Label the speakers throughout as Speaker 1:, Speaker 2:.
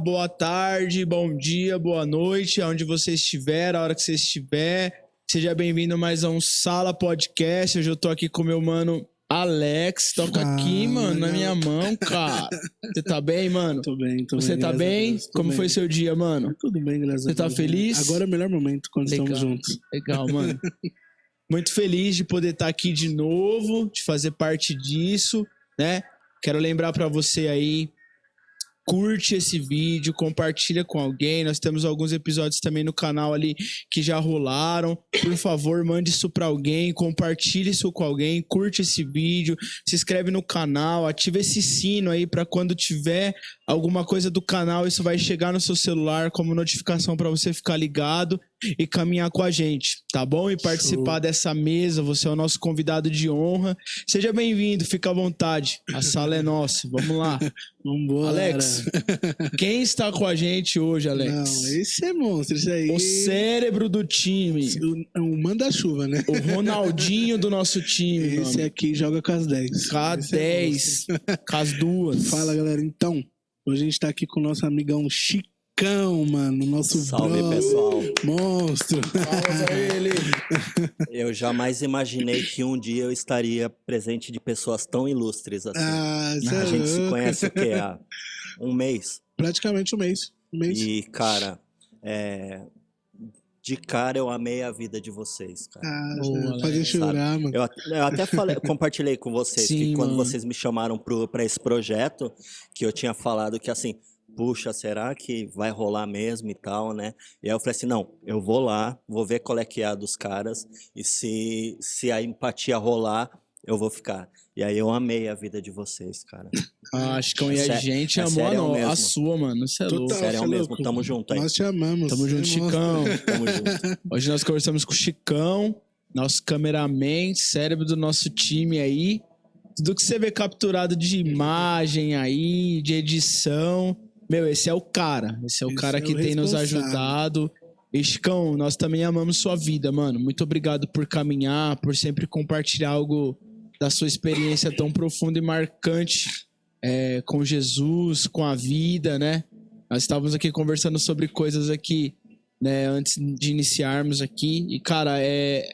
Speaker 1: boa tarde, bom dia, boa noite, aonde você estiver, a hora que você estiver. Seja bem-vindo a mais um Sala Podcast. Hoje eu tô aqui com meu mano Alex. Toca aqui, mano, na minha mão, cara. Você tá bem, mano?
Speaker 2: Tô bem,
Speaker 1: Você tá bem? Como foi seu dia, mano?
Speaker 2: Tudo bem, graças a Deus.
Speaker 1: Você tá feliz?
Speaker 2: Agora é o melhor momento quando estamos juntos.
Speaker 1: Legal, mano. Muito feliz de poder estar aqui de novo, de fazer parte disso, né? Quero lembrar pra você aí, curte esse vídeo, compartilha com alguém. Nós temos alguns episódios também no canal ali que já rolaram. Por favor, mande isso pra alguém, compartilhe isso com alguém, curte esse vídeo, se inscreve no canal, ativa esse sino aí pra quando tiver alguma coisa do canal, isso vai chegar no seu celular como notificação pra você ficar ligado e caminhar com a gente, tá bom? E participar dessa mesa, você é o nosso convidado de honra. Seja bem-vindo, fica à vontade. A sala é nossa, vamos lá.
Speaker 2: Vambora.
Speaker 1: Alex, quem está com a gente hoje, Alex?
Speaker 2: Não, esse é monstro, isso aí.
Speaker 1: O cérebro do time.
Speaker 2: O manda-chuva, né?
Speaker 1: O Ronaldinho do nosso time,
Speaker 2: Esse
Speaker 1: mano.
Speaker 2: aqui joga com as 10.
Speaker 1: Com a 10, com as duas.
Speaker 2: Fala, galera. Então, hoje a gente tá aqui com o nosso amigão Chicão, mano. Nosso
Speaker 3: Salve,
Speaker 2: brother,
Speaker 3: pessoal.
Speaker 2: monstro.
Speaker 1: Pausa ele.
Speaker 3: Eu jamais imaginei que um dia eu estaria presente de pessoas tão ilustres assim.
Speaker 2: Cê
Speaker 3: A
Speaker 2: é
Speaker 3: gente se
Speaker 2: louco.
Speaker 3: conhece o quê? Há um mês.
Speaker 2: Praticamente um mês.
Speaker 3: E, cara, de cara eu amei a vida de vocês, cara.
Speaker 1: Boa,
Speaker 2: Pode
Speaker 1: Alex,
Speaker 2: chorar, mano.
Speaker 3: Eu até compartilhei com vocês
Speaker 1: Sim,
Speaker 3: que quando
Speaker 1: mano.
Speaker 3: vocês me chamaram pra esse projeto, que eu tinha falado que assim, puxa, será que vai rolar mesmo e tal, né? E aí eu falei assim, não, eu vou lá, vou ver qual é que é a dos caras, e se a empatia rolar, eu vou ficar. E aí eu amei a vida de vocês, cara.
Speaker 1: Acho que a gente
Speaker 3: é
Speaker 1: amou
Speaker 3: sério
Speaker 1: a
Speaker 3: mesmo.
Speaker 1: sua, mano. Você é
Speaker 2: Total.
Speaker 1: louco.
Speaker 3: Sério
Speaker 2: você é
Speaker 3: mesmo,
Speaker 2: louco.
Speaker 3: tamo junto aí.
Speaker 2: Nós te amamos.
Speaker 1: Tamo junto,
Speaker 2: Você é
Speaker 1: Chicão.
Speaker 3: Tamo junto.
Speaker 1: Hoje nós conversamos com o Chicão, nosso cameraman, cérebro do nosso time aí. Tudo que você vê capturado de imagem aí, de edição. Meu, esse é o cara. Esse é o
Speaker 2: Esse
Speaker 1: cara
Speaker 2: é
Speaker 1: que
Speaker 2: o
Speaker 1: tem nos
Speaker 2: responsável.
Speaker 1: ajudado. E, Chicão, nós também amamos sua vida, mano. Muito obrigado por caminhar, por sempre compartilhar algo da sua experiência tão profunda e marcante com Jesus, com a vida, né? Nós estávamos aqui conversando sobre coisas aqui, né, antes de iniciarmos aqui. E, cara, é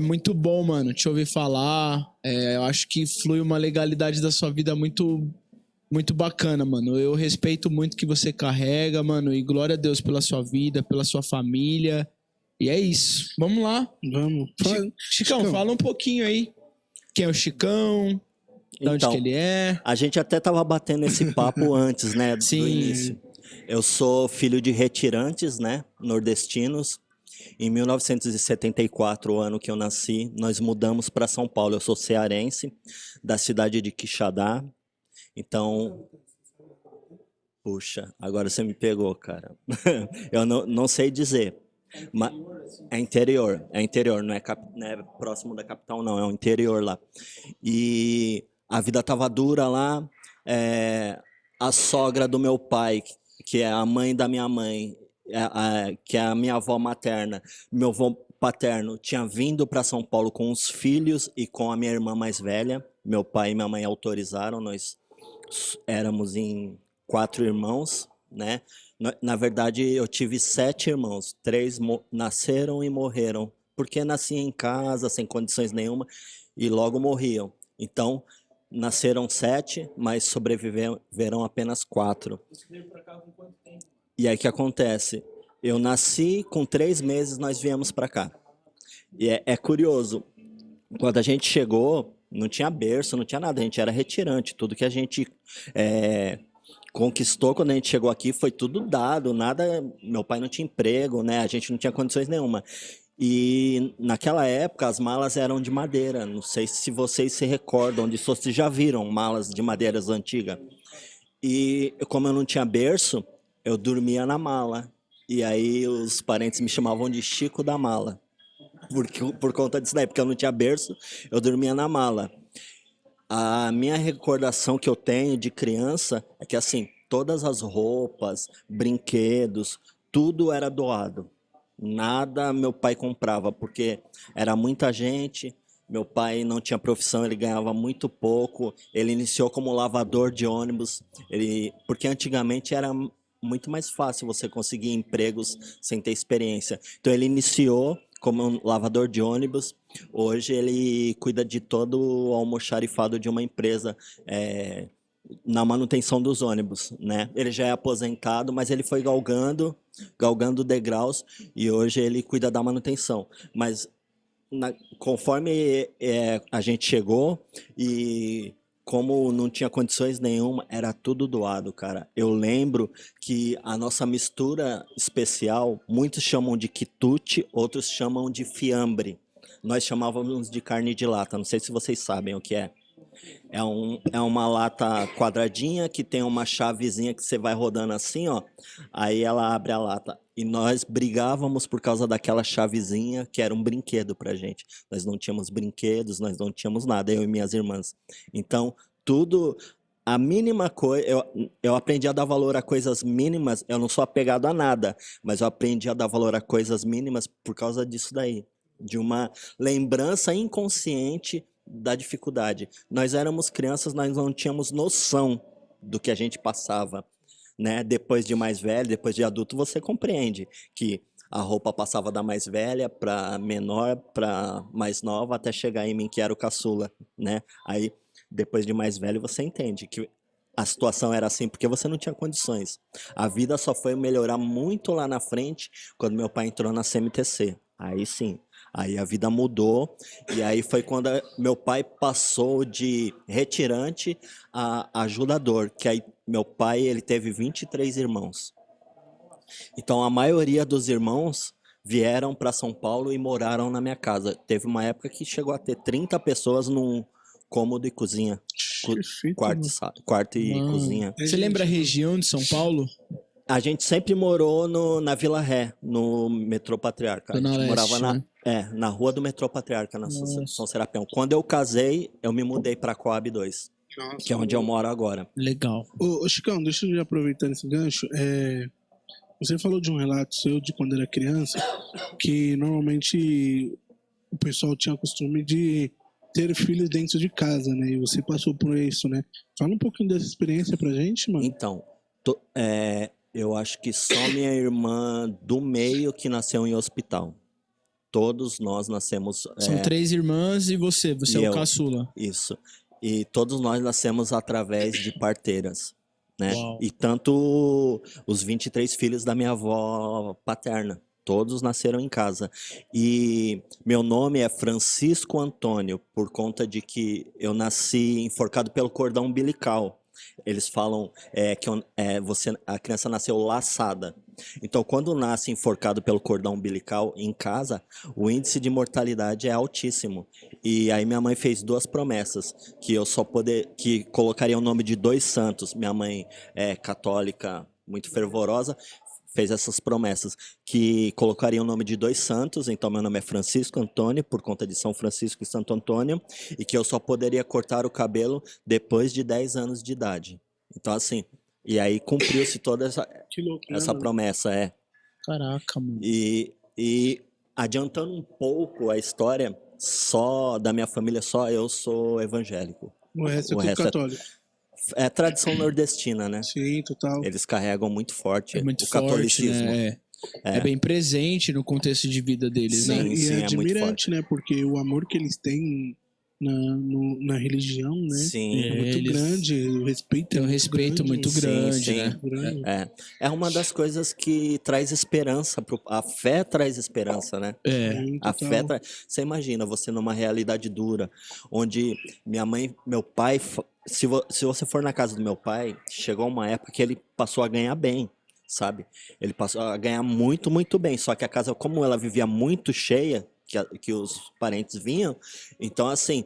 Speaker 1: muito bom, mano, te ouvir falar. Eu acho que flui uma legalidade da sua vida muito, muito bacana, mano. Eu respeito muito o que você carrega, mano. E glória a Deus pela sua vida, pela sua família. E é isso. Vamos lá.
Speaker 2: Vamos.
Speaker 1: Chicão, fala um pouquinho aí. Quem é o Chicão? De onde que ele é?
Speaker 3: A gente até tava batendo esse papo antes, né, do
Speaker 1: Sim.
Speaker 3: início. Eu sou filho de retirantes, né, nordestinos. Em 1974, o ano que eu nasci, nós mudamos para São Paulo. Eu sou cearense, da cidade de Quixadá. Então, puxa, agora você me pegou, cara. Eu não sei dizer. Mas é interior, não é próximo da capital, não, é o interior lá. E a vida tava dura lá. A sogra do meu pai, que é a mãe da minha mãe, que é a minha avó materna, meu avô paterno, tinha vindo para São Paulo com os filhos e com a minha irmã mais velha. Meu pai e minha mãe autorizaram, nós éramos em 4 irmãos, né? Na verdade, eu tive 7 irmãos. 3 nasceram e morreram, porque nasciam em casa, sem condições nenhuma, e logo morriam. Então, nasceram 7, mas sobreviveram apenas 4. E aí o que acontece? Eu nasci, com 3 meses nós viemos para cá. E é curioso, quando a gente chegou, não tinha berço, não tinha nada, a gente era retirante. Tudo que a gente conquistou quando a gente chegou aqui foi tudo dado, nada. Meu pai não tinha emprego, né? A gente não tinha condições nenhuma. E naquela época as malas eram de madeira. Não sei se vocês se recordam, se vocês já viram malas de madeiras antigas. E como eu não tinha berço, eu dormia na mala. E aí os parentes me chamavam de Chico da Mala. Por conta disso daí, porque eu não tinha berço, eu dormia na mala. A minha recordação que eu tenho de criança é que, assim, todas as roupas, brinquedos, tudo era doado. Nada meu pai comprava, porque era muita gente. Meu pai não tinha profissão, ele ganhava muito pouco. Ele iniciou como lavador de ônibus, porque antigamente era muito mais fácil você conseguir empregos sem ter experiência. Então ele iniciou como um lavador de ônibus, hoje ele cuida de todo o almoxarifado de uma empresa, na manutenção dos ônibus, né? Ele já é aposentado, mas ele foi galgando degraus e hoje ele cuida da manutenção. Mas conforme a gente chegou e como não tinha condições nenhuma, era tudo doado, cara. Eu lembro que a nossa mistura especial, muitos chamam de quitute, outros chamam de fiambre. Nós chamávamos de carne de lata, não sei se vocês sabem o que é. É uma lata quadradinha que tem uma chavezinha que você vai rodando assim, ó. Aí ela abre a lata. E nós brigávamos por causa daquela chavezinha que era um brinquedo pra gente. Nós não tínhamos brinquedos, nós não tínhamos nada, eu e minhas irmãs. Então, tudo, a mínima coisa, eu aprendi a dar valor a coisas mínimas. Eu não sou apegado a nada, mas eu aprendi a dar valor a coisas mínimas por causa disso daí. De uma lembrança inconsciente da dificuldade. Nós éramos crianças, nós não tínhamos noção do que a gente passava, né? Depois de mais velho, depois de adulto, você compreende que a roupa passava da mais velha para menor, para mais nova, até chegar em mim, que era o caçula, né? Aí, depois de mais velho, você entende que a situação era assim porque você não tinha condições. A vida só foi melhorar muito lá na frente quando meu pai entrou na CMTC. Aí sim, aí a vida mudou e aí foi quando meu pai passou de retirante a ajudador, que aí meu pai ele teve 23 irmãos. Então a maioria dos irmãos vieram para São Paulo e moraram na minha casa. Teve uma época que chegou a ter 30 pessoas num cômodo e cozinha. Quarto e cozinha.
Speaker 1: Você lembra a região de São Paulo?
Speaker 3: A gente sempre morou na Vila Ré, no Metrô Patriarca. A gente morava na rua do Metrô Patriarca, na São Serapião. Quando eu casei, eu me mudei para Coab 2, que é onde eu moro agora.
Speaker 1: Legal.
Speaker 2: Ô Chicão, deixa eu aproveitar esse gancho. Você falou de um relato seu de quando era criança, que normalmente o pessoal tinha o costume de ter filhos dentro de casa, né? E você passou por isso, né? Fala um pouquinho dessa experiência pra gente, mano.
Speaker 3: Então, eu acho que só minha irmã do meio que nasceu em hospital. Todos nós nascemos...
Speaker 1: São 3 irmãs e você é o caçula.
Speaker 3: Isso. E todos nós nascemos através de parteiras, né?
Speaker 1: Uau.
Speaker 3: E tanto os 23 filhos da minha avó paterna, todos nasceram em casa. E meu nome é Francisco Antônio, por conta de que eu nasci enforcado pelo cordão umbilical. Eles falam que a criança nasceu laçada. Então, quando nasce enforcado pelo cordão umbilical em casa, o índice de mortalidade é altíssimo. E aí minha mãe fez 2 promessas, que colocaria o nome de 2 santos. Minha mãe é católica, muito fervorosa, fez essas promessas, que colocaria o nome de 2 santos. Então meu nome é Francisco Antônio, por conta de São Francisco e Santo Antônio, e que eu só poderia cortar o cabelo depois de 10 anos de idade. Então assim, e aí cumpriu-se toda essa promessa,
Speaker 1: Caraca, mano.
Speaker 3: E adiantando um pouco a história, só da minha família, só eu sou evangélico.
Speaker 2: O resto é tudo católico.
Speaker 3: É tradição nordestina, né?
Speaker 2: Sim, total.
Speaker 3: Eles carregam muito forte
Speaker 1: muito
Speaker 3: o
Speaker 1: forte,
Speaker 3: catolicismo.
Speaker 1: né? É bem presente no contexto de vida deles,
Speaker 2: Sim,
Speaker 1: né?
Speaker 2: E
Speaker 3: sim,
Speaker 2: é
Speaker 3: é muito
Speaker 2: admirante, né? Porque o amor que eles têm na religião, né?
Speaker 3: Sim.
Speaker 2: É muito grande, o respeito
Speaker 1: Tem um respeito muito grande,
Speaker 3: sim.
Speaker 1: né?
Speaker 3: É uma das coisas que traz esperança. A fé traz esperança, né? A fé Você imagina você numa realidade dura, onde minha mãe, meu pai... Se você for na casa do meu pai, chegou uma época que ele passou a ganhar bem, sabe? Ele passou a ganhar muito, muito bem. Só que a casa, como ela vivia muito cheia, que os parentes vinham, então assim,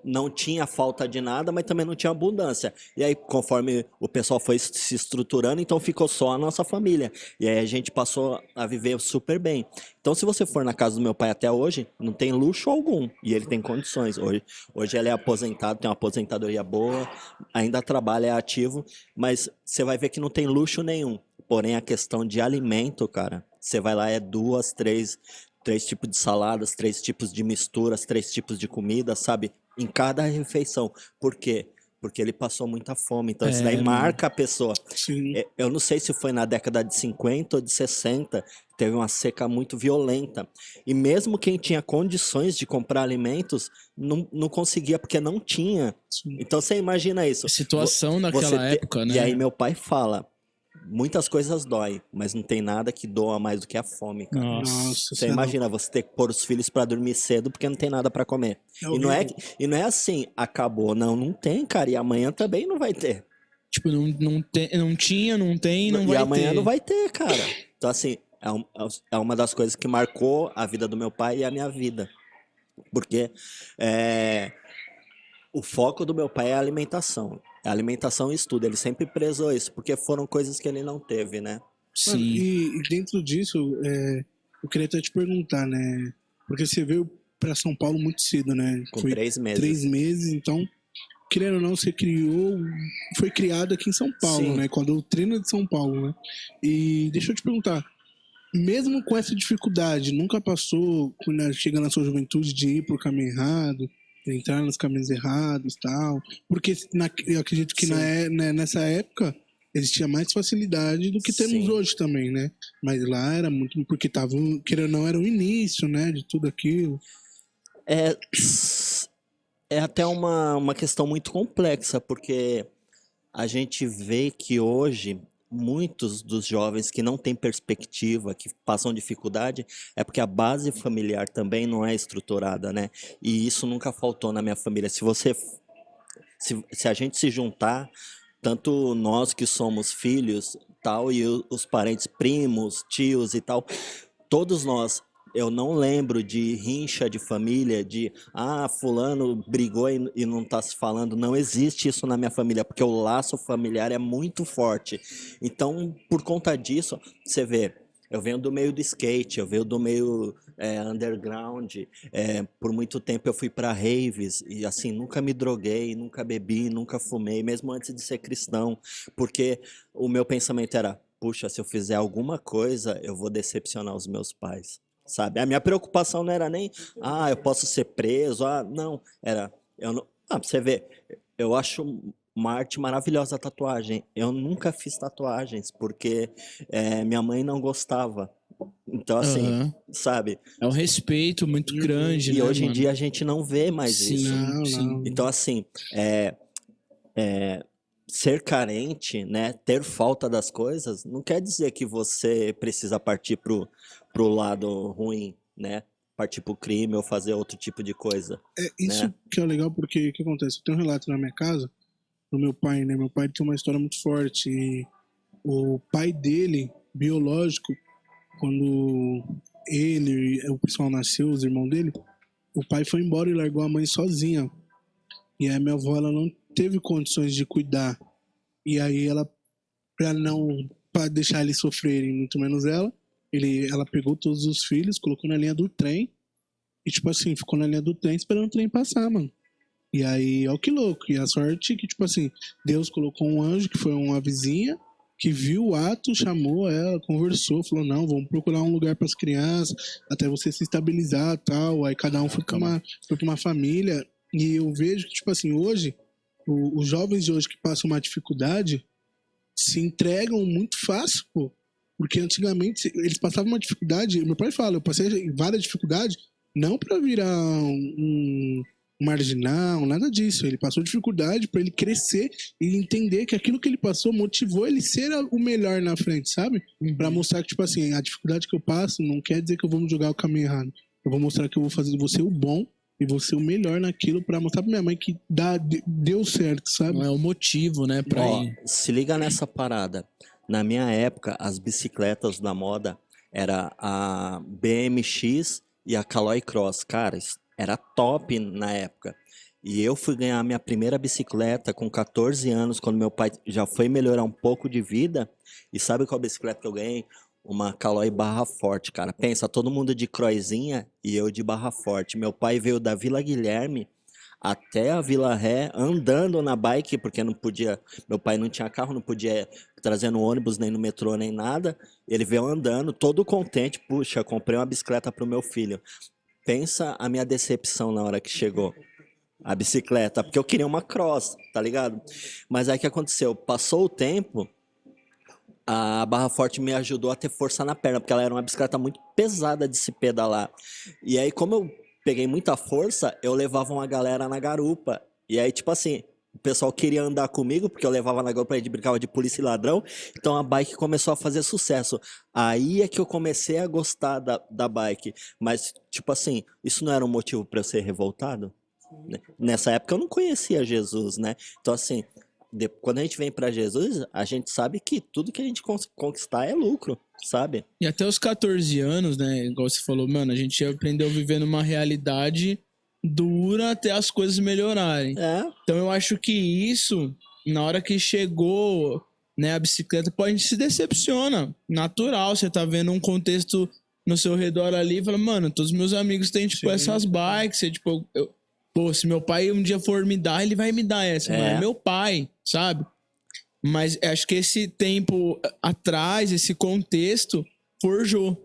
Speaker 3: não tinha falta de nada, mas também não tinha abundância. E aí, conforme o pessoal foi se estruturando, então ficou só a nossa família. E aí a gente passou a viver super bem. Então, se você for na casa do meu pai até hoje, não tem luxo algum. E ele tem condições. Hoje ele é aposentado, tem uma aposentadoria boa, ainda trabalha, é ativo, mas você vai ver que não tem luxo nenhum. Porém, a questão de alimento, cara, você vai lá, 2, 3 tipos de saladas, 3 tipos de misturas, 3 tipos de comida, sabe? Em cada refeição. Por quê? porque ele passou muita fome. Então isso
Speaker 1: É,
Speaker 3: daí
Speaker 1: mano.
Speaker 3: marca a pessoa.
Speaker 2: Sim.
Speaker 3: Eu não sei se foi na década de 50 ou de 60, teve uma seca muito violenta. E mesmo quem tinha condições de comprar alimentos, não conseguia porque não tinha.
Speaker 2: Sim.
Speaker 3: Então você imagina isso.
Speaker 1: Situação
Speaker 3: Você
Speaker 1: naquela época, né?
Speaker 3: E aí meu pai fala, muitas coisas doem, mas não tem nada que doa mais do que a fome, cara.
Speaker 1: Nossa.
Speaker 3: Você imagina você ter que pôr os filhos pra dormir cedo porque não tem nada pra comer.
Speaker 2: É
Speaker 3: E não é,
Speaker 2: horrível.
Speaker 3: e não é assim, acabou. Não tem, cara. E amanhã também não vai ter.
Speaker 1: Tipo, não tinha, não tem, não
Speaker 3: E
Speaker 1: vai
Speaker 3: amanhã
Speaker 1: ter.
Speaker 3: não vai ter, cara. Então, assim, é uma das coisas que marcou a vida do meu pai e a minha vida. Porque o foco do meu pai é a alimentação. É alimentação e estudo. Ele sempre prezou isso, porque foram coisas que ele não teve, né?
Speaker 2: Mano,
Speaker 1: Sim.
Speaker 2: e dentro disso, eu queria até te perguntar, né? Porque você veio pra São Paulo muito cedo, né?
Speaker 3: Com
Speaker 2: Foi
Speaker 3: 3 meses.
Speaker 2: 3 meses, então, querendo ou não, você foi criado aqui em São Paulo,
Speaker 3: Sim.
Speaker 2: né? Com a doutrina de São Paulo, né? E deixa eu te perguntar, mesmo com essa dificuldade, nunca passou, chegando na sua juventude, de ir pro caminho errado, de entrar nos caminhos errados e tal? Porque eu acredito que
Speaker 3: Sim.
Speaker 2: nessa época existia mais facilidade do que temos
Speaker 3: Sim.
Speaker 2: hoje também, né? Mas lá era muito, porque tava, querendo ou não, era o início, né, de tudo aquilo.
Speaker 3: É, é até uma questão muito complexa, porque a gente vê que hoje muitos dos jovens que não têm perspectiva, que passam dificuldade, é porque a base familiar também não é estruturada, né? E isso nunca faltou na minha família. Se a gente se juntar, tanto nós que somos filhos, tal, e os parentes, primos, tios e tal, todos nós, eu não lembro de rincha de família, de fulano brigou e não tá se falando. Não existe isso na minha família, porque o laço familiar é muito forte. Então, por conta disso, você vê, eu venho do meio do skate, eu venho do meio underground. Por muito tempo eu fui para raves e assim, nunca me droguei, nunca bebi, nunca fumei, mesmo antes de ser cristão, porque o meu pensamento era, puxa, se eu fizer alguma coisa, eu vou decepcionar os meus pais, sabe? A minha preocupação não era nem, eu posso ser preso, não, era, eu não, pra você ver, eu acho uma arte maravilhosa a tatuagem. Eu nunca fiz tatuagens, porque minha mãe não gostava. Então, assim,
Speaker 1: Aham.
Speaker 3: sabe?
Speaker 1: É um respeito muito grande,
Speaker 3: E
Speaker 1: né,
Speaker 3: hoje em
Speaker 1: mano?
Speaker 3: dia a gente não vê mais isso.
Speaker 2: Não,
Speaker 1: Sim.
Speaker 2: não.
Speaker 3: Então, assim, ser carente, né, ter falta das coisas, não quer dizer que você precisa partir pro lado ruim, né? Partir pro crime ou fazer outro tipo de coisa.
Speaker 2: Isso
Speaker 3: Né?
Speaker 2: que é legal, porque o que acontece? Eu tenho um relato na minha casa do meu pai, né? Meu pai tem uma história muito forte. E o pai dele, biológico, quando o pessoal nasceu, os irmãos dele, o pai foi embora e largou a mãe sozinha. E aí minha avó, ela não teve condições de cuidar. E aí ela, para deixar eles sofrerem, muito menos ela pegou todos os filhos, colocou na linha do trem e, tipo assim, ficou na linha do trem esperando o trem passar, mano. E aí, ó que louco. E a sorte que, tipo assim, Deus colocou um anjo, que foi uma vizinha, que viu o ato, chamou ela, conversou, falou, não, vamos procurar um lugar para as crianças, até você se estabilizar e tal. Aí cada um foi pra uma família. E eu vejo que, tipo assim, hoje, os jovens de hoje que passam uma dificuldade se entregam muito fácil, pô. Porque antigamente eles passavam uma dificuldade, meu pai fala, eu passei várias dificuldades, não para virar um marginal, nada disso. Ele passou dificuldade para ele crescer e entender que aquilo que ele passou motivou ele ser o melhor na frente, sabe? Para mostrar que, tipo assim, a dificuldade que eu passo não quer dizer que eu vou me jogar o caminho errado. Eu vou mostrar que eu vou ser o bom e vou ser o melhor naquilo para mostrar pra minha mãe que deu certo, sabe?
Speaker 1: Não é o motivo, né, pra ir.
Speaker 3: Se liga nessa parada. Na minha época, as bicicletas da moda era a BMX e a Caloi Cross. Cara, isso era top na época. E eu fui ganhar minha primeira bicicleta com 14 anos, quando meu pai já foi melhorar um pouco de vida. E sabe qual bicicleta que eu ganhei? Uma Caloi Barra Forte, cara. Pensa, todo mundo de croizinha e eu de Barra Forte. Meu pai veio da Vila Guilherme até a Vila Ré andando na bike, porque não podia, meu pai não tinha carro, não podia trazer no ônibus, nem no metrô, nem nada. Ele veio andando, todo contente, puxa, comprei uma bicicleta pro meu filho. Pensa a minha decepção na hora que chegou. a bicicleta, porque eu queria uma cross, tá ligado? Mas aí o que aconteceu? Passou o tempo, a barra forte me ajudou a ter força na perna, porque ela era uma bicicleta muito pesada de se pedalar. E aí, como eu peguei muita força, eu levava uma galera na garupa. E aí, tipo assim, o pessoal queria andar comigo, porque eu levava na garupa, a gente brincava de polícia e ladrão. Então a bike começou a fazer sucesso. Aí é que eu comecei a gostar da bike. Mas, tipo assim, isso não era um motivo para eu ser revoltado? Né? Nessa época eu não conhecia Jesus, né? Então, assim, quando a gente vem para Jesus, a gente sabe que tudo que a gente conquistar é lucro, sabe?
Speaker 1: E até os 14 anos, né? Igual você falou, mano, a gente aprendeu a viver numa realidade dura até as coisas melhorarem.
Speaker 3: É,
Speaker 1: Então eu acho que isso, na hora que chegou, né, a bicicleta, pô, a gente se decepciona. Natural, você tá vendo um contexto no seu redor ali e fala, mano, todos os meus amigos têm, tipo,
Speaker 2: Sim.
Speaker 1: essas bikes. Você, tipo, pô, se meu pai um dia for me dar, ele vai me dar essa, mano. É meu pai, sabe? Mas acho que esse tempo atrás, esse contexto, forjou.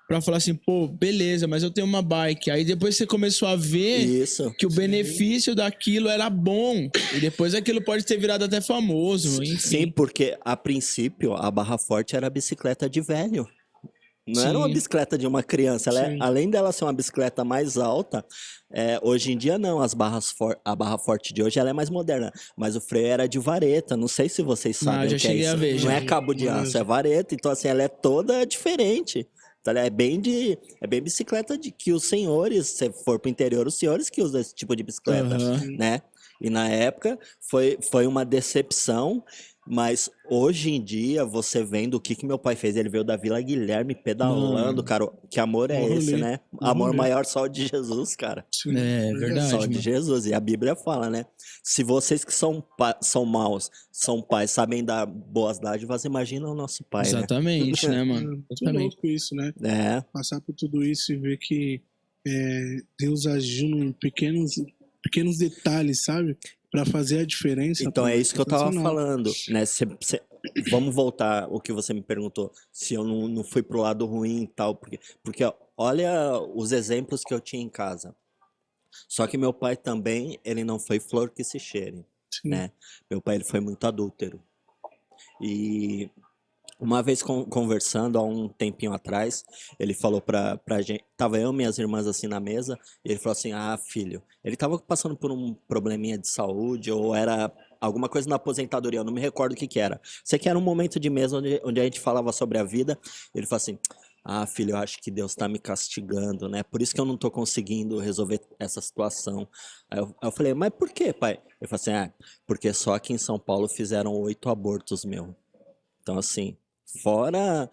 Speaker 1: Pra falar assim, pô, beleza, mas eu tenho uma bike. Aí depois você começou a ver
Speaker 3: isso.
Speaker 1: que o benefício daquilo era bom. E depois aquilo pode ter virado até famoso, enfim.
Speaker 3: Sim, porque a princípio a barra forte era bicicleta de velho. Não era uma
Speaker 1: Sim.
Speaker 3: bicicleta de uma criança. Ela
Speaker 2: Sim.
Speaker 3: além dela ser uma bicicleta mais alta, hoje em dia não. A barra forte de hoje ela é mais moderna. Mas o freio era de vareta. Não sei se vocês sabem
Speaker 1: já
Speaker 3: o que é
Speaker 1: cheguei
Speaker 3: isso.
Speaker 1: a ver,
Speaker 3: Não
Speaker 1: já.
Speaker 3: é cabo de aço, é vareta. Então, assim, ela é toda diferente. Então, ela é bem bicicleta que os senhores, se for pro interior, os senhores que usam esse tipo de bicicleta,
Speaker 1: Aham.
Speaker 3: né? E na época foi uma decepção, mas hoje em dia, você vendo o que meu pai fez, ele veio da Vila Guilherme pedalando,
Speaker 1: Mano.
Speaker 3: cara, que amor é
Speaker 2: Bom
Speaker 3: esse,
Speaker 2: rolê,
Speaker 3: né?
Speaker 2: bom
Speaker 3: Amor
Speaker 2: rolê.
Speaker 3: maior só o de Jesus, cara.
Speaker 2: Sim,
Speaker 1: É verdade,
Speaker 3: Só de
Speaker 1: mano.
Speaker 3: Jesus. E a Bíblia fala, né? Se vocês que são maus, são pais, sabem dar boas dádivas, imagina o nosso pai,
Speaker 1: Exatamente, né, mano?
Speaker 2: Muito
Speaker 1: Exatamente.
Speaker 2: louco isso, né?
Speaker 3: né?
Speaker 2: Passar por tudo isso e ver que Deus agiu em pequenos detalhes, sabe? Pra fazer a diferença.
Speaker 3: Então
Speaker 2: pô,
Speaker 3: é isso que eu tava
Speaker 2: sensacional.
Speaker 3: falando, né? Vamos voltar o que você me perguntou, se eu não fui pro lado ruim e tal, porque ó, olha os exemplos que eu tinha em casa. Só que meu pai também, ele não foi flor que se cheire,
Speaker 2: Sim.
Speaker 3: né? Meu pai, ele foi muito adúltero. E uma vez conversando, há um tempinho atrás, ele falou pra gente, tava eu e minhas irmãs assim na mesa, e ele falou assim, ah, filho, ele tava passando por um probleminha de saúde, ou era alguma coisa na aposentadoria, eu não me recordo o que era. Sei que era um momento de mesa onde a gente falava sobre a vida, ele falou assim, ah, filho, eu acho que Deus tá me castigando, né? Por isso que eu não tô conseguindo resolver essa situação. Aí eu falei, mas por quê, pai? Ele falou assim, porque só aqui em São Paulo fizeram 8 abortos, meu. Então, assim, fora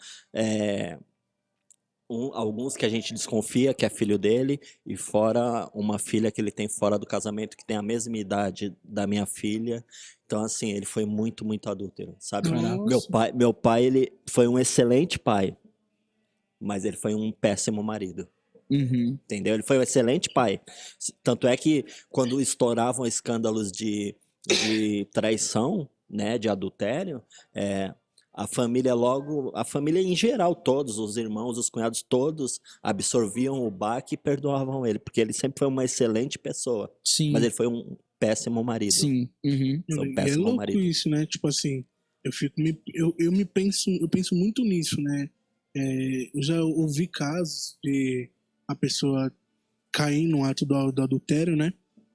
Speaker 3: alguns que a gente desconfia que é filho dele, e fora uma filha que ele tem fora do casamento que tem a mesma idade da minha filha. Então, assim, ele foi muito, muito adúltero, sabe?
Speaker 2: Nossa.
Speaker 3: Meu pai, ele foi um excelente pai, mas ele foi um péssimo marido.
Speaker 1: Uhum.
Speaker 3: Entendeu? Ele foi um excelente pai. Tanto é que quando estouravam escândalos de traição, né, de adultério, a família em geral, todos, os irmãos, os cunhados, todos absorviam o baque e perdoavam ele, porque ele sempre foi uma excelente pessoa,
Speaker 1: Sim.
Speaker 3: mas ele foi um péssimo marido.
Speaker 1: Sim. Uhum.
Speaker 3: Foi um
Speaker 2: E é
Speaker 3: péssimo
Speaker 2: louco
Speaker 3: marido.
Speaker 2: isso, né? Tipo assim, eu penso muito nisso, né? Eu já ouvi casos de a pessoa cair no ato do adultério, né?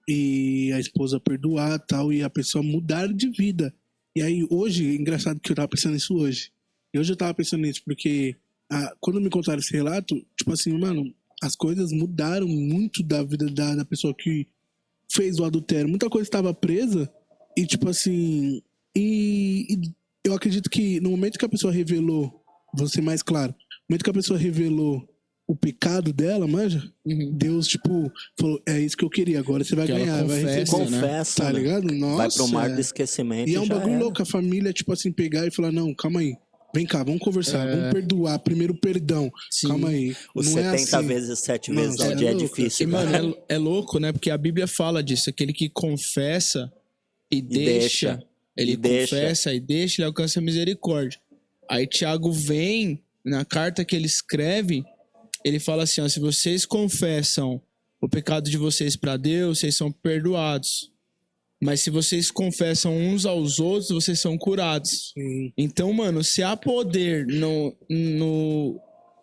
Speaker 2: E a esposa perdoar tal, e a pessoa mudar de vida. E aí hoje, engraçado que eu tava pensando nisso hoje. E hoje eu tava pensando nisso, porque quando me contaram esse relato, tipo assim, mano, as coisas mudaram muito da vida da pessoa que fez o adultério. Muita coisa estava presa, e tipo assim, e eu acredito que no momento que a pessoa revelou, vou ser mais claro, no momento que a pessoa revelou o pecado dela, manja,
Speaker 1: Uhum.
Speaker 2: Deus, tipo, falou, é isso que eu queria, agora você vai
Speaker 1: Que ela
Speaker 2: ganhar, vai
Speaker 1: confessa,
Speaker 2: receber.
Speaker 1: né?
Speaker 3: Confessa,
Speaker 2: Tá
Speaker 3: né?
Speaker 2: ligado? Nossa.
Speaker 3: Vai pro mar do esquecimento
Speaker 2: E é um
Speaker 3: já
Speaker 2: bagulho
Speaker 3: era.
Speaker 2: louco, a família, tipo assim, pegar e falar, não, calma aí, vem cá, vamos conversar, vamos perdoar, primeiro perdão,
Speaker 1: Sim.
Speaker 2: calma aí.
Speaker 3: Os
Speaker 2: não
Speaker 3: 70
Speaker 2: é assim.
Speaker 3: vezes, 7
Speaker 2: Não,
Speaker 3: vezes
Speaker 2: cê
Speaker 3: ao
Speaker 2: é
Speaker 3: dia é
Speaker 2: louco.
Speaker 3: difícil,
Speaker 1: E,
Speaker 3: cara.
Speaker 1: mano, é louco, né? Porque a Bíblia fala disso. Aquele que confessa e deixa, ele
Speaker 3: E deixa.
Speaker 1: confessa e deixa, ele alcança a misericórdia. Aí Tiago vem, na carta que ele escreve, ele fala assim, ó, se vocês confessam o pecado de vocês pra Deus, vocês são perdoados. Mas se vocês confessam uns aos outros, vocês são curados.
Speaker 2: Sim.
Speaker 1: Então, mano, se há poder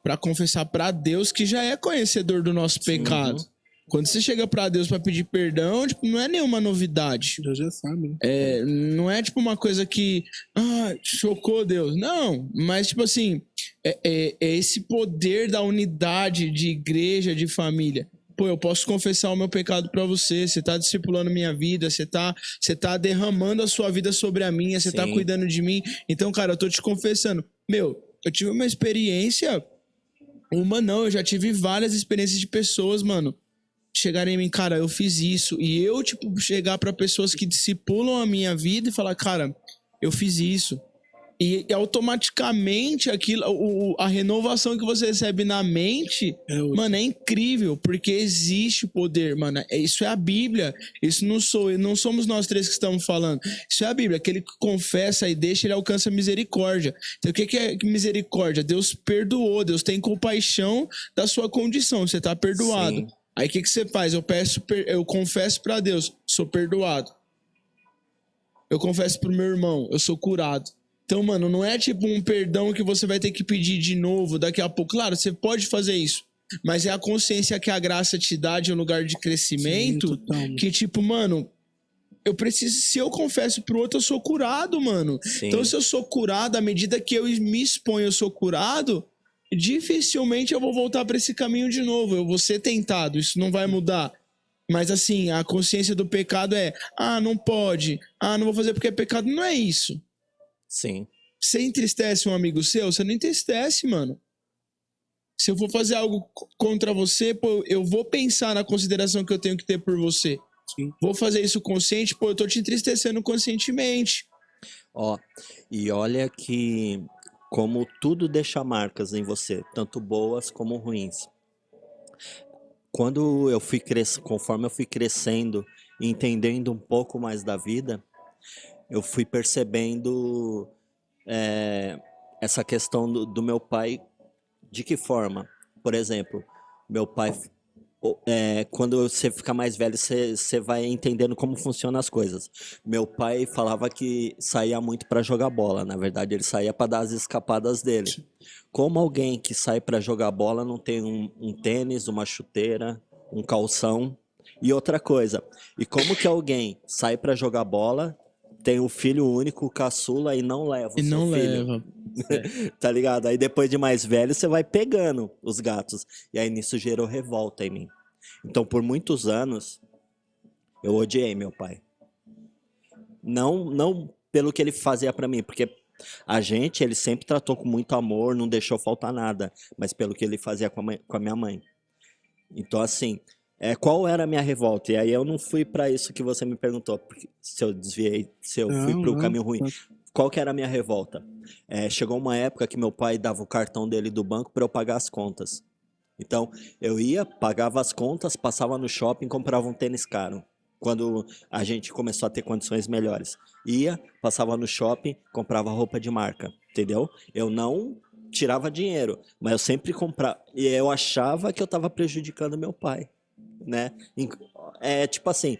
Speaker 1: pra confessar pra Deus, que já é conhecedor do nosso pecado. Quando você chega pra Deus pra pedir perdão, tipo, não é nenhuma novidade.
Speaker 2: Deus já sabe, né?
Speaker 1: Não é tipo uma coisa que chocou Deus. Não, mas tipo assim, é esse poder da unidade de igreja, de família. Pô, eu posso confessar o meu pecado pra você, você tá discipulando minha vida, você tá derramando a sua vida sobre a minha, você tá
Speaker 3: Sim.
Speaker 1: cuidando de mim. Então, cara, eu tô te confessando. Meu, eu tive uma experiência, eu já tive várias experiências de pessoas, mano, chegarem em mim, cara, eu fiz isso. E eu, tipo, chegar pra pessoas que discipulam a minha vida e falar, cara, eu fiz isso. E automaticamente a renovação que você recebe na mente, mano, é incrível, porque existe poder, mano. Isso é a Bíblia. Isso não somos nós três que estamos falando. Isso é a Bíblia. Aquele que confessa e deixa, ele alcança misericórdia. Então, o que é misericórdia? Deus perdoou, Deus tem compaixão da sua condição. Você tá perdoado.
Speaker 3: Sim.
Speaker 1: Aí o que você faz? Eu confesso pra Deus, sou perdoado. Eu confesso pro meu irmão, eu sou curado. Então, mano, não é tipo um perdão que você vai ter que pedir de novo daqui a pouco. Claro, você pode fazer isso. Mas é a consciência que a graça te dá de um lugar de crescimento.
Speaker 2: Sim,
Speaker 1: que tipo, mano, eu preciso... Se eu confesso pro outro, eu sou curado, mano.
Speaker 3: Sim.
Speaker 1: Então, se eu sou curado, à medida que eu me exponho, eu sou curado... dificilmente eu vou voltar para esse caminho de novo. Eu vou ser tentado, isso não vai mudar. Mas assim, a consciência do pecado não pode. Não vou fazer porque é pecado. Não é isso.
Speaker 3: Sim.
Speaker 1: Você entristece um amigo seu? Você não entristece, mano. Se eu for fazer algo contra você, pô, eu vou pensar na consideração que eu tenho que ter por você.
Speaker 2: Sim.
Speaker 1: Vou fazer isso consciente, pô, eu tô te entristecendo conscientemente.
Speaker 3: Ó, e olha que como tudo deixa marcas em você, tanto boas como ruins. Quando eu fui conforme eu fui crescendo e entendendo um pouco mais da vida, eu fui percebendo essa questão do meu pai. De que forma? Por exemplo, meu pai, quando você fica mais velho, você vai entendendo como funcionam as coisas. Meu pai falava que saía muito para jogar bola. Na verdade, ele saía para dar as escapadas dele. Como alguém que sai para jogar bola não tem um tênis, uma chuteira, um calção e outra coisa. E como que alguém sai para jogar bola, tem o filho único, o caçula, e não leva o
Speaker 1: E
Speaker 3: seu
Speaker 1: não
Speaker 3: filho?
Speaker 1: leva.
Speaker 3: Tá ligado? Aí depois de mais velho, você vai pegando os gatos. E aí nisso gerou revolta em mim. Então, por muitos anos, eu odiei meu pai. Não pelo que ele fazia pra mim, porque ele sempre tratou com muito amor, não deixou faltar nada, mas pelo que ele fazia com a minha mãe. Então, assim, qual era a minha revolta? E aí eu não fui pra isso que você me perguntou, se eu desviei, se eu fui pro caminho ruim. Qual que era a minha revolta? Chegou uma época que meu pai dava o cartão dele do banco para eu pagar as contas. Então, eu ia, pagava as contas, passava no shopping, comprava um tênis caro. Quando a gente começou a ter condições melhores. Ia, passava no shopping, comprava roupa de marca, entendeu? Eu não tirava dinheiro, mas eu sempre comprava. E eu achava que eu estava prejudicando meu pai, né? Tipo assim,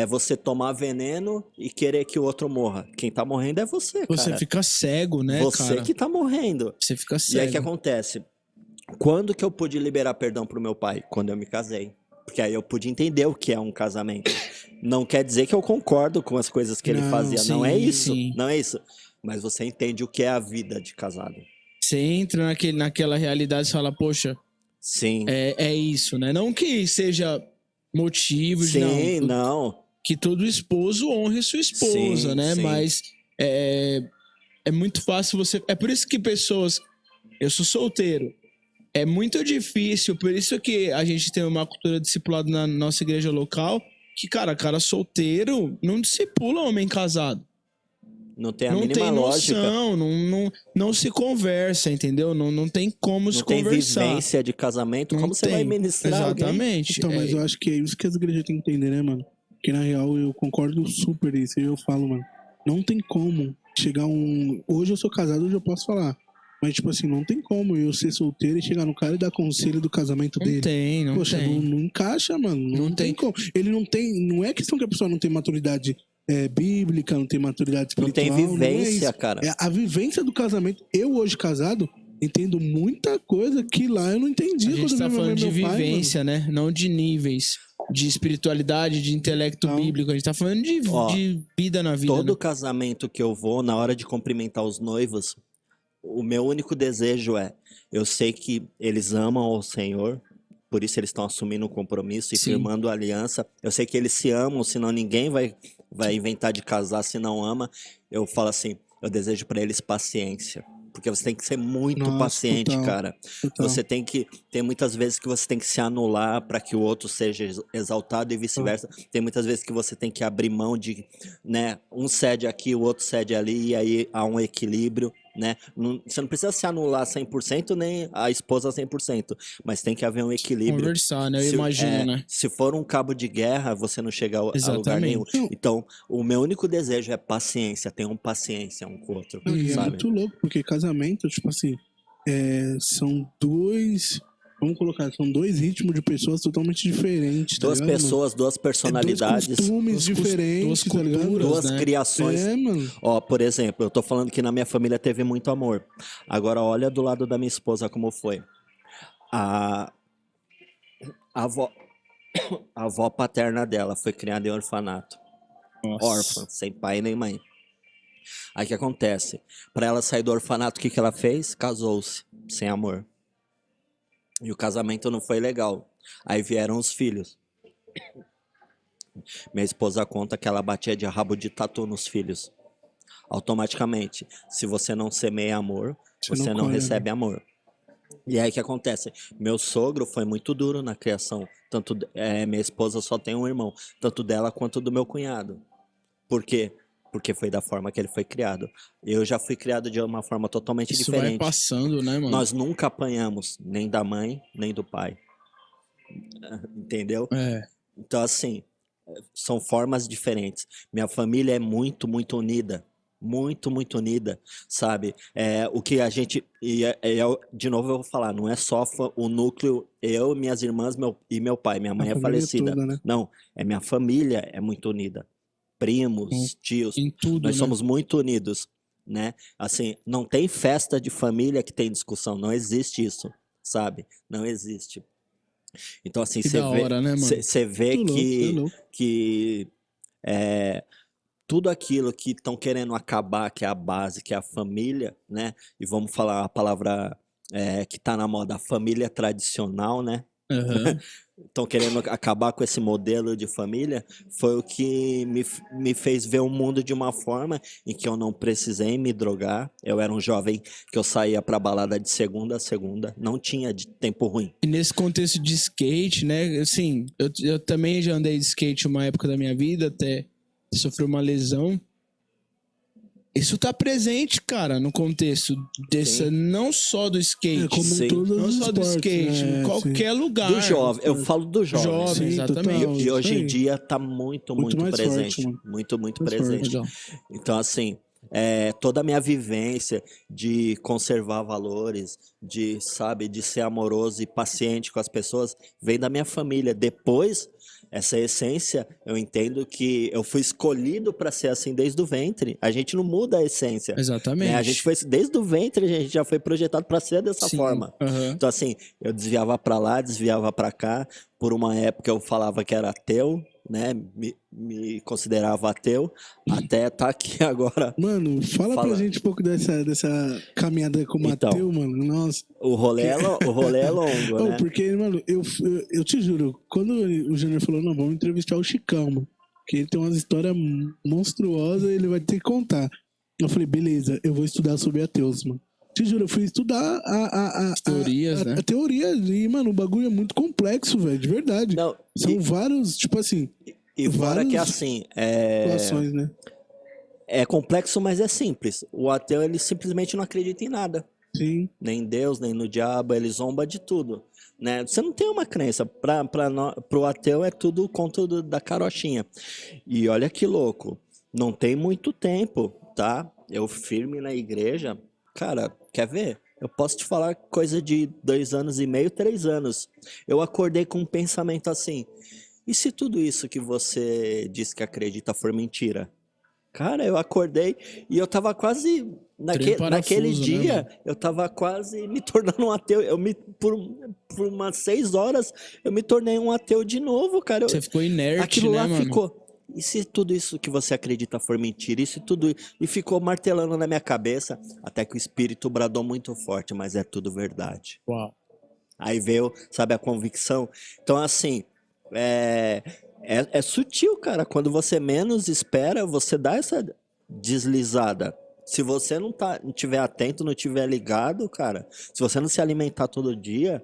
Speaker 3: você tomar veneno e querer que o outro morra. Quem tá morrendo é você, cara.
Speaker 1: Você fica cego, né,
Speaker 3: Você
Speaker 1: cara?
Speaker 3: que tá morrendo.
Speaker 1: Você fica
Speaker 3: E
Speaker 1: cego.
Speaker 3: aí o que acontece? Quando que eu pude liberar perdão pro meu pai? Quando eu me casei. Porque aí eu pude entender o que é um casamento. Não quer dizer que eu concordo com as coisas que ele fazia. Não é isso.
Speaker 1: Sim.
Speaker 3: Não é isso. Mas você entende o que é a vida de casado.
Speaker 1: Você entra naquela realidade e fala, poxa,
Speaker 3: Sim.
Speaker 1: é isso, né? Não que seja motivo de
Speaker 3: Sim, não.
Speaker 1: que todo esposo honre sua esposa,
Speaker 3: Sim,
Speaker 1: né?
Speaker 3: sim.
Speaker 1: Mas é muito fácil você... É por isso que pessoas... Eu sou solteiro. É muito difícil, por isso que a gente tem uma cultura discipulada na nossa igreja local, que, cara solteiro não discipula homem casado.
Speaker 3: Não tem a
Speaker 1: Não
Speaker 3: mínima
Speaker 1: tem
Speaker 3: lógica.
Speaker 1: noção, não se conversa, entendeu? Não tem como se
Speaker 3: Não tem
Speaker 1: conversar.
Speaker 3: vivência de casamento.
Speaker 1: Não
Speaker 3: Como você vai
Speaker 1: tem.
Speaker 3: ministrar alguém?
Speaker 1: Exatamente.
Speaker 2: Então, mas eu acho que é isso que as igrejas têm que entender, né, mano? Que na real eu concordo super isso. E eu falo, mano, não tem como chegar Hoje eu sou casado, hoje eu posso falar. Mas, tipo assim, não tem como eu ser solteiro e chegar no cara e dar conselho do casamento dele.
Speaker 1: Não
Speaker 2: Poxa,
Speaker 1: tem.
Speaker 2: não encaixa, mano. Não tem como. Ele não tem. Não é questão que a pessoa não tem maturidade bíblica, não tem maturidade
Speaker 3: Não
Speaker 2: espiritual.
Speaker 3: tem
Speaker 2: Não é
Speaker 3: vivência,
Speaker 2: isso.
Speaker 3: cara.
Speaker 2: É a vivência do casamento. Eu, hoje casado, entendo muita coisa que lá eu não entendia.
Speaker 1: A gente
Speaker 2: quando
Speaker 1: tá
Speaker 2: eu vi
Speaker 1: falando de
Speaker 2: meu pai,
Speaker 1: vivência, né? Não de níveis de espiritualidade, de intelecto
Speaker 2: Não.
Speaker 1: bíblico. A gente tá falando
Speaker 3: Ó,
Speaker 1: de vida na vida,
Speaker 3: Todo
Speaker 1: né?
Speaker 3: casamento que eu vou, na hora de cumprimentar os noivos, o meu único desejo eu sei que eles amam o Senhor, por isso eles estão assumindo um compromisso e
Speaker 1: Sim.
Speaker 3: firmando aliança. Eu sei que eles se amam, senão ninguém vai inventar de casar se não ama. Eu falo assim, eu desejo para eles paciência. Porque você tem que ser muito
Speaker 2: Nossa,
Speaker 3: paciente,
Speaker 2: total.
Speaker 3: cara.
Speaker 2: Total.
Speaker 3: Você tem que. Tem muitas vezes que você tem que se anular para que o outro seja exaltado e vice-versa. Tem muitas vezes que você tem que abrir mão de, né? Um cede aqui, o outro cede ali, e aí há um equilíbrio, né? Você não precisa se anular 100%, nem a esposa 100%, mas tem que haver um equilíbrio.
Speaker 1: Conversar, né? Eu imagino, né?
Speaker 3: Se for um cabo de guerra, você não chega a lugar nenhum.
Speaker 1: Exatamente.
Speaker 3: Então, o meu único desejo é paciência, tenham paciência um com o outro,
Speaker 2: Não, e é
Speaker 3: sabe?
Speaker 2: muito louco, porque casamento, tipo assim, são dois. Vamos colocar, são dois ritmos de pessoas totalmente diferentes. Tá
Speaker 3: Duas
Speaker 2: ligado,
Speaker 3: pessoas, duas
Speaker 2: mano?
Speaker 3: personalidades,
Speaker 2: Dois costumes diferentes,
Speaker 1: duas
Speaker 2: tá ligado?
Speaker 1: culturas,
Speaker 3: duas
Speaker 1: né?
Speaker 3: criações.
Speaker 2: Mano.
Speaker 3: Ó, por exemplo, eu tô falando que na minha família teve muito amor. Agora, olha do lado da minha esposa como foi. A avó, a avó paterna dela foi criada em orfanato. Órfã, sem pai nem mãe. Aí o que acontece? Para ela sair do orfanato, o que ela fez? Casou-se, sem amor. E o casamento não foi legal. Aí vieram os filhos. Minha esposa conta que ela batia de rabo de tatu nos filhos. Automaticamente, se você não semeia amor, você não
Speaker 2: colhe,
Speaker 3: recebe amor. E aí o que acontece? Meu sogro foi muito duro na criação. Minha esposa só tem um irmão, tanto dela quanto do meu cunhado. Por quê? Porque foi da forma que ele foi criado. Eu já fui criado de uma forma totalmente
Speaker 1: Isso vai
Speaker 3: diferente.
Speaker 1: passando, né, mano?
Speaker 3: Nós nunca apanhamos, nem da mãe, nem do pai. Entendeu?
Speaker 1: É.
Speaker 3: Então, assim, são formas diferentes. Minha família é muito, muito unida. Muito, muito unida, sabe? O que a gente. De novo eu vou falar, não é só o núcleo, eu, minhas irmãs e meu pai. Minha mãe é
Speaker 2: família
Speaker 3: falecida.
Speaker 2: toda, né?
Speaker 3: Não, minha família é muito unida. Primos, tios,
Speaker 1: Em tudo,
Speaker 3: nós
Speaker 1: né?
Speaker 3: somos muito unidos, né? Assim, não tem festa de família que tem discussão, não existe isso, sabe? Não existe. Então, assim,
Speaker 1: Que da hora, né, mano?
Speaker 3: você vê
Speaker 2: Muito louco.
Speaker 3: que tudo aquilo que estão querendo acabar, que é a base, que é a família, né? E vamos falar a palavra que está na moda, a família tradicional, né?
Speaker 1: Aham.
Speaker 3: Estão querendo acabar com esse modelo de família, foi o que me fez ver o mundo de uma forma em que eu não precisei me drogar. Eu era um jovem que eu saía pra balada de segunda a segunda, não tinha de tempo ruim.
Speaker 1: E nesse contexto de skate, né? Assim, eu também já andei de skate uma época da minha vida, até sofri uma lesão. Isso tá presente, cara, no contexto desse,
Speaker 3: Sim.
Speaker 1: não só do skate,
Speaker 2: Como
Speaker 3: Sim.
Speaker 2: em todos
Speaker 1: não
Speaker 2: os
Speaker 1: só do
Speaker 2: esportes,
Speaker 1: skate,
Speaker 2: né?
Speaker 1: em qualquer lugar.
Speaker 3: Do jovem, eu falo do jovem.
Speaker 1: Jovem,
Speaker 2: Sim,
Speaker 1: exatamente.
Speaker 2: total.
Speaker 3: E hoje
Speaker 2: Isso
Speaker 3: em
Speaker 2: aí.
Speaker 3: dia tá muito,
Speaker 2: Muito
Speaker 3: muito
Speaker 2: mais
Speaker 3: presente.
Speaker 2: forte, mano.
Speaker 3: Muito, muito
Speaker 2: Mais
Speaker 3: presente.
Speaker 1: Legal.
Speaker 3: Então, assim, toda a minha vivência de conservar valores, de ser amoroso e paciente com as pessoas, vem da minha família. Depois, essa essência, eu entendo que eu fui escolhido para ser assim desde o ventre. A gente não muda a essência.
Speaker 1: Exatamente.
Speaker 3: Né? A gente foi, desde o ventre, a gente já foi projetado para ser dessa
Speaker 1: Sim.
Speaker 3: forma.
Speaker 1: Aham.
Speaker 3: Então, assim, eu desviava para lá, desviava para cá. Por uma época eu falava que era ateu, né? Me considerava ateu, até estar aqui agora.
Speaker 2: Mano, fala pra gente um pouco dessa caminhada como
Speaker 3: Então,
Speaker 2: ateu, mano. Nossa.
Speaker 3: O rolê é longo,
Speaker 2: Oh,
Speaker 3: né?
Speaker 2: porque, mano, eu te juro, quando o Júnior falou, não, vamos entrevistar o Chicão, mano. Que ele tem umas histórias monstruosas e ele vai ter que contar. Eu falei, beleza, eu vou estudar sobre ateus, mano. Te juro, eu fui estudar
Speaker 1: As teorias, né?
Speaker 2: a teoria. E, mano, o bagulho é muito complexo, velho, de verdade.
Speaker 3: Não,
Speaker 2: São vários, tipo assim,
Speaker 3: e fora que
Speaker 2: várias
Speaker 3: assim,
Speaker 2: situações, né?
Speaker 3: é complexo, mas é simples. O ateu, ele simplesmente não acredita em nada.
Speaker 2: Sim.
Speaker 3: Nem em Deus, nem no diabo, ele zomba de tudo. Né? Você não tem uma crença. Pro ateu é tudo conto da carochinha. E olha que louco. Não tem muito tempo, tá? Eu firme na igreja. Cara, quer ver? Eu posso te falar coisa de 2 anos e meio, 3 anos. Eu acordei com um pensamento assim: e se tudo isso que você disse que acredita for mentira? Cara, eu acordei e eu tava quase.
Speaker 1: Trem
Speaker 3: Naquele
Speaker 1: parafuso, né,
Speaker 3: dia,
Speaker 1: mano?
Speaker 3: eu tava quase me tornando um ateu. Por umas 6 horas, eu me tornei um ateu de novo, cara.
Speaker 1: Você ficou inerte,
Speaker 3: Aquilo
Speaker 1: né,
Speaker 3: lá
Speaker 1: mano?
Speaker 3: ficou. E se tudo isso que você acredita for mentira? E se tudo. E ficou martelando na minha cabeça, até que o espírito bradou muito forte, mas é tudo verdade.
Speaker 1: Uau.
Speaker 3: Aí veio, sabe, a convicção. Então, assim, é sutil, cara. Quando você menos espera, você dá essa deslizada. Se você não tiver atento, não tiver ligado, cara, se você não se alimentar todo dia,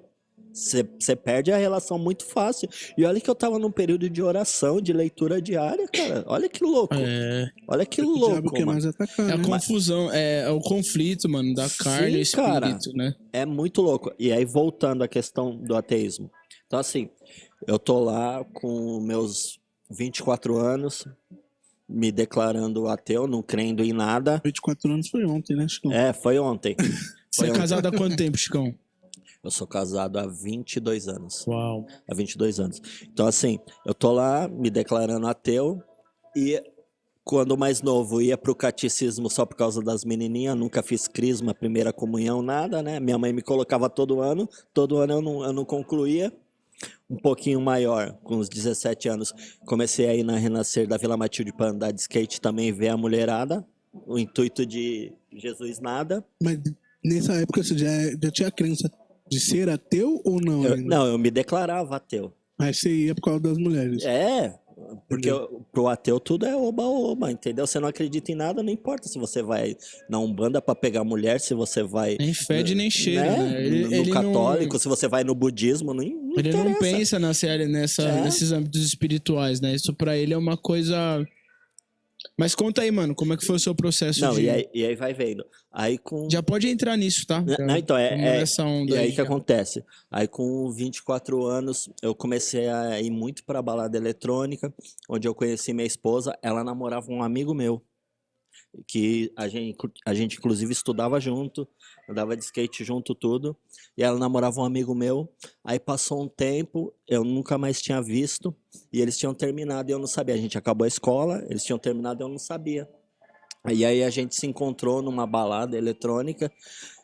Speaker 3: você perde a relação muito fácil. E olha que eu tava num período de oração, de leitura diária, cara. Olha que louco.
Speaker 1: É,
Speaker 3: Olha que
Speaker 2: O diabo
Speaker 3: louco,
Speaker 2: quer
Speaker 3: mano.
Speaker 2: mais atacar,
Speaker 1: é a
Speaker 2: né?
Speaker 1: confusão, é o conflito, mano, da carne e
Speaker 3: Sim, cara.
Speaker 1: espírito, né?
Speaker 3: É muito louco. E aí, voltando à questão do ateísmo. Então, assim, eu tô lá com meus 24 anos, me declarando ateu, não crendo em nada.
Speaker 2: 24 anos foi ontem, né, Chico?
Speaker 3: Foi ontem.
Speaker 1: Você
Speaker 3: Foi
Speaker 1: é
Speaker 3: ontem.
Speaker 1: casado há quanto tempo, Chicão?
Speaker 3: Eu sou casado há 22 anos.
Speaker 1: Uau.
Speaker 3: Há 22 anos. Então, assim, eu tô lá me declarando ateu e quando mais novo ia pro catecismo só por causa das menininhas, nunca fiz crisma, primeira comunhão, nada, né? Minha mãe me colocava todo ano eu não concluía. Um pouquinho maior, com uns 17 anos, comecei a ir na Renascer da Vila Matilde para andar de skate também, ver a mulherada, o intuito de Jesus nada.
Speaker 2: Mas nessa época você já tinha a crença de ser ateu ou não ainda?
Speaker 3: Não, eu me declarava ateu.
Speaker 2: Mas você ia por causa das mulheres.
Speaker 3: Porque pro ateu tudo é oba-oba, entendeu? Você não acredita em nada, não importa se você vai na Umbanda para pegar mulher, se você vai...
Speaker 1: Nem fede nem cheira, né? Ele
Speaker 3: católico,
Speaker 1: não,
Speaker 3: se você vai no budismo, não
Speaker 1: ele
Speaker 3: interessa.
Speaker 1: não pensa nesses âmbitos espirituais, né? Isso pra ele é uma coisa... Mas conta aí, mano, como é que foi o seu processo
Speaker 3: Não,
Speaker 1: de...
Speaker 3: e aí vai vendo. Aí com...
Speaker 1: Já pode entrar nisso, tá?
Speaker 3: Não, então,
Speaker 1: Vamos nessa onda
Speaker 3: e aí que
Speaker 1: já.
Speaker 3: acontece? Aí com 24 anos, eu comecei a ir muito pra balada eletrônica, onde eu conheci minha esposa, ela namorava um amigo meu, que a gente inclusive estudava junto, andava de skate junto, tudo, e ela namorava um amigo meu, aí passou um tempo, eu nunca mais tinha visto, e eles tinham terminado e eu não sabia, a gente acabou a escola, eles tinham terminado e eu não sabia. E aí a gente se encontrou numa balada eletrônica,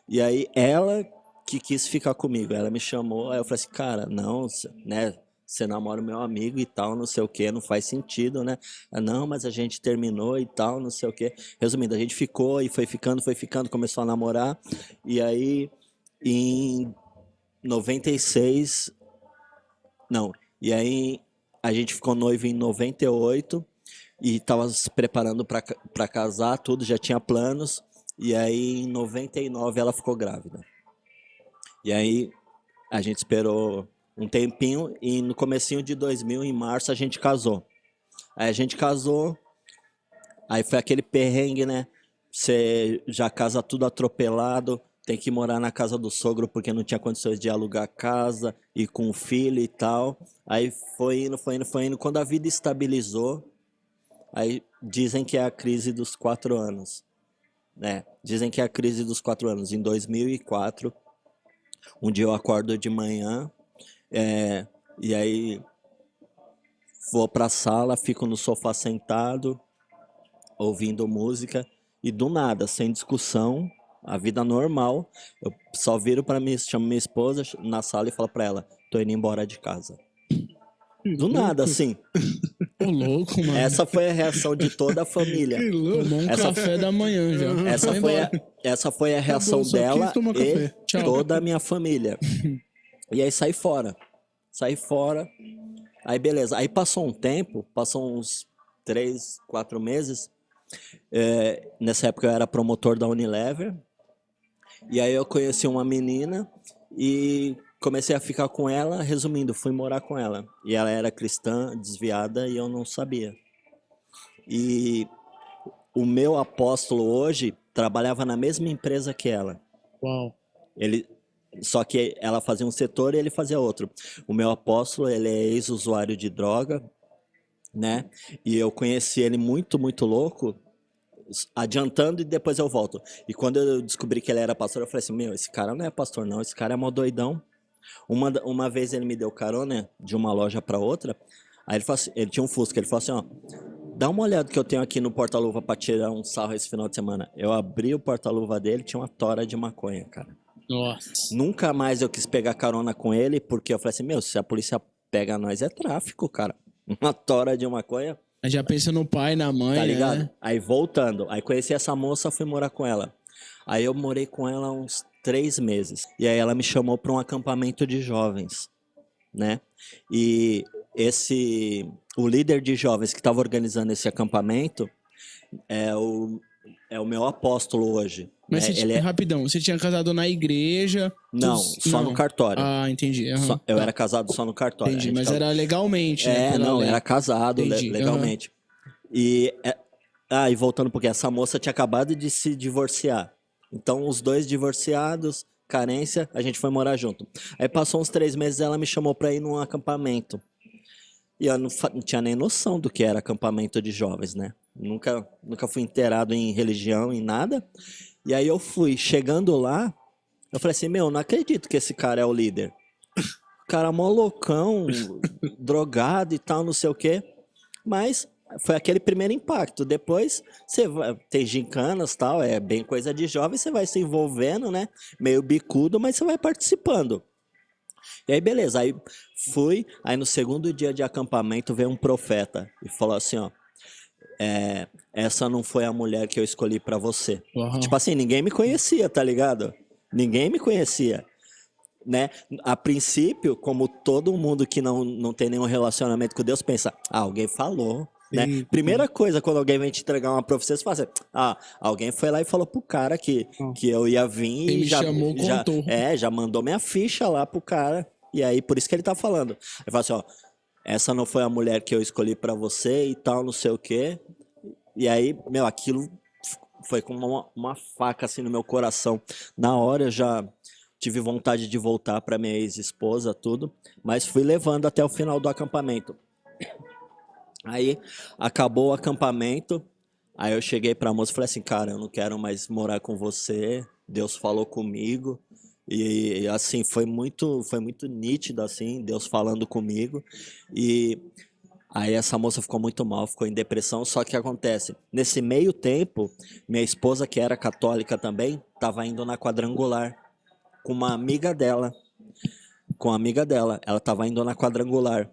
Speaker 3: e aí ela que quis ficar comigo, ela me chamou, aí eu falei assim, cara, não, né, você namora o meu amigo e tal, não sei o que, não faz sentido, né? Não, mas a gente terminou e tal, não sei o que. Resumindo, a gente ficou e foi ficando, começou a namorar, e aí em 96, não, e aí a gente ficou noivo em 98, e tava se preparando para casar, tudo, já tinha planos. E aí em 99 ela ficou grávida. E aí a gente esperou um tempinho e no comecinho de 2000, em março, a gente casou. Aí a gente casou, aí foi aquele perrengue, né? Você já casa tudo atropelado, tem que morar na casa do sogro porque não tinha condições de alugar casa e com o filho e tal. Aí foi indo. Quando a vida estabilizou, aí dizem que é a crise dos 4 anos, né? Dizem que é a crise dos 4 anos. Em 2004, um dia eu acordo de manhã, e aí vou pra sala, fico no sofá sentado, ouvindo música, e do nada, sem discussão, a vida normal, eu só viro pra mim, chamo minha esposa na sala e falo pra ela, tô indo embora de casa. Do nada, assim.
Speaker 1: Ô, louco, mano.
Speaker 3: Essa foi a reação de toda a família.
Speaker 2: Que louco.
Speaker 1: Tomou um café da manhã já.
Speaker 3: Essa foi a reação
Speaker 2: só quis
Speaker 3: dela
Speaker 2: tomar
Speaker 3: e
Speaker 2: café.
Speaker 1: Tchau.
Speaker 3: toda a minha família. E aí saí fora. Aí beleza. Aí passou um tempo, passou uns 3, 4 meses. Nessa época eu era promotor da Unilever. E aí eu conheci uma menina e comecei a ficar com ela. Resumindo, fui morar com ela. E ela era cristã, desviada, e eu não sabia. E o meu apóstolo hoje trabalhava na mesma empresa que ela.
Speaker 1: Uau.
Speaker 3: Só que ela fazia um setor e ele fazia outro. O meu apóstolo, ele é ex-usuário de droga, né? E eu conheci ele muito, muito louco. adiantando e depois eu volto. E quando eu descobri que ele era pastor, eu falei assim, meu, esse cara não é pastor não, esse cara é mó doidão. Uma vez ele me deu carona de uma loja para outra, aí ele falou assim, ele tinha um Fusca, ele falou assim, ó, dá uma olhada que eu tenho aqui no porta-luva para tirar um sarro esse final de semana. Eu abri o porta-luva dele, tinha uma tora de maconha, cara.
Speaker 1: Nossa.
Speaker 3: Nunca mais eu quis pegar carona com ele, porque eu falei assim, meu, se a polícia pega nós é tráfico, cara. Uma tora de maconha,
Speaker 1: Aí já pensa no pai, na mãe,
Speaker 3: tá ligado?
Speaker 1: né?
Speaker 3: Aí voltando, aí conheci essa moça, fui morar com ela. Aí eu morei com ela uns 3 meses. E aí ela me chamou para um acampamento de jovens, né? E o líder de jovens que estava organizando esse acampamento é o meu apóstolo hoje.
Speaker 1: Mas
Speaker 3: né?
Speaker 1: você,
Speaker 3: Ele é...
Speaker 1: rapidão, você tinha casado na igreja?
Speaker 3: Não, só
Speaker 1: Não.
Speaker 3: no cartório.
Speaker 1: Ah, entendi. Aham.
Speaker 3: Eu
Speaker 1: Tá.
Speaker 3: era casado só no cartório.
Speaker 1: Entendi,
Speaker 3: A gente
Speaker 1: mas
Speaker 3: tava-
Speaker 1: era legalmente, né? pela
Speaker 3: não,
Speaker 1: lei.
Speaker 3: era casado
Speaker 1: Entendi,
Speaker 3: legalmente. E, e voltando um pouquinho, essa moça tinha acabado de se divorciar. Então, os dois divorciados, carência, a gente foi morar junto. Aí passou uns 3 meses, ela me chamou pra ir num acampamento. E eu não tinha nem noção do que era acampamento de jovens, né? Nunca fui inteirado em religião, em nada. E aí eu fui. Chegando lá, eu falei assim, meu, não acredito que esse cara é o líder. O cara mó loucão, drogado e tal, não sei o quê. Mas foi aquele primeiro impacto. Depois, você vai, tem gincanas e tal, é bem coisa de jovem, você vai se envolvendo, né? Meio bicudo, mas você vai participando. E aí, beleza, aí fui, aí no segundo dia de acampamento veio um profeta e falou assim, ó, essa não foi a mulher que eu escolhi pra você.
Speaker 1: Uau.
Speaker 3: Tipo assim, ninguém me conhecia, tá ligado? Ninguém me conhecia, né? A princípio, como todo mundo que não tem nenhum relacionamento com Deus pensa, alguém falou, né?
Speaker 2: Sim.
Speaker 3: Primeira coisa, quando alguém vem te entregar uma profecia, você fala assim, alguém foi lá e falou pro cara que eu ia vir
Speaker 1: Quem
Speaker 3: e
Speaker 1: me chamou, contou.
Speaker 3: já mandou minha ficha lá pro cara. E aí, por isso que ele tá falando. Ele fala assim, ó, essa não foi a mulher que eu escolhi pra você e tal, não sei o quê. E aí, meu, aquilo foi como uma faca assim no meu coração. Na hora eu já tive vontade de voltar pra minha ex-esposa, tudo, mas fui levando até o final do acampamento. Aí acabou o acampamento, aí eu cheguei pra moça e falei assim, cara, eu não quero mais morar com você, Deus falou comigo. E assim, foi muito nítido assim, Deus falando comigo. E aí essa moça ficou muito mal, ficou em depressão, só que acontece, nesse meio tempo, minha esposa, que era católica também, estava indo na quadrangular com uma amiga dela. Ela estava indo na quadrangular.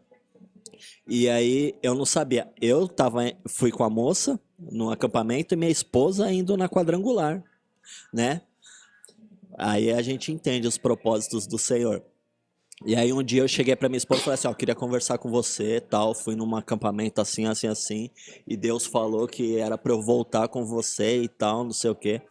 Speaker 3: E aí eu não sabia, fui com a moça no acampamento e minha esposa indo na quadrangular, né? Aí a gente entende os propósitos do Senhor. E aí um dia eu cheguei pra minha esposa e falei assim, ó, eu queria conversar com você e tal, fui num acampamento assim, assim, assim, e Deus falou que era pra eu voltar com você e tal, não sei o quê.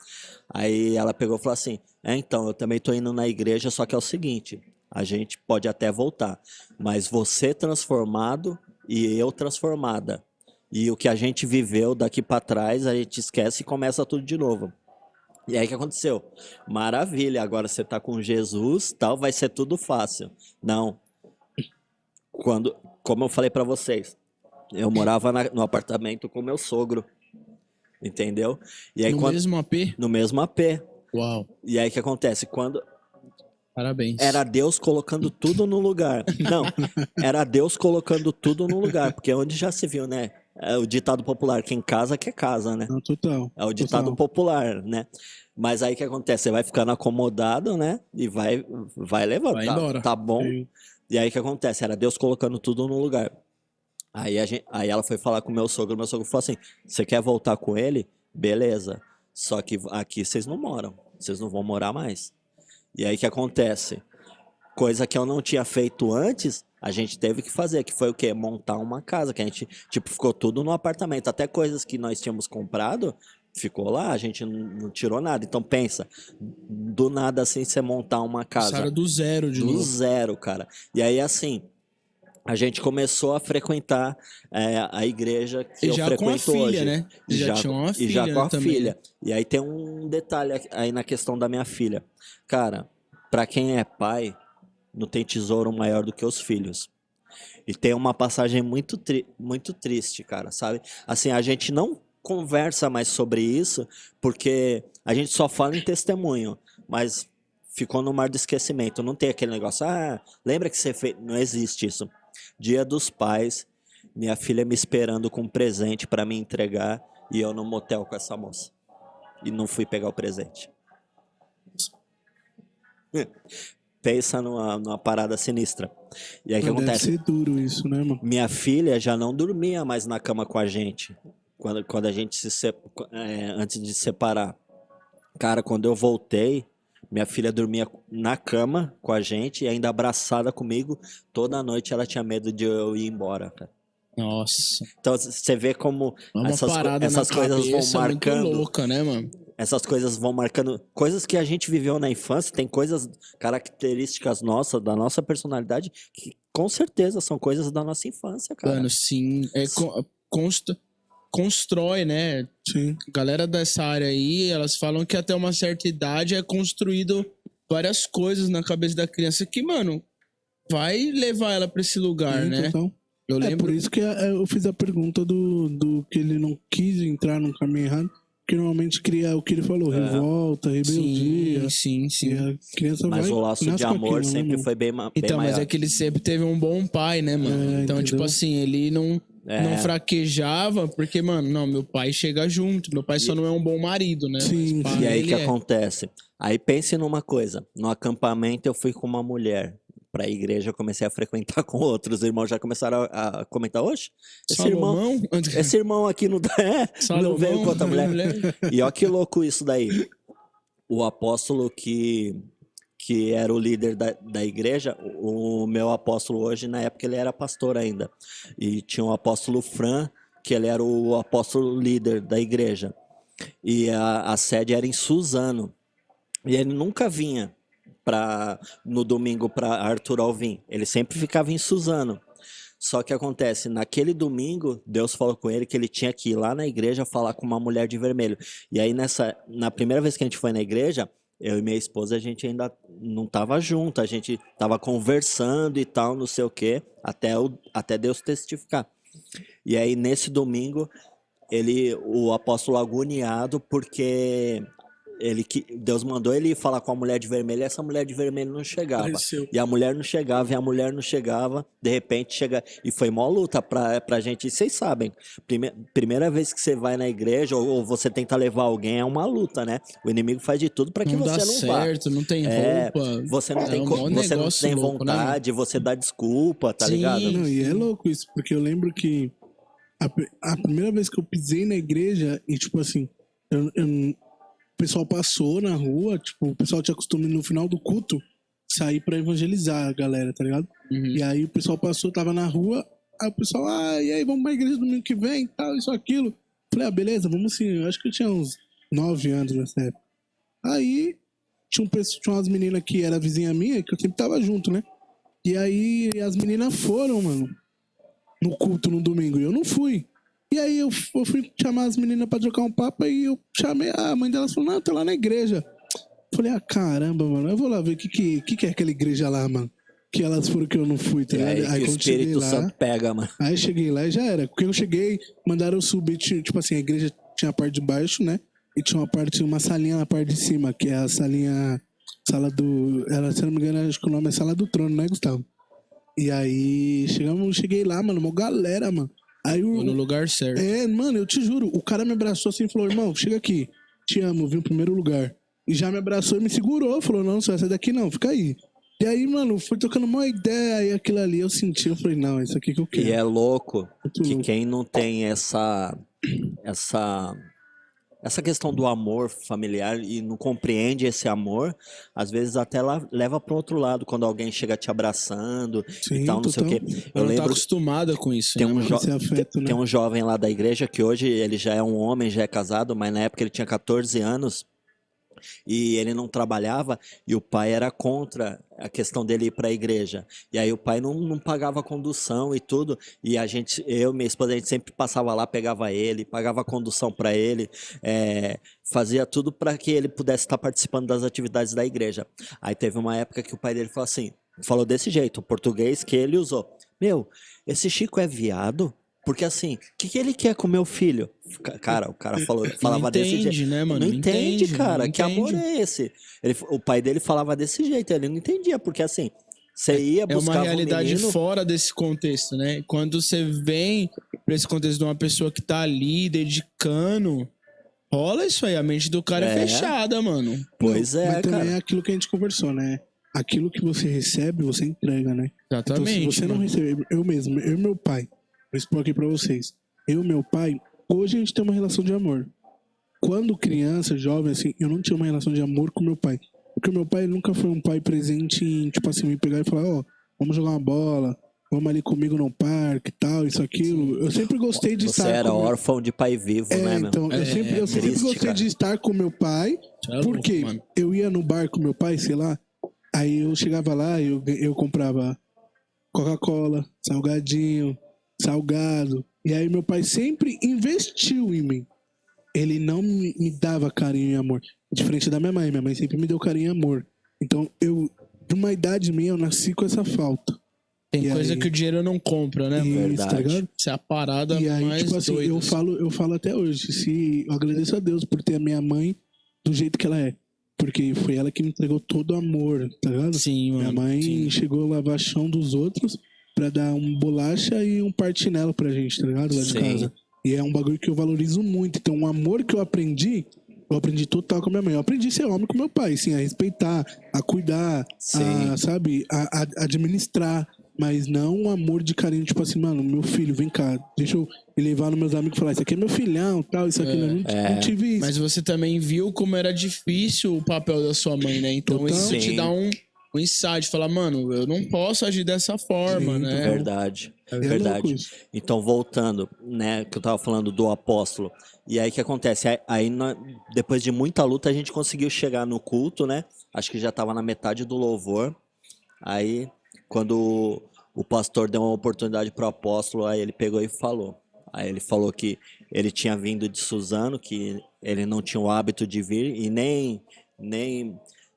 Speaker 3: Aí ela pegou e falou assim, então, eu também tô indo na igreja, só que é o seguinte, a gente pode até voltar, mas você transformado e eu transformada. E o que a gente viveu daqui pra trás, a gente esquece e começa tudo de novo. E aí o que aconteceu? Maravilha, agora você tá com Jesus, tal, vai ser tudo fácil. Não. Como eu falei pra vocês, eu morava no apartamento com meu sogro. Entendeu? E aí,
Speaker 1: mesmo AP?
Speaker 3: No mesmo AP.
Speaker 1: Uau.
Speaker 3: E aí o que acontece?
Speaker 1: Parabéns.
Speaker 3: Era Deus colocando tudo no lugar. Não, era Deus colocando tudo no lugar, porque onde já se viu, né? É o ditado popular, quem casa quer casa, né?
Speaker 2: Não, total.
Speaker 3: É o ditado popular, né? Mas aí o que acontece? Você vai ficando acomodado, né? E vai levando.
Speaker 1: Vai embora.
Speaker 3: Tá bom.
Speaker 2: Sim.
Speaker 3: E aí o que acontece? Era Deus colocando tudo no lugar. Aí ela foi falar com o meu sogro falou assim, você quer voltar com ele? Beleza. Só que aqui vocês não moram. Vocês não vão morar mais. E aí o que acontece? Coisa que eu não tinha feito antes, a gente teve que fazer, que foi o quê? Montar uma casa, que a gente, ficou tudo no apartamento. Até coisas que nós tínhamos comprado, ficou lá, a gente não tirou nada. Então pensa, do nada assim, você montar uma casa.
Speaker 1: Passaram do zero de novo.
Speaker 3: Do zero, cara. E aí assim, a gente começou a frequentar a igreja que eu frequento
Speaker 1: com a filha,
Speaker 3: hoje.
Speaker 1: né? Já tinha uma filha,
Speaker 3: E já com a
Speaker 1: também.
Speaker 3: filha. E aí tem um detalhe aí na questão da minha filha. Cara, pra quem é pai, não tem tesouro maior do que os filhos. E tem uma passagem muito triste, cara, sabe? Assim, a gente não conversa mais sobre isso, porque a gente só fala em testemunho, mas ficou no mar do esquecimento. Não tem aquele negócio, lembra que você fez? Não existe isso. Dia dos Pais, minha filha me esperando com um presente para me entregar e eu no motel com essa moça. E não fui pegar o presente. Pensa numa parada sinistra. E aí o que
Speaker 2: Deve
Speaker 3: acontece?
Speaker 2: ser duro isso, né, mano?
Speaker 3: Minha filha já não dormia mais na cama com a gente quando a gente antes de separar. Cara, quando eu voltei, minha filha dormia na cama com a gente e ainda abraçada comigo. Toda noite ela tinha medo de eu ir embora, cara.
Speaker 1: Nossa.
Speaker 3: Então você vê como
Speaker 1: É uma parada
Speaker 3: essas
Speaker 1: na
Speaker 3: coisas vão
Speaker 1: cabeça muito
Speaker 3: marcando.
Speaker 1: louca, né, mano?
Speaker 3: Essas coisas vão marcando. Coisas que a gente viveu na infância, tem coisas, características nossas, da nossa personalidade, que com certeza são coisas da nossa infância, cara.
Speaker 1: Mano, sim. Constrói, né?
Speaker 2: Sim.
Speaker 1: Galera dessa área aí, elas falam que até uma certa idade é construído várias coisas na cabeça da criança que, mano, vai levar ela pra esse lugar,
Speaker 2: Sim,
Speaker 1: né?
Speaker 2: total.
Speaker 1: Eu
Speaker 2: É
Speaker 1: lembro.
Speaker 2: por isso que eu fiz a pergunta do que ele não quis entrar no caminho errado, que normalmente cria o que ele falou, revolta, rebeldia.
Speaker 1: Sim.
Speaker 2: E a criança
Speaker 3: Mas
Speaker 2: vai,
Speaker 3: o laço
Speaker 2: nasce
Speaker 3: de
Speaker 2: com
Speaker 3: amor
Speaker 2: aquilo, né,
Speaker 3: sempre
Speaker 2: mano?
Speaker 3: foi bem
Speaker 1: Então, mas
Speaker 3: maior.
Speaker 1: é que ele sempre teve um bom pai, né, mano? Então,
Speaker 2: entendeu?
Speaker 1: tipo assim, ele não fraquejava, porque, mano, não, meu pai chega junto, meu pai só não é um bom marido, né?
Speaker 2: Sim,
Speaker 1: Mas pai,
Speaker 3: E aí o
Speaker 1: ele
Speaker 3: que
Speaker 1: é.
Speaker 3: acontece? Aí pense numa coisa, no acampamento eu fui com uma mulher, pra igreja eu comecei a frequentar com outros, os irmãos já começaram a comentar, oxe,
Speaker 1: Salomão?
Speaker 3: esse irmão aqui não, não veio com outra mulher. E ó que louco isso daí. O apóstolo que era o líder da igreja, o meu apóstolo hoje, na época ele era pastor ainda. E tinha o apóstolo Fran, que ele era o apóstolo líder da igreja. E a sede era em Suzano. E ele nunca vinha no domingo para Arthur Alvim. Ele sempre ficava em Suzano. Só que acontece, naquele domingo, Deus falou com ele que ele tinha que ir lá na igreja falar com uma mulher de vermelho. E aí, na primeira vez que a gente foi na igreja, eu e minha esposa, a gente ainda não estava junto, a gente estava conversando e tal, não sei o quê, até Deus testificar. E aí, nesse domingo, o apóstolo agoniado, porque Deus mandou ele falar com a mulher de vermelho, e essa mulher de vermelho não chegava.
Speaker 2: Apareceu.
Speaker 3: E a mulher não chegava, e a mulher não chegava, de repente chega. E foi mó luta pra gente. E vocês sabem, primeira vez que você vai na igreja, ou você tenta levar alguém, é uma luta, né? O inimigo faz de tudo pra que
Speaker 1: Não
Speaker 3: você
Speaker 1: dá
Speaker 3: não vá.
Speaker 1: certo, não tem roupa.
Speaker 3: Você não tem,
Speaker 1: um maior
Speaker 3: você não
Speaker 1: negócio
Speaker 3: tem
Speaker 1: louco, né,
Speaker 3: vontade, você dá desculpa, tá
Speaker 1: Sim.
Speaker 3: ligado?
Speaker 2: Não, e é louco isso, porque eu lembro que a primeira vez que eu pisei na igreja, e tipo assim, o pessoal passou na rua, tipo, o pessoal tinha costume no final do culto sair pra evangelizar a galera, tá ligado?
Speaker 1: Uhum.
Speaker 2: E aí o pessoal passou, tava na rua, aí o pessoal, e aí, vamos pra igreja domingo que vem, tal, isso, aquilo. Falei, beleza, vamos sim. Eu acho que eu tinha uns 9 anos nessa época. Aí tinha umas meninas que era vizinha minha, que eu sempre tava junto, né? E aí as meninas foram, mano, no culto no domingo, e eu não fui. E aí eu fui chamar as meninas pra trocar um papo, e eu chamei, a mãe delas falou, não, tá lá na igreja. Falei, caramba, mano, eu vou lá ver o que é aquela igreja lá, mano. Que elas foram que eu não fui, tá
Speaker 3: E aí,
Speaker 2: ligado?
Speaker 3: que o
Speaker 2: quando cheguei
Speaker 3: Espírito
Speaker 2: lá,
Speaker 3: Santo pega, mano.
Speaker 2: aí cheguei lá e já era. Porque eu cheguei, mandaram eu subir, tipo assim, a igreja tinha a parte de baixo, né? E tinha uma salinha na parte de cima, que é a salinha, sala do, se não me engano, acho que o nome é Sala do Trono, né, Gustavo? E aí, cheguei lá, mano, uma galera, mano. Aí
Speaker 1: Tô no lugar certo.
Speaker 2: mano, eu te juro, o cara me abraçou assim e falou, irmão, chega aqui, te amo, vim no primeiro lugar. E já me abraçou e me segurou, falou, não você vai sair daqui não, fica aí. E aí, mano, fui tocando uma ideia e aquilo ali eu senti, eu falei, não, isso aqui que eu quero.
Speaker 3: E é louco
Speaker 2: Muito
Speaker 3: que
Speaker 2: louco.
Speaker 3: quem não tem essa questão do amor familiar e não compreende esse amor, às vezes até leva para outro lado, quando alguém chega te abraçando
Speaker 2: Sim,
Speaker 3: e tal, não sei o
Speaker 2: total.
Speaker 3: quê.
Speaker 1: Eu
Speaker 3: Eu
Speaker 1: não tá
Speaker 3: lembro,
Speaker 1: acostumada com isso,
Speaker 3: tem
Speaker 1: né,
Speaker 3: um,
Speaker 1: mano?
Speaker 3: jo-
Speaker 2: Esse afeto, né?
Speaker 3: tem um jovem lá da igreja que hoje ele já é um homem, já é casado, mas na época ele tinha 14 anos. E ele não trabalhava e o pai era contra a questão dele ir para a igreja. E aí o pai não pagava condução e tudo. E eu e minha esposa, a gente sempre passava lá, pegava ele, pagava condução para ele, fazia tudo para que ele pudesse estar participando das atividades da igreja. Aí teve uma época que o pai dele falou desse jeito, o português que ele usou. Meu, esse Chico é viado? Porque assim, o que ele quer com o meu filho? Cara, o cara falava
Speaker 1: Não
Speaker 3: desse
Speaker 1: entende,
Speaker 3: jeito.
Speaker 1: né, mano?
Speaker 3: Não entende,
Speaker 1: Não
Speaker 3: cara. Que amor
Speaker 1: entende.
Speaker 3: é esse? O pai dele falava desse jeito, ele não entendia, porque assim, você ia
Speaker 1: É uma
Speaker 3: buscar o
Speaker 1: realidade
Speaker 3: menino...
Speaker 1: fora desse contexto, né? Quando você vem pra esse contexto de uma pessoa que tá ali dedicando, rola isso aí. A mente do cara é fechada, mano.
Speaker 3: Pois
Speaker 2: Não,
Speaker 3: é,
Speaker 2: mas também
Speaker 3: cara.
Speaker 2: é aquilo que a gente conversou, né? Aquilo que você recebe, você entrega, né?
Speaker 1: Exatamente.
Speaker 2: Então, se você não
Speaker 1: mano.
Speaker 2: receber, eu mesmo, eu e meu pai, vou expor aqui pra vocês. Eu e meu pai, hoje a gente tem uma relação de amor. Quando criança, jovem, assim, eu não tinha uma relação de amor com meu pai. Porque o meu pai nunca foi um pai presente em, tipo assim, me pegar e falar, ó, vamos jogar uma bola, vamos ali comigo no parque, tal, isso, aquilo. Eu sempre gostei de
Speaker 3: Você
Speaker 2: estar
Speaker 3: era
Speaker 2: com meu...
Speaker 3: órfão de pai vivo, né, meu?
Speaker 2: Então, eu sempre
Speaker 3: triste,
Speaker 2: gostei
Speaker 3: cara.
Speaker 2: de estar com meu pai,
Speaker 1: Isso é louco,
Speaker 2: porque
Speaker 1: mano.
Speaker 2: eu ia no bar com meu pai, sei lá, aí eu chegava lá e eu comprava Coca-Cola, salgadinho, salgado. E aí meu pai sempre investiu em mim. Ele não me dava carinho e amor. Diferente da minha mãe sempre me deu carinho e amor. Então eu, de uma idade minha, eu nasci com essa falta.
Speaker 1: Tem
Speaker 2: E
Speaker 1: coisa
Speaker 2: aí-
Speaker 1: que o dinheiro não compra, né, mano?
Speaker 2: Isso, tá
Speaker 3: Verdade.
Speaker 2: ligado?
Speaker 1: Isso é a parada
Speaker 2: E aí,
Speaker 1: mais
Speaker 2: tipo assim,
Speaker 1: doida.
Speaker 2: eu falo até hoje, se eu agradeço a Deus por ter a minha mãe do jeito que ela é. Porque foi ela que me entregou todo o amor, tá ligado?
Speaker 1: Sim, mano.
Speaker 2: Minha mãe
Speaker 1: sim.
Speaker 2: chegou a lavar chão dos outros pra dar um bolacha e um partinelo pra gente, tá ligado? Lá de
Speaker 3: Sim.
Speaker 2: casa. E é um bagulho que eu valorizo muito. Então, o amor que eu aprendi total com a minha mãe. Eu aprendi a ser homem com meu pai, sim, a respeitar, a cuidar,
Speaker 3: Sim.
Speaker 2: a, sabe, a administrar. Mas não um amor de carinho, tipo assim, mano, meu filho, vem cá, deixa eu me levar nos meus amigos e falar, isso aqui é meu filhão, tal, isso aqui. Eu não tive isso.
Speaker 1: Mas você também viu como era difícil o papel da sua mãe, né? Então
Speaker 2: Total.
Speaker 1: isso te
Speaker 3: Sim.
Speaker 1: dá um insight. Falar, mano, eu não posso agir dessa forma,
Speaker 2: Sim,
Speaker 1: né?
Speaker 3: Verdade.
Speaker 2: É louco
Speaker 3: Verdade.
Speaker 2: isso.
Speaker 3: Então, voltando, né, que eu tava falando do apóstolo. E aí, o que acontece? Depois de muita luta, a gente conseguiu chegar no culto, né? Acho que já tava na metade do louvor. Aí, quando o pastor deu uma oportunidade pro apóstolo, aí ele pegou e falou. Aí ele falou que ele tinha vindo de Suzano, que ele não tinha o hábito de vir e nem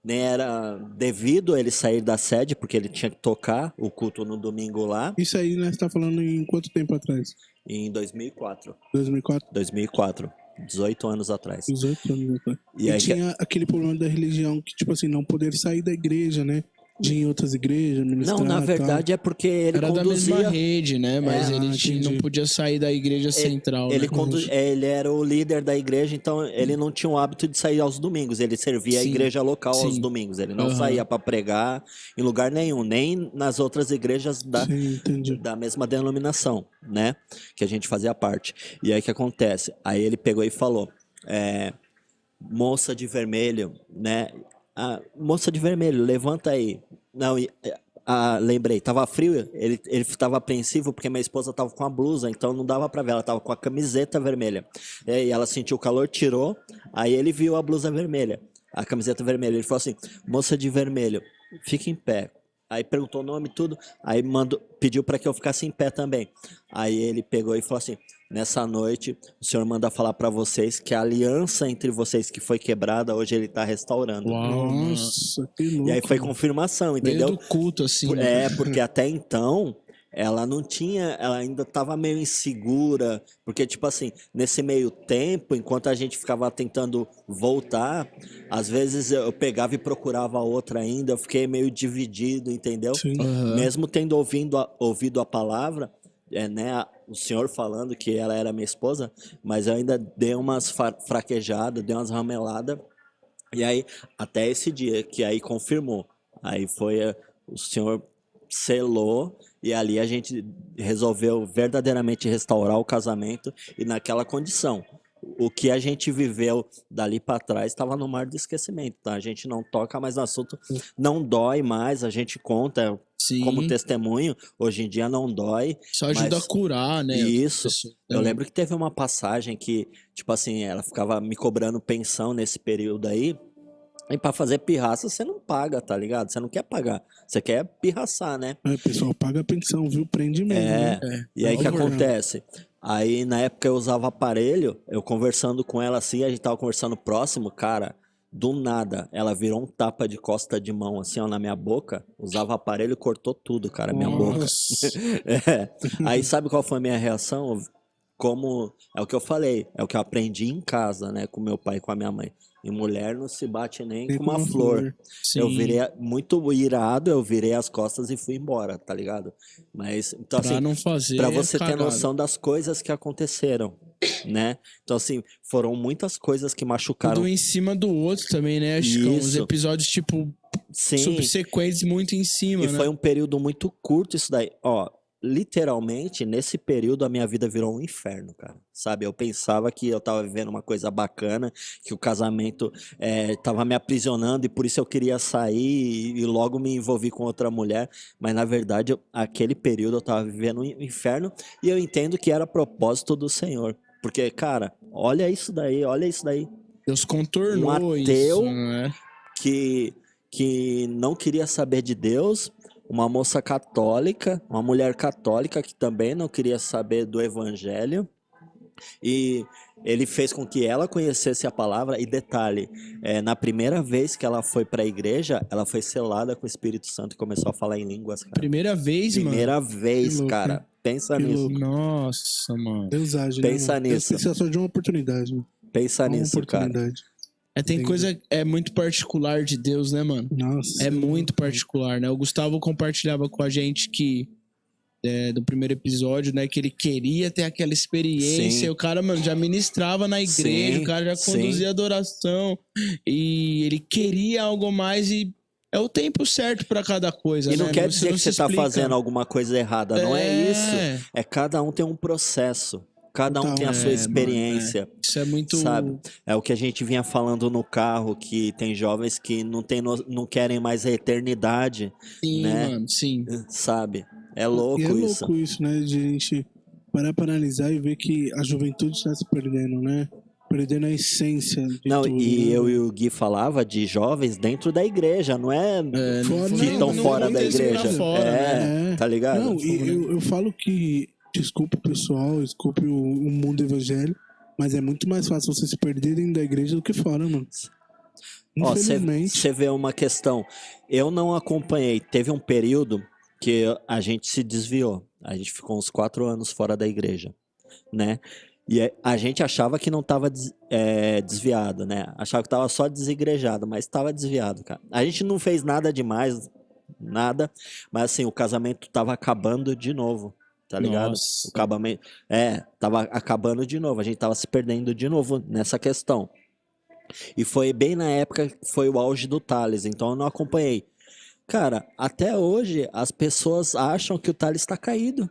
Speaker 3: era devido a ele sair da sede, porque ele tinha que tocar o culto no domingo lá,
Speaker 2: Isso aí, né, você tá falando em quanto tempo atrás?
Speaker 3: em 2004.
Speaker 2: 2004?
Speaker 3: 2004, 18 anos atrás.
Speaker 2: 18 anos atrás.
Speaker 3: E
Speaker 2: E
Speaker 3: aí que-
Speaker 2: tinha aquele problema da religião que, tipo assim, não poder sair da igreja, né? De ir em outras igrejas, ministrar
Speaker 3: Não, na
Speaker 2: tal.
Speaker 3: verdade é porque ele
Speaker 1: Era da mesma
Speaker 3: conduzia...
Speaker 1: rede, né? Mas ele
Speaker 2: entendi.
Speaker 1: não podia sair da igreja central,
Speaker 3: Ele,
Speaker 1: né?
Speaker 3: ele era o líder da igreja, então ele não tinha o hábito de sair aos domingos. Ele servia a
Speaker 1: Sim,
Speaker 3: igreja local aos
Speaker 1: sim.
Speaker 3: domingos. Ele não
Speaker 1: Aham.
Speaker 3: saía para pregar em lugar nenhum, nem nas outras igrejas
Speaker 2: Sim, entendi.
Speaker 3: da mesma denominação, né? Que a gente fazia parte. E aí o que acontece? Aí ele pegou e falou: moça de vermelho, né? Moça de vermelho, levanta aí. Não, lembrei, tava frio, ele estava apreensivo porque minha esposa tava com a blusa, então não dava pra ver, ela tava com a camiseta vermelha. E ela sentiu o calor, tirou, aí ele viu a blusa vermelha, a camiseta vermelha. Ele falou assim: moça de vermelho, fica em pé. Aí perguntou o nome e tudo, aí pediu para que eu ficasse em pé também. Aí ele pegou e falou assim: nessa noite, o Senhor manda falar para vocês que a aliança entre vocês que foi quebrada, hoje ele tá restaurando.
Speaker 1: Uau, mano.
Speaker 2: Nossa, que louco.
Speaker 3: E aí foi confirmação,
Speaker 1: Meio
Speaker 3: entendeu?
Speaker 1: do culto, assim. né?
Speaker 3: Porque até então ela não tinha, ela ainda estava meio insegura, porque tipo assim, nesse meio tempo, enquanto a gente ficava tentando voltar, às vezes eu pegava e procurava outra ainda, eu fiquei meio dividido, entendeu?
Speaker 2: Sim.
Speaker 1: Aham.
Speaker 3: Mesmo tendo ouvido a palavra, né, o senhor falando que ela era minha esposa, mas eu ainda dei umas fraquejadas, dei umas rameladas, e aí até esse dia que aí confirmou, aí foi o senhor selou e ali a gente resolveu verdadeiramente restaurar o casamento e naquela condição. O que a gente viveu dali para trás estava no mar do esquecimento, tá? A gente não toca mais no assunto, não dói mais, a gente conta
Speaker 1: Sim.
Speaker 3: como testemunho, hoje em dia não dói.
Speaker 1: Só ajuda
Speaker 3: mas-
Speaker 1: a curar, né?
Speaker 3: Isso.
Speaker 1: Pessoa,
Speaker 3: Eu
Speaker 1: né?
Speaker 3: lembro que teve uma passagem que, tipo assim, ela ficava me cobrando pensão nesse período aí. E pra fazer pirraça você não paga, tá ligado? Você não quer pagar, você quer pirraçar, né?
Speaker 2: Pessoal, paga a pensão, viu? Prende mesmo, né?
Speaker 3: E aí o que
Speaker 2: Por favor.
Speaker 3: acontece? Aí na época eu usava aparelho, eu conversando com ela assim, a gente tava conversando próximo, cara. Do nada, ela virou um tapa de costa de mão, assim, ó, na minha boca. Usava aparelho e cortou tudo, cara, minha boca.
Speaker 2: Nossa.
Speaker 3: É. Aí sabe qual foi a minha reação? Como é o que eu falei, é o que eu aprendi em casa, né, com meu pai e com a minha mãe. E mulher não se bate nem
Speaker 2: Tem
Speaker 3: com uma
Speaker 2: como
Speaker 3: flor. Eu
Speaker 1: Sim,
Speaker 3: virei muito irado, eu virei as costas e fui embora, tá ligado? Mas, então
Speaker 1: pra
Speaker 3: assim,
Speaker 1: não fazer
Speaker 3: pra você ter
Speaker 1: cagada.
Speaker 3: noção das coisas que aconteceram, né? Então assim, foram muitas coisas que machucaram.
Speaker 1: Tudo em cima do outro também, né, Chicão? Os
Speaker 3: Isso.
Speaker 1: episódios, tipo,
Speaker 3: Sim.
Speaker 1: subsequentes muito em cima,
Speaker 3: E
Speaker 1: né?
Speaker 3: foi um período muito curto isso daí. Ó, literalmente, nesse período, a minha vida virou um inferno, cara. Sabe? Eu pensava que eu tava vivendo uma coisa bacana, que o casamento tava me aprisionando e por isso eu queria sair e logo me envolvi com outra mulher. Mas, na verdade, aquele período eu tava vivendo um inferno e eu entendo que era propósito do Senhor. Porque, cara, olha isso daí, olha isso daí.
Speaker 1: Deus contornou
Speaker 3: Um ateu
Speaker 1: isso, né?
Speaker 3: que não queria saber de Deus, uma moça católica, uma mulher católica que também não queria saber do evangelho, e ele fez com que ela conhecesse a palavra. E detalhe, na primeira vez que ela foi para a igreja, ela foi selada com o Espírito Santo e começou a falar em línguas, cara.
Speaker 1: Primeira vez,
Speaker 3: Primeira vez,
Speaker 2: Que louco,
Speaker 3: cara.
Speaker 2: hein?
Speaker 3: Pensa
Speaker 2: Que
Speaker 3: nisso.
Speaker 2: louco.
Speaker 1: mano. Nossa, mano.
Speaker 2: Deus age,
Speaker 3: Pensa
Speaker 2: né, mano? Deus
Speaker 3: nisso.
Speaker 2: precisa só de uma oportunidade, mano.
Speaker 3: Pensa
Speaker 2: Uma
Speaker 3: nisso, cara.
Speaker 2: oportunidade.
Speaker 1: Tem
Speaker 2: Entendi.
Speaker 1: coisa muito particular de Deus, né, mano?
Speaker 2: Nossa.
Speaker 1: É muito particular, né? O Gustavo compartilhava com a gente que do primeiro episódio, né, que ele queria ter aquela experiência.
Speaker 3: Sim.
Speaker 1: E o cara, mano, já ministrava na igreja,
Speaker 3: Sim,
Speaker 1: o cara já
Speaker 3: sim.
Speaker 1: conduzia adoração e ele queria algo mais e é o tempo certo pra cada coisa,
Speaker 3: E não
Speaker 1: né?
Speaker 3: quer
Speaker 1: Você
Speaker 3: dizer que
Speaker 1: se
Speaker 3: você tá
Speaker 1: explica.
Speaker 3: fazendo alguma coisa errada, não é isso. É cada um tem um processo. Cada um
Speaker 2: Total,
Speaker 3: tem a sua
Speaker 1: mano,
Speaker 3: experiência,
Speaker 1: Isso é muito...
Speaker 3: sabe? É o que a gente vinha falando no carro, que tem jovens que não querem mais a eternidade,
Speaker 1: Sim,
Speaker 3: né?
Speaker 1: mano, sim.
Speaker 3: Sabe? É
Speaker 2: E
Speaker 3: louco
Speaker 2: é
Speaker 3: isso.
Speaker 2: louco isso, né? De a gente parar pra analisar e ver que a juventude está se perdendo, né? Perdendo a essência de
Speaker 3: Não,
Speaker 2: tudo.
Speaker 3: e
Speaker 2: né?
Speaker 3: eu e o Gui falava de jovens dentro da igreja, não é
Speaker 2: Fora-
Speaker 3: que
Speaker 2: não,
Speaker 3: estão
Speaker 2: não
Speaker 3: fora da
Speaker 2: contexto pra
Speaker 3: igreja.
Speaker 1: fora,
Speaker 2: né?
Speaker 3: Tá ligado?
Speaker 2: Não, e eu falo que, desculpe o pessoal, desculpe o mundo evangélico, mas é muito mais fácil você se perder dentro da igreja do que fora, mano.
Speaker 3: Ó,
Speaker 2: Infelizmente.
Speaker 3: você vê uma questão. Eu não acompanhei. Teve um período que a gente se desviou. A gente ficou uns 4 anos fora da igreja, né? E a gente achava que não estava desviado, né? Achava que estava só desigrejado, mas estava desviado, cara. A gente não fez nada demais, nada. Mas assim, o casamento estava acabando de novo, tá ligado?
Speaker 1: Nossa.
Speaker 3: O casamento, tava acabando de novo. A gente tava se perdendo de novo nessa questão. E foi bem na época que foi o auge do Thales, então eu não acompanhei. Cara, até hoje as pessoas acham que o Thales está caído.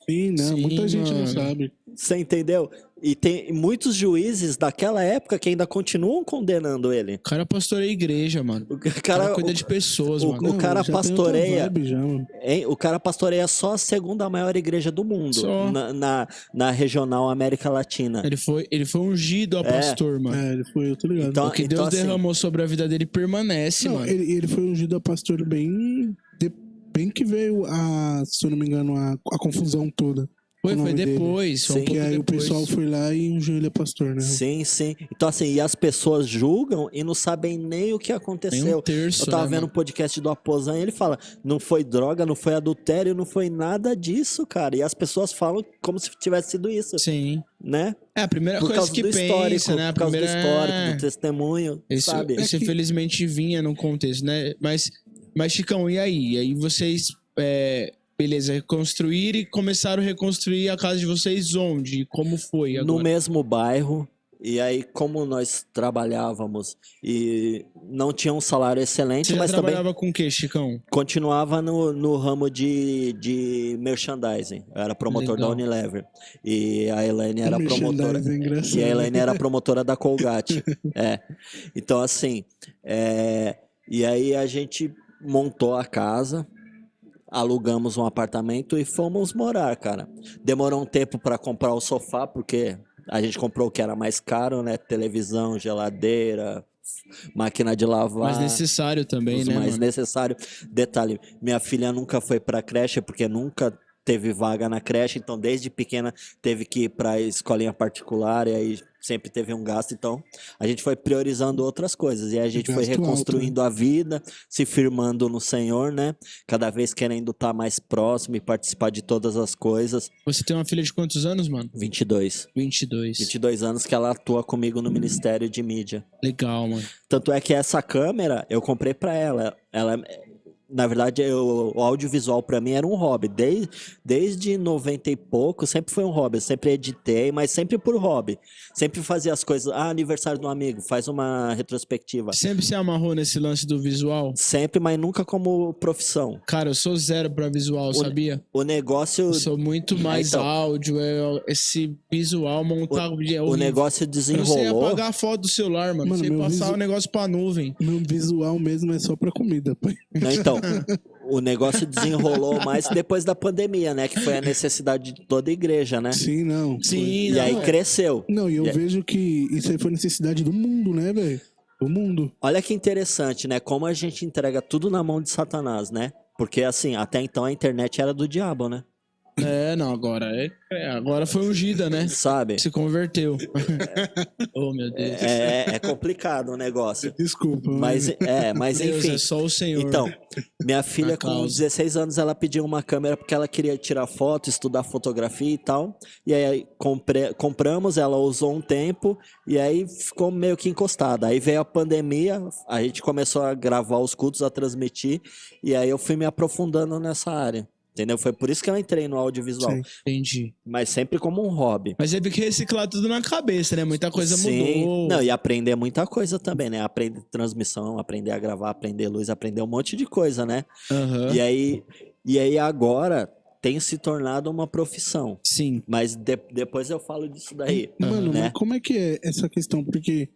Speaker 2: Sim, né?
Speaker 1: Sim,
Speaker 2: Muita gente não
Speaker 1: mano.
Speaker 2: sabe.
Speaker 3: Você entendeu? E tem muitos juízes daquela época que ainda continuam condenando ele.
Speaker 1: O cara pastoreia a igreja, mano.
Speaker 3: O
Speaker 1: O cara cuida de pessoas, mano.
Speaker 3: o cara
Speaker 2: já tem outra
Speaker 3: pastoreia.
Speaker 2: vibe já, mano.
Speaker 3: O cara pastoreia só a segunda maior igreja do mundo.
Speaker 1: Só.
Speaker 3: Na regional América Latina.
Speaker 1: Ele foi ungido a pastor, mano.
Speaker 2: Ele foi, eu tô ligado.
Speaker 3: Então,
Speaker 1: O que Deus
Speaker 3: assim,
Speaker 1: derramou sobre a vida dele permanece,
Speaker 2: Não,
Speaker 1: mano.
Speaker 2: ele foi ungido a pastor bem que veio se eu não me engano, a confusão toda.
Speaker 1: Foi
Speaker 2: o nome dele.
Speaker 1: depois. Foi um
Speaker 3: Sim.
Speaker 1: pouco
Speaker 2: Que aí
Speaker 1: depois.
Speaker 2: o pessoal foi lá e ungiu ele a pastor, né?
Speaker 3: Sim, sim. Então, assim, e as pessoas julgam e não sabem nem o que
Speaker 1: Nem
Speaker 3: aconteceu.
Speaker 1: um terço,
Speaker 3: Eu tava
Speaker 1: né,
Speaker 3: vendo o
Speaker 1: mano?
Speaker 3: podcast do Aposan e ele fala: não foi droga, não foi adultério, não foi nada disso, cara. E as pessoas falam como se tivesse sido isso,
Speaker 1: Sim.
Speaker 3: né?
Speaker 1: É a primeira
Speaker 3: Por
Speaker 1: coisa
Speaker 3: causa
Speaker 1: que
Speaker 3: do histórico,
Speaker 1: pensa, né? A
Speaker 3: por causa do
Speaker 1: primeira...
Speaker 3: histórico, do testemunho,
Speaker 1: Isso,
Speaker 3: sabe?
Speaker 1: isso infelizmente vinha no contexto, né? Mas Chicão, e aí? E aí vocês, beleza, reconstruíram e começaram a reconstruir a casa de vocês onde? Como foi agora?
Speaker 3: No mesmo bairro. E aí, como nós trabalhávamos e não tinha um salário excelente,
Speaker 1: Você já
Speaker 3: mas também
Speaker 1: trabalhava com o quê, Chicão?
Speaker 3: continuava no ramo de merchandising. Eu era promotor
Speaker 1: Legal.
Speaker 3: da Unilever. E a Elaine era promotora.
Speaker 2: Merchandising, engraçado.
Speaker 3: E a Elaine era promotora da Colgate. Então, assim, e aí a gente montou a casa, alugamos um apartamento e fomos morar, cara. Demorou um tempo para comprar o sofá, porque a gente comprou o que era mais caro, né? Televisão, geladeira, máquina de lavar.
Speaker 1: Mais necessário também,
Speaker 3: Os
Speaker 1: né,
Speaker 3: mais
Speaker 1: mano?
Speaker 3: necessário. Detalhe, minha filha nunca foi pra creche porque nunca teve vaga na creche, então desde pequena teve que ir para escolinha particular e aí sempre teve um gasto, então a gente foi priorizando outras coisas e aí a gente foi
Speaker 2: Gasto alto,
Speaker 3: reconstruindo a vida, se firmando no Senhor, né? Cada vez querendo estar mais próximo e participar de todas as coisas.
Speaker 1: Você tem uma filha de quantos anos, mano?
Speaker 3: 22.
Speaker 1: 22.
Speaker 3: 22 anos que ela atua comigo no Ministério de Mídia.
Speaker 1: Legal, mano.
Speaker 3: Tanto é que essa câmera eu comprei pra ela. Na verdade, o audiovisual pra mim era um hobby. Desde 90 e pouco, sempre foi um hobby. Eu sempre editei, mas sempre por hobby. Sempre fazia as coisas. Aniversário de um amigo, faz uma retrospectiva.
Speaker 1: Sempre se amarrou nesse lance do visual?
Speaker 3: Sempre, mas nunca como profissão.
Speaker 1: Cara, eu sou zero pra visual, sabia?
Speaker 3: O negócio.
Speaker 1: Eu sou muito mais
Speaker 3: Então.
Speaker 1: áudio, esse visual montar é
Speaker 3: O
Speaker 1: horrível.
Speaker 3: negócio
Speaker 1: Eu não sei
Speaker 3: desenrolou.
Speaker 1: apagar a foto do celular, mano.
Speaker 2: Mano,
Speaker 1: Sei
Speaker 2: meu
Speaker 1: passar o negócio pra nuvem.
Speaker 2: Meu visual mesmo é só pra comida, pai.
Speaker 3: Não, então, o negócio desenrolou mais depois da pandemia, né? Que foi a necessidade de toda a igreja, né?
Speaker 2: Sim, não.
Speaker 1: Sim,
Speaker 3: E
Speaker 1: não,
Speaker 3: aí cresceu.
Speaker 2: Não, e eu
Speaker 3: É.
Speaker 2: vejo que isso aí foi necessidade do mundo, né, velho? Do mundo.
Speaker 3: Olha que interessante, né? Como a gente entrega tudo na mão de Satanás, né? Porque, assim, até então a internet era do diabo, né?
Speaker 1: não, agora agora foi ungida, né?
Speaker 3: Sabe?
Speaker 1: Se converteu. Oh, meu Deus.
Speaker 3: É complicado o negócio.
Speaker 2: Desculpa.
Speaker 3: Mas
Speaker 1: Deus,
Speaker 3: enfim.
Speaker 1: é só o Senhor.
Speaker 3: Então, minha filha
Speaker 1: A
Speaker 3: com
Speaker 1: causa.
Speaker 3: 16 anos, ela pediu uma câmera porque ela queria tirar foto, estudar fotografia e tal. E aí compramos, ela usou um tempo e aí ficou meio que encostada. Aí veio a pandemia, a gente começou a gravar os cultos, a transmitir, e aí eu fui me aprofundando nessa área. Entendeu? Foi por isso que eu entrei no audiovisual.
Speaker 2: Sim.
Speaker 1: Entendi.
Speaker 3: Mas sempre como um hobby.
Speaker 1: Mas teve que reciclar tudo na cabeça, né? Muita coisa
Speaker 3: Sim.
Speaker 1: mudou.
Speaker 3: Não, e aprender muita coisa também, né? Aprender transmissão, aprender a gravar, aprender luz, aprender um monte de coisa, né?
Speaker 1: Aham.
Speaker 3: E aí agora tem se tornado uma profissão.
Speaker 1: Sim.
Speaker 3: Mas depois eu falo disso daí.
Speaker 2: Mano,
Speaker 3: né?
Speaker 2: mas como é que é essa questão? Porque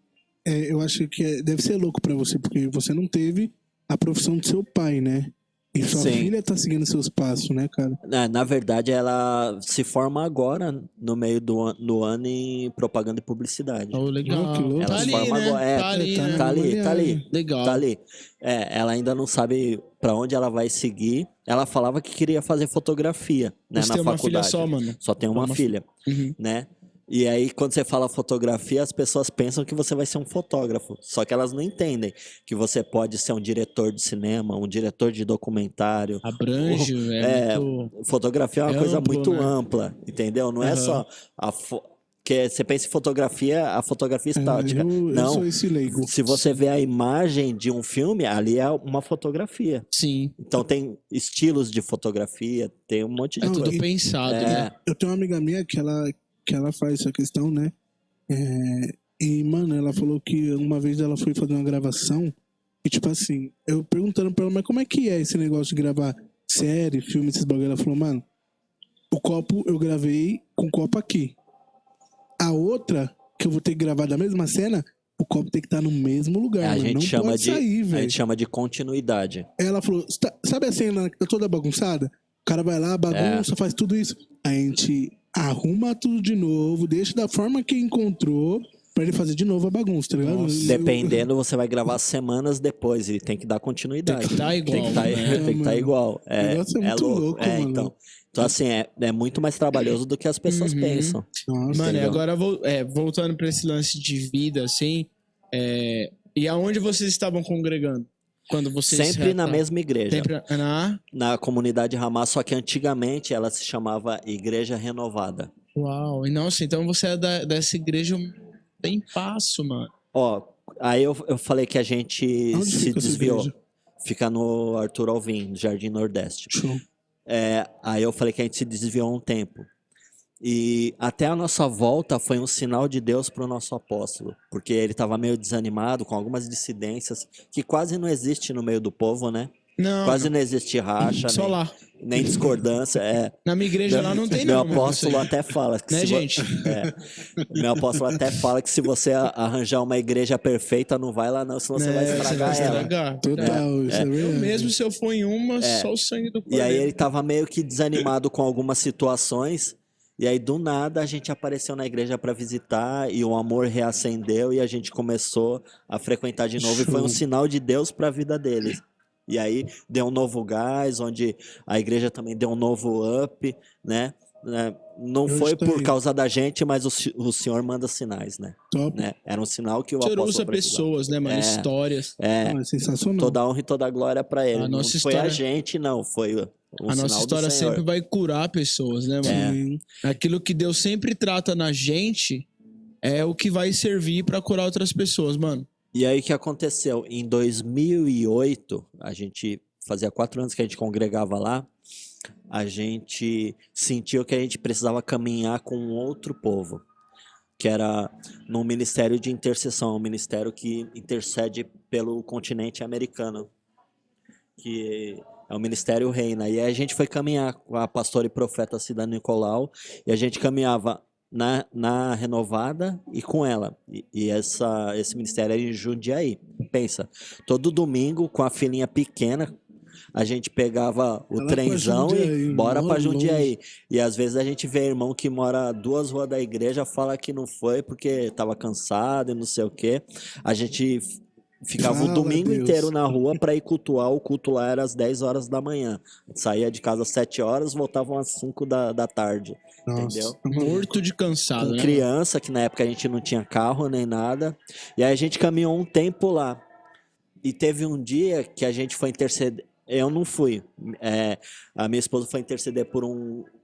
Speaker 2: eu acho que deve ser louco pra você, porque você não teve a profissão do seu pai, né? E sua
Speaker 3: Sim.
Speaker 2: filha tá seguindo seus passos, né, cara?
Speaker 3: Na verdade, ela se forma agora, no meio do ano, em propaganda e publicidade.
Speaker 1: Oh, legal.
Speaker 2: Oh, que louco.
Speaker 3: Ela
Speaker 1: Tá
Speaker 3: se
Speaker 1: ali,
Speaker 3: forma
Speaker 1: né?
Speaker 3: agora.
Speaker 1: Tá ali, né?
Speaker 3: Tá ali.
Speaker 1: Legal.
Speaker 3: Tá ali. Ela ainda não sabe pra onde ela vai seguir. Ela falava que queria fazer fotografia, né,
Speaker 1: Você
Speaker 3: na
Speaker 1: tem uma filha
Speaker 3: faculdade.
Speaker 1: só, mano?
Speaker 3: Só tem uma
Speaker 1: Uma
Speaker 3: filha,
Speaker 1: Uhum.
Speaker 3: né? E aí, quando você fala fotografia, as pessoas pensam que você vai ser um fotógrafo. Só que elas não entendem que você pode ser um diretor de cinema, um diretor de documentário.
Speaker 1: Abrange, muito...
Speaker 3: Fotografia é uma
Speaker 1: É
Speaker 3: coisa
Speaker 1: amplo,
Speaker 3: muito
Speaker 1: né?
Speaker 3: ampla, entendeu? Não é
Speaker 1: Aham.
Speaker 3: só que você pensa em fotografia, a fotografia estática.
Speaker 2: Eu
Speaker 3: Não.
Speaker 2: sou esse leigo.
Speaker 3: Se você vê a imagem de um filme, ali é uma fotografia.
Speaker 1: Sim.
Speaker 3: Então tem estilos de fotografia, tem um monte de
Speaker 1: É tudo
Speaker 3: coisa.
Speaker 1: pensado, né?
Speaker 2: Eu tenho uma amiga minha que ela faz essa questão, né? E, mano, ela falou que uma vez ela foi fazer uma gravação e, tipo assim, eu perguntando pra ela, mas como é que é esse negócio de gravar série, filme, esses bagulho? Ela falou, mano, o copo eu gravei com o copo aqui. A outra, que eu vou ter que gravar da mesma cena, o copo tem que estar no mesmo lugar,
Speaker 3: A
Speaker 2: mano.
Speaker 3: gente
Speaker 2: Não
Speaker 3: chama
Speaker 2: pode
Speaker 3: de
Speaker 2: sair,
Speaker 3: a
Speaker 2: velho.
Speaker 3: gente chama de continuidade.
Speaker 2: Ela falou, sabe a cena que tá toda bagunçada? O cara vai lá, bagunça, faz tudo isso. A gente arruma tudo de novo, deixa da forma que encontrou, pra ele fazer de novo a bagunça, tá ligado?
Speaker 1: Nossa.
Speaker 3: Dependendo, você vai gravar semanas depois e tem que dar continuidade.
Speaker 1: Tem que tá igual,
Speaker 3: Tem que tá,
Speaker 1: né?
Speaker 3: tem que tá
Speaker 2: Mano.
Speaker 3: igual.
Speaker 2: O negócio é muito louco, mano.
Speaker 3: Então assim, é muito mais trabalhoso do que as pessoas
Speaker 1: Uhum.
Speaker 3: pensam.
Speaker 2: Nossa,
Speaker 1: Mano, e
Speaker 3: Entendeu?
Speaker 1: agora voltando pra esse lance de vida, assim, e aonde vocês estavam congregando? Quando vocês
Speaker 3: Sempre na mesma igreja.
Speaker 1: Sempre
Speaker 3: Na comunidade Hamas, só que antigamente ela se chamava Igreja Renovada.
Speaker 1: Uau, e nossa, então você é dessa igreja bem passo, mano.
Speaker 3: Ó, aí eu falei que a gente
Speaker 2: Onde
Speaker 3: se
Speaker 2: fica essa
Speaker 3: desviou.
Speaker 2: igreja?
Speaker 3: Fica no Arthur Alvim, no Jardim Nordeste.
Speaker 2: Show.
Speaker 3: Aí eu falei que a gente se desviou há um tempo. E até a nossa volta foi um sinal de Deus para o nosso apóstolo, porque ele estava meio desanimado com algumas dissidências que quase não existe no meio do povo, né?
Speaker 1: Não,
Speaker 3: Quase não existe racha,
Speaker 1: só lá.
Speaker 3: nem discordância.
Speaker 1: Na minha igreja lá não tem
Speaker 3: meu
Speaker 1: não, mano,
Speaker 3: apóstolo
Speaker 1: isso aí.
Speaker 3: até fala que
Speaker 1: Né,
Speaker 3: se
Speaker 1: gente?
Speaker 3: meu apóstolo até fala que se você arranjar uma igreja perfeita, não vai lá não, senão você vai
Speaker 1: Você
Speaker 3: estragar
Speaker 1: vai
Speaker 3: ela.
Speaker 1: estragar.
Speaker 2: Total, isso é
Speaker 1: Eu
Speaker 2: verdade.
Speaker 1: mesmo, se eu for em uma, só o sangue do
Speaker 3: E
Speaker 1: cordeiro.
Speaker 3: aí ele tava meio que desanimado com algumas situações. E aí do nada a gente apareceu na igreja para visitar e o amor reacendeu e a gente começou a frequentar de novo. E foi um
Speaker 2: Show.
Speaker 3: sinal de Deus para a vida deles. E aí deu um novo gás, onde a igreja também deu um novo up, né? Não
Speaker 2: Hoje
Speaker 3: foi
Speaker 2: tá
Speaker 3: por
Speaker 2: aí.
Speaker 3: causa da gente, mas o Senhor manda sinais, né?
Speaker 2: Top.
Speaker 3: Era um sinal que o
Speaker 1: Você
Speaker 3: apóstolo
Speaker 1: usa
Speaker 3: precisava.
Speaker 1: pessoas, né, mano? Histórias.
Speaker 2: Não, é sensacional.
Speaker 3: Toda a honra e toda a glória para ele.
Speaker 1: A
Speaker 3: Não
Speaker 1: nossa
Speaker 3: foi a
Speaker 1: história-
Speaker 3: gente, não. Foi um
Speaker 1: A nossa
Speaker 3: sinal do
Speaker 1: história
Speaker 3: Senhor.
Speaker 1: sempre vai curar pessoas, né, mano?
Speaker 2: Sim.
Speaker 1: Aquilo que Deus sempre trata na gente é o que vai servir pra curar outras pessoas, mano.
Speaker 3: E aí o que aconteceu? Em 2008, a gente fazia 4 anos que a gente congregava lá, a gente sentiu que a gente precisava caminhar com um outro povo, que era no ministério de intercessão, um ministério que intercede pelo continente americano, que é o Ministério Reina. E aí a gente foi caminhar com a pastora e profeta Cida Nicolau, e a gente caminhava na Renovada e com ela. E esse ministério era em Jundiaí. Pensa, todo domingo, com a filhinha pequena, a gente pegava o
Speaker 2: Lá pra
Speaker 3: trenzão
Speaker 2: Jundiaí,
Speaker 3: e bora pra
Speaker 2: longe.
Speaker 3: Jundiaí. E às vezes a gente vê irmão que mora 2 ruas da igreja, fala que não foi porque tava cansado e não sei o quê. A gente ficava o
Speaker 2: Fala,
Speaker 3: domingo
Speaker 2: Deus.
Speaker 3: inteiro na rua para ir cultuar. O culto lá era às 10 horas da manhã. Saía de casa às 7 horas, voltavam às 5 da tarde.
Speaker 2: Nossa.
Speaker 3: Entendeu?
Speaker 1: Morto de cansado,
Speaker 3: Com
Speaker 1: né?
Speaker 3: criança, que na época a gente não tinha carro nem nada. E aí a gente caminhou um tempo lá. E teve um dia que a gente foi interceder. Eu não fui. A minha esposa foi interceder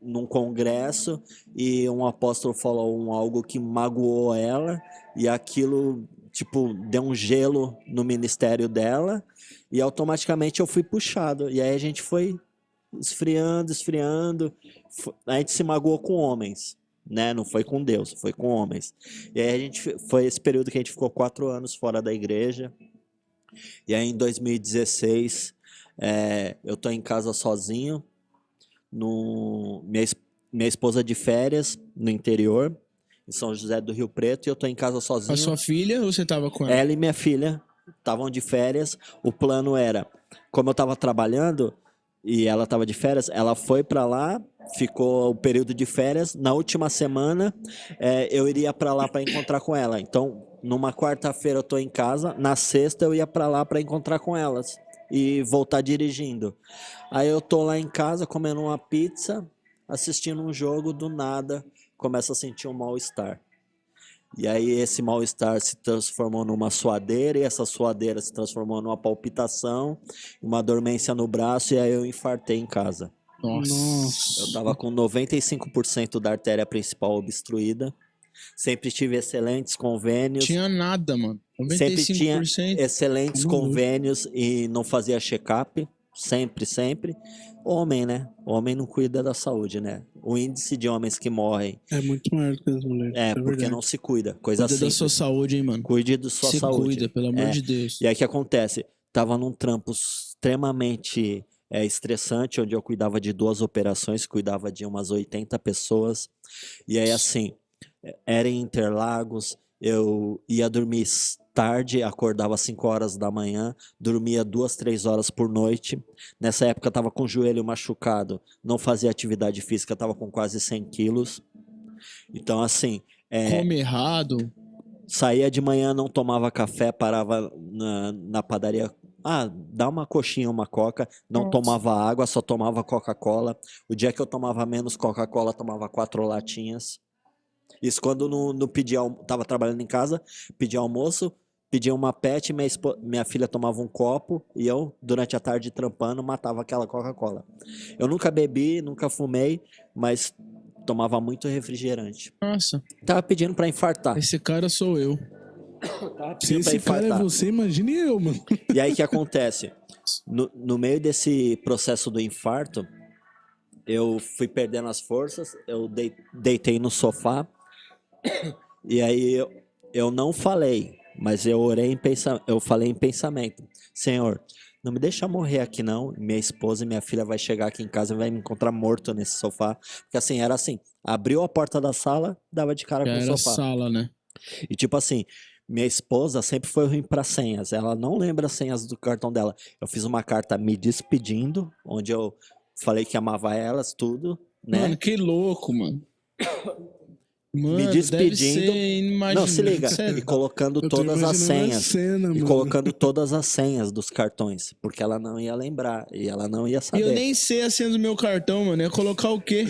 Speaker 3: num congresso e um apóstolo falou algo que magoou ela e aquilo, tipo, deu um gelo no ministério dela e automaticamente eu fui puxado. E aí a gente foi esfriando. A gente se magoou com homens, né? Não foi com Deus, foi com homens. E aí foi esse período que a gente ficou 4 anos fora da igreja. E aí em 2016, eu tô em casa sozinho, minha esposa de férias no interior, em São José do Rio Preto, e eu tô em casa sozinho.
Speaker 1: A sua filha ou você tava com ela?
Speaker 3: Ela e minha filha estavam de férias. O plano era, como eu estava trabalhando e ela estava de férias, ela foi para lá, ficou o período de férias. Na última semana, eu iria para lá para encontrar com ela. Então, numa quarta-feira eu tô em casa, na sexta eu ia para lá para encontrar com elas e voltar dirigindo. Aí eu tô lá em casa comendo uma pizza, assistindo um jogo, do nada começo a sentir um mal-estar. E aí esse mal-estar se transformou numa suadeira, e essa suadeira se transformou numa palpitação, uma dormência no braço, e aí eu infartei em casa.
Speaker 1: Nossa.
Speaker 3: Eu tava com 95% da artéria principal obstruída. Sempre tive excelentes convênios.
Speaker 1: Tinha nada, mano. 95%.
Speaker 3: Sempre tinha excelentes convênios e não fazia check-up. Sempre. Homem, né? Homem não cuida da saúde, né? O índice de homens que morrem
Speaker 2: É muito maior que as mulheres.
Speaker 3: porque
Speaker 2: verdade.
Speaker 3: não se cuida. Coisa
Speaker 1: Cuida da
Speaker 3: simples.
Speaker 1: sua saúde, hein, mano.
Speaker 3: Cuide da sua
Speaker 1: Se
Speaker 3: saúde.
Speaker 1: cuida, pelo amor de Deus.
Speaker 3: E aí o que acontece? Tava num trampo extremamente estressante, onde eu cuidava de 2 operações, cuidava de umas 80 pessoas. E aí, assim, era em Interlagos, eu ia dormir tarde, acordava às 5 horas da manhã, dormia 2, 3 horas por noite. Nessa época eu tava com o joelho machucado, não fazia atividade física, tava com quase 100 quilos. Então, assim,
Speaker 1: Come errado.
Speaker 3: saía de manhã, não tomava café, parava na padaria. Dá uma coxinha, uma coca. Não tomava água, só tomava Coca-Cola. O dia que eu tomava menos Coca-Cola, tomava 4 latinhas. Isso quando não pedia, tava trabalhando em casa, pedia almoço, pedia uma pet, minha filha tomava um copo e eu, durante a tarde trampando, matava aquela Coca-Cola. Eu nunca bebi, nunca fumei, mas tomava muito refrigerante.
Speaker 1: Nossa,
Speaker 3: Tava pedindo pra infartar.
Speaker 1: esse cara sou eu.
Speaker 2: Se esse cara é você, imagine eu, mano.
Speaker 3: E aí o que acontece? No meio desse processo do infarto, eu fui perdendo as forças, eu deitei no sofá, e aí eu não falei, mas eu orei eu falei em pensamento: Senhor, não me deixa morrer aqui não, minha esposa e minha filha vai chegar aqui em casa e vai me encontrar morto nesse sofá. Porque assim, era assim, abriu a porta da sala, dava de cara
Speaker 1: Já
Speaker 3: com o
Speaker 1: era
Speaker 3: sofá.
Speaker 1: sala, né?
Speaker 3: E tipo assim, minha esposa sempre foi ruim para senhas. Ela não lembra as senhas do cartão dela. Eu fiz uma carta me despedindo, onde eu falei que amava elas, tudo, né?
Speaker 1: Mano, que louco, mano. Mano,
Speaker 3: me
Speaker 1: deve
Speaker 3: despedindo.
Speaker 1: ser inimaginável.
Speaker 3: Não, se liga.
Speaker 1: Sério.
Speaker 3: E colocando
Speaker 2: Eu tô
Speaker 3: todas as
Speaker 2: imaginando a
Speaker 3: senhas.
Speaker 2: cena,
Speaker 3: E
Speaker 2: mano.
Speaker 3: colocando todas as senhas dos cartões. Porque ela não ia lembrar. E ela não ia
Speaker 1: E
Speaker 3: saber.
Speaker 1: eu nem sei a senha do meu cartão, mano. Ia colocar o quê?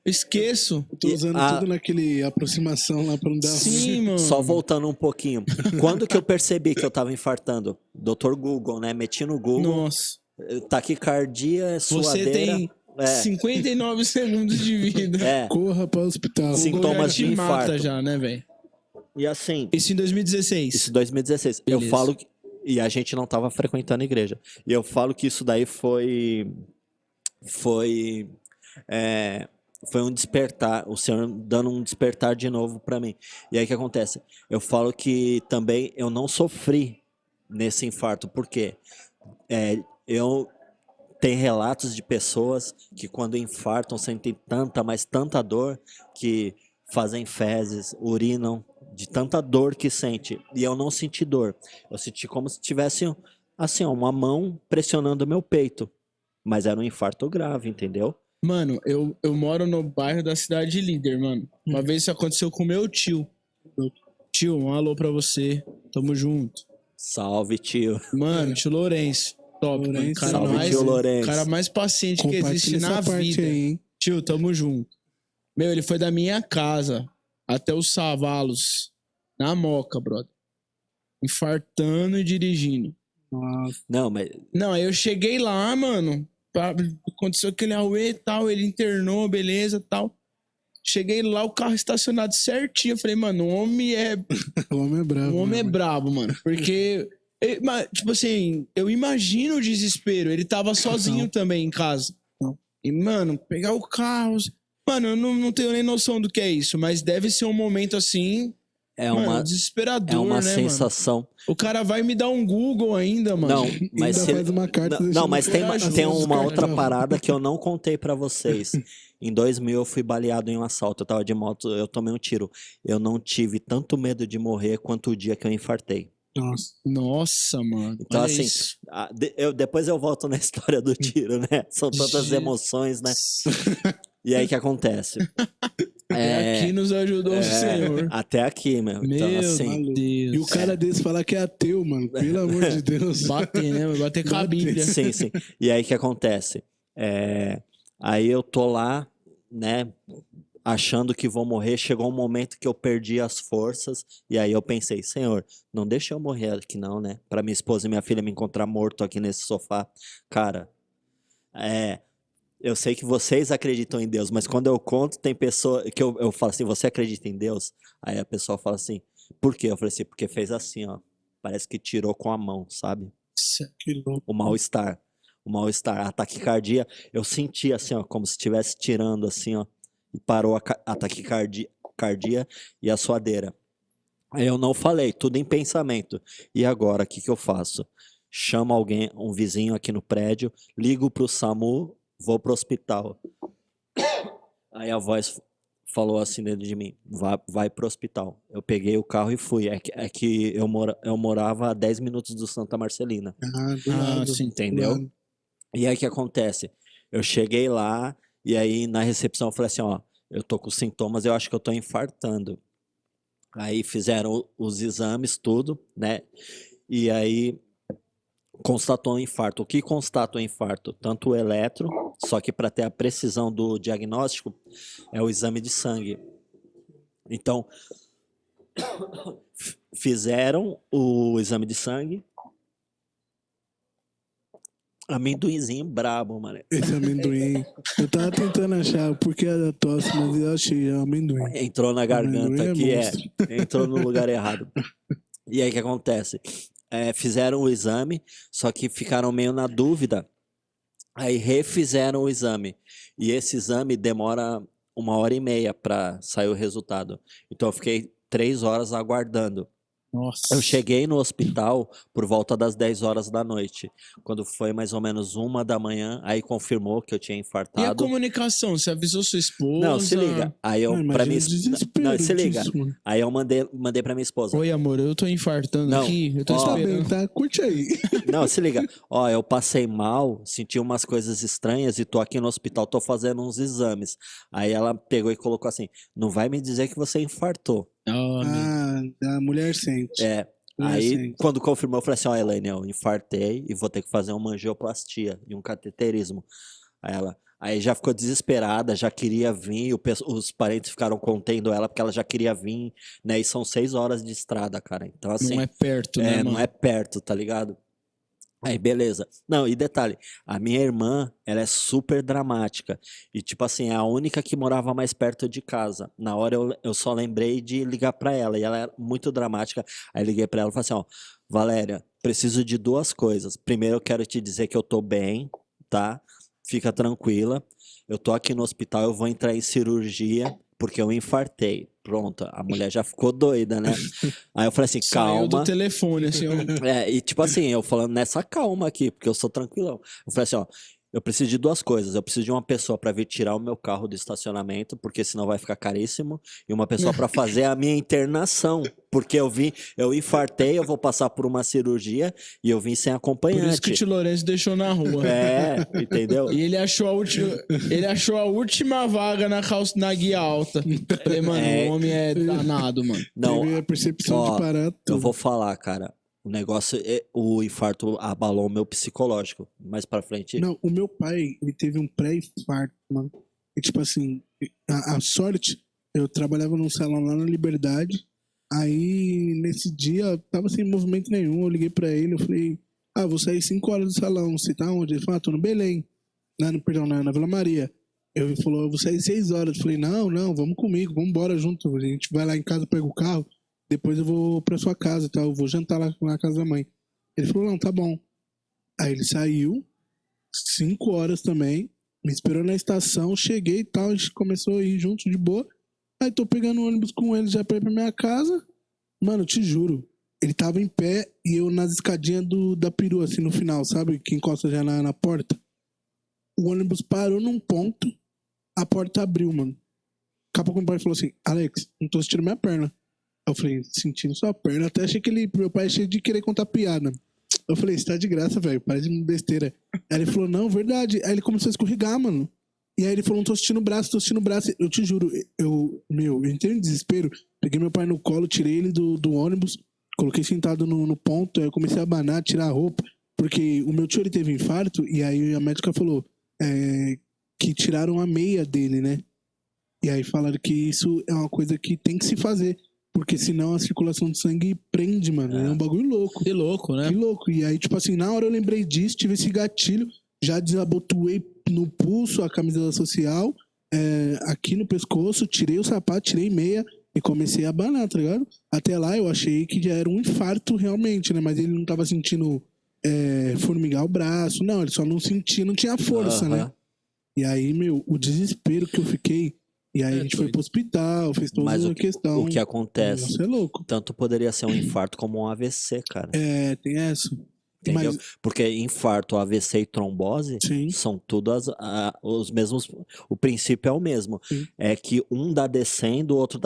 Speaker 1: Esqueço.
Speaker 2: Eu tô usando tudo naquele aproximação lá pra não dar
Speaker 1: Sim, mano.
Speaker 3: Só voltando um pouquinho. Quando que eu percebi que eu tava infartando? Dr. Google, né? Meti no Google.
Speaker 1: Nossa.
Speaker 3: Taquicardia,
Speaker 1: Você
Speaker 3: suadeira.
Speaker 1: tem 59 segundos de vida.
Speaker 2: Corra para o hospital.
Speaker 3: Sim.
Speaker 1: O Google
Speaker 3: sintomas
Speaker 1: já te
Speaker 3: de
Speaker 1: mata
Speaker 3: infarto.
Speaker 1: já, né, velho?
Speaker 3: E assim,
Speaker 1: Isso em 2016.
Speaker 3: isso em 2016. Eu
Speaker 1: Beleza.
Speaker 3: falo que... E a gente não tava frequentando a igreja. E eu falo que isso daí foi um despertar, o Senhor dando um despertar de novo para mim. E aí o que acontece? Eu falo que também eu não sofri nesse infarto, porque eu tenho relatos de pessoas que quando infartam sentem tanta, mas tanta dor que fazem fezes, urinam de tanta dor que sente. E eu não senti dor. Eu senti como se tivesse assim, ó, uma mão pressionando o meu peito. Mas era um infarto grave, entendeu?
Speaker 1: Mano, eu moro no bairro da Cidade Líder, mano. Uma vez isso aconteceu com meu tio. Tio, um alô pra você. Tamo junto.
Speaker 3: Salve, tio.
Speaker 1: Mano, tio Lourenço. Top, mano.
Speaker 2: Lourenço,
Speaker 3: Salve, tio Lourenço.
Speaker 1: Cara mais paciente que existe
Speaker 2: Compartilha
Speaker 1: na
Speaker 2: essa parte
Speaker 1: vida.
Speaker 2: aí, hein?
Speaker 1: Tio, tamo junto. Meu, ele foi da minha casa até os Savalos, na Moca, brother. Infartando e dirigindo.
Speaker 2: Nossa.
Speaker 3: Não, mas
Speaker 1: Não, aí eu cheguei lá, mano. Aconteceu aquele auê e tal, ele internou, beleza tal. Cheguei lá, o carro estacionado certinho. Eu falei, mano, o homem é
Speaker 2: O homem é bravo.
Speaker 1: O homem é
Speaker 2: mano.
Speaker 1: brabo, mano. Porque, tipo assim, eu imagino o desespero. Ele tava sozinho também em casa.
Speaker 2: Não.
Speaker 1: E, mano, pegar o carro. Mano, eu não tenho nem noção do que é isso, mas deve ser um momento assim.
Speaker 3: é
Speaker 1: Mano,
Speaker 3: uma,
Speaker 1: desesperador,
Speaker 3: uma
Speaker 1: né,
Speaker 3: sensação.
Speaker 1: mano? O cara vai me dar um Google ainda, mano.
Speaker 3: Não, mas
Speaker 2: Ainda faz uma carta
Speaker 3: não,
Speaker 2: deixando
Speaker 3: mas tem
Speaker 1: corajoso,
Speaker 3: uma outra
Speaker 2: cartão.
Speaker 3: parada que eu não contei pra vocês. Em 2000 eu fui baleado em um assalto. Eu tava de moto, eu tomei um tiro. Eu não tive tanto medo de morrer quanto o dia que eu infartei.
Speaker 2: Nossa.
Speaker 1: Nossa, mano.
Speaker 3: Então,
Speaker 1: Olha
Speaker 3: assim,
Speaker 1: isso.
Speaker 3: depois eu volto na história do tiro, né? São tantas
Speaker 1: Gente.
Speaker 3: emoções, né? E aí o que acontece?
Speaker 1: Até aqui nos ajudou o Senhor.
Speaker 3: Até aqui, meu. Então,
Speaker 1: Meu
Speaker 3: assim,
Speaker 1: Deus.
Speaker 2: E o cara desse falar que é ateu, mano. Pelo amor de Deus.
Speaker 1: Bater, né? Vai bater com a Bíblia.
Speaker 3: sim, sim. E aí o que acontece? Aí eu tô lá, né? Achando que vou morrer, chegou um momento que eu perdi as forças, e aí eu pensei, Senhor, não deixa eu morrer aqui não, né? Pra minha esposa e minha filha me encontrar morto aqui nesse sofá. Cara, eu sei que vocês acreditam em Deus, mas quando eu conto, tem pessoa que eu falo assim, você acredita em Deus? Aí a pessoa fala assim, por quê? Eu falei assim, porque fez assim, ó, parece que tirou com a mão, sabe?
Speaker 2: Que louco.
Speaker 3: O mal-estar, a taquicardia, eu senti assim, ó, como se estivesse tirando assim, ó, e parou a taquicardia e a suadeira. Aí eu não falei, tudo em pensamento. E agora, o que eu faço? Chamo alguém, um vizinho aqui no prédio, ligo pro SAMU, vou pro hospital. Aí a voz falou assim dentro de mim, vai pro hospital. Eu peguei o carro e fui. É que eu morava a 10 minutos do Santa Marcelina.
Speaker 2: Do lado,
Speaker 1: sim,
Speaker 3: entendeu?
Speaker 2: do lado.
Speaker 3: E aí o que acontece? Eu cheguei lá e aí na recepção eu falei assim, ó, eu tô com sintomas, eu acho que eu tô infartando. Aí fizeram os exames, tudo, né? E aí constatou um infarto. O que constata o infarto? Tanto o eletro, só que para ter a precisão do diagnóstico, é o exame de sangue. Então, fizeram o exame de sangue. Amendoinzinho brabo, mano.
Speaker 2: Esse amendoim. Eu tava tentando achar o porquê da tosse, mas eu achei amendoim.
Speaker 3: Entrou na garganta
Speaker 2: Amendoim é
Speaker 3: aqui,
Speaker 2: monstro.
Speaker 3: entrou no lugar errado. E aí o que acontece? Fizeram o exame, só que ficaram meio na dúvida. Aí refizeram o exame. E esse exame demora 1h30 para sair o resultado. Então eu fiquei 3 horas aguardando.
Speaker 1: Nossa.
Speaker 3: Eu cheguei no hospital por volta das 10 horas da noite. Quando foi mais ou menos 1 da manhã, aí confirmou que eu tinha
Speaker 1: E a
Speaker 3: infartado.
Speaker 1: comunicação? Você avisou sua esposa?
Speaker 3: Não, se liga. Aí eu,
Speaker 2: Não,
Speaker 3: pra
Speaker 2: imagina
Speaker 3: mim.
Speaker 2: o desespero
Speaker 3: Não, se liga.
Speaker 2: disso, mano.
Speaker 3: Aí eu mandei pra minha esposa.
Speaker 1: Oi, amor, eu tô infartando
Speaker 3: Não.
Speaker 1: aqui. Eu tô
Speaker 3: Ó,
Speaker 2: Tá bem,
Speaker 1: esperando.
Speaker 2: tá? Curte aí.
Speaker 3: Não, se liga. Ó, eu passei mal, senti umas coisas estranhas e tô aqui no hospital, tô fazendo uns exames. Aí ela pegou e colocou assim: não vai me dizer que você infartou.
Speaker 1: Ah, amigo.
Speaker 2: A mulher sente.
Speaker 3: É.
Speaker 2: Mulher
Speaker 3: Aí,
Speaker 2: sente.
Speaker 3: quando confirmou, eu falei assim: ó, Elaine, eu infartei e vou ter que fazer uma angioplastia e um cateterismo. Aí já ficou desesperada, já queria vir, os parentes ficaram contendo ela porque ela já queria vir, né? E são 6 horas de estrada, cara. Então, assim,
Speaker 1: Não é perto, né,
Speaker 3: não
Speaker 1: mano?
Speaker 3: é perto, tá ligado? Aí, beleza. Não, e detalhe, a minha irmã, ela é super dramática. E, tipo assim, é a única que morava mais perto de casa. Na hora eu só lembrei de ligar pra ela, e ela é muito dramática. Aí liguei pra ela e falei assim, ó, Valéria, preciso de 2 coisas. Primeiro, eu quero te dizer que eu tô bem, tá? Fica tranquila. Eu tô aqui no hospital, eu vou entrar em cirurgia, porque eu infartei. Pronto, a mulher já ficou doida, né? Aí eu falei assim,
Speaker 1: Saiu do
Speaker 3: calma.
Speaker 1: telefone, assim, ó.
Speaker 3: E tipo assim, eu falando nessa calma aqui, porque eu sou tranquilão. Eu falei assim, ó, eu preciso de 2 coisas. Eu preciso de uma pessoa pra vir tirar o meu carro do estacionamento, porque senão vai ficar caríssimo, e uma pessoa pra fazer a minha internação, porque eu infartei, eu vou passar por uma cirurgia e eu vim sem
Speaker 1: Por isso que o
Speaker 3: acompanhante.
Speaker 1: tio Lourenço deixou na rua.
Speaker 3: Entendeu?
Speaker 1: E ele achou a última vaga na guia alta. Falei, mano, o homem é danado, mano.
Speaker 3: Não,
Speaker 2: Teve a percepção
Speaker 3: ó,
Speaker 2: de parar
Speaker 3: eu
Speaker 2: tudo.
Speaker 3: vou falar, cara. O negócio, o infarto abalou o meu psicológico. Mais pra frente.
Speaker 2: Não, o meu pai, ele teve um pré-infarto, mano. E tipo assim, a sorte, eu trabalhava num salão lá na Liberdade. Aí, nesse dia, eu tava sem movimento nenhum. Eu liguei pra ele, eu falei, vou sair 5 horas do salão. Você tá onde? Ele falou, tô no Belém. Perdão, na Vila Maria. Ele falou, eu vou sair 6 horas. Eu falei, não, vamos comigo, vamos embora junto. A gente vai lá em casa, pega o carro. Depois eu vou pra sua casa, tá? Eu vou jantar lá na casa da mãe. Ele falou, não, tá bom. Aí ele saiu, 5 horas também, me esperou na estação, cheguei e tal, a gente começou a ir junto de boa. Aí tô pegando o ônibus com ele já pra ir pra minha casa. Mano, te juro, ele tava em pé e eu nas escadinhas da perua, assim, no final, sabe? Que encosta já na porta. O ônibus parou num ponto, a porta abriu, mano. Daqui a pouco meu pai falou assim, Alex, não tô sentindo minha perna. Eu falei, sentindo sua perna. Até achei que meu pai é cheio de querer contar piada. Eu falei, você tá de graça, velho, para de besteira. Aí ele falou, não, verdade. Aí ele começou a escorregar, mano. E aí ele falou, não tô sentindo o braço, tô sentindo o braço. Eu te juro, eu entrei em desespero. Peguei meu pai no colo, tirei ele do ônibus, coloquei sentado no ponto, aí eu comecei a abanar, tirar a roupa. Porque o meu tio, ele teve infarto, e aí a médica falou que tiraram a meia dele, né? E aí falaram que isso é uma coisa que tem que se fazer. Porque senão a circulação de sangue prende, mano. É um bagulho louco.
Speaker 1: Que louco, né?
Speaker 2: Que louco. E aí, tipo assim, na hora eu lembrei disso, tive esse gatilho, já desabotoei no pulso a camisa social, aqui no pescoço, tirei o sapato, tirei meia e comecei a abanar, tá ligado? Até lá eu achei que já era um infarto realmente, né? Mas ele não tava sentindo formigar o braço, não, ele só não sentia, não tinha força, né? E aí, meu, o desespero que eu fiquei. E aí a gente foi pro hospital, fez toda
Speaker 3: Mas
Speaker 2: a questão.
Speaker 3: o que acontece?
Speaker 2: Isso é louco.
Speaker 3: Tanto poderia ser um infarto como um AVC, cara.
Speaker 2: Tem essa.
Speaker 3: Entendeu?
Speaker 2: Mas,
Speaker 3: Porque infarto, AVC e trombose
Speaker 2: sim,
Speaker 3: são tudo os mesmos. O princípio é o mesmo.
Speaker 2: sim.
Speaker 3: É que um dá descendo, o outro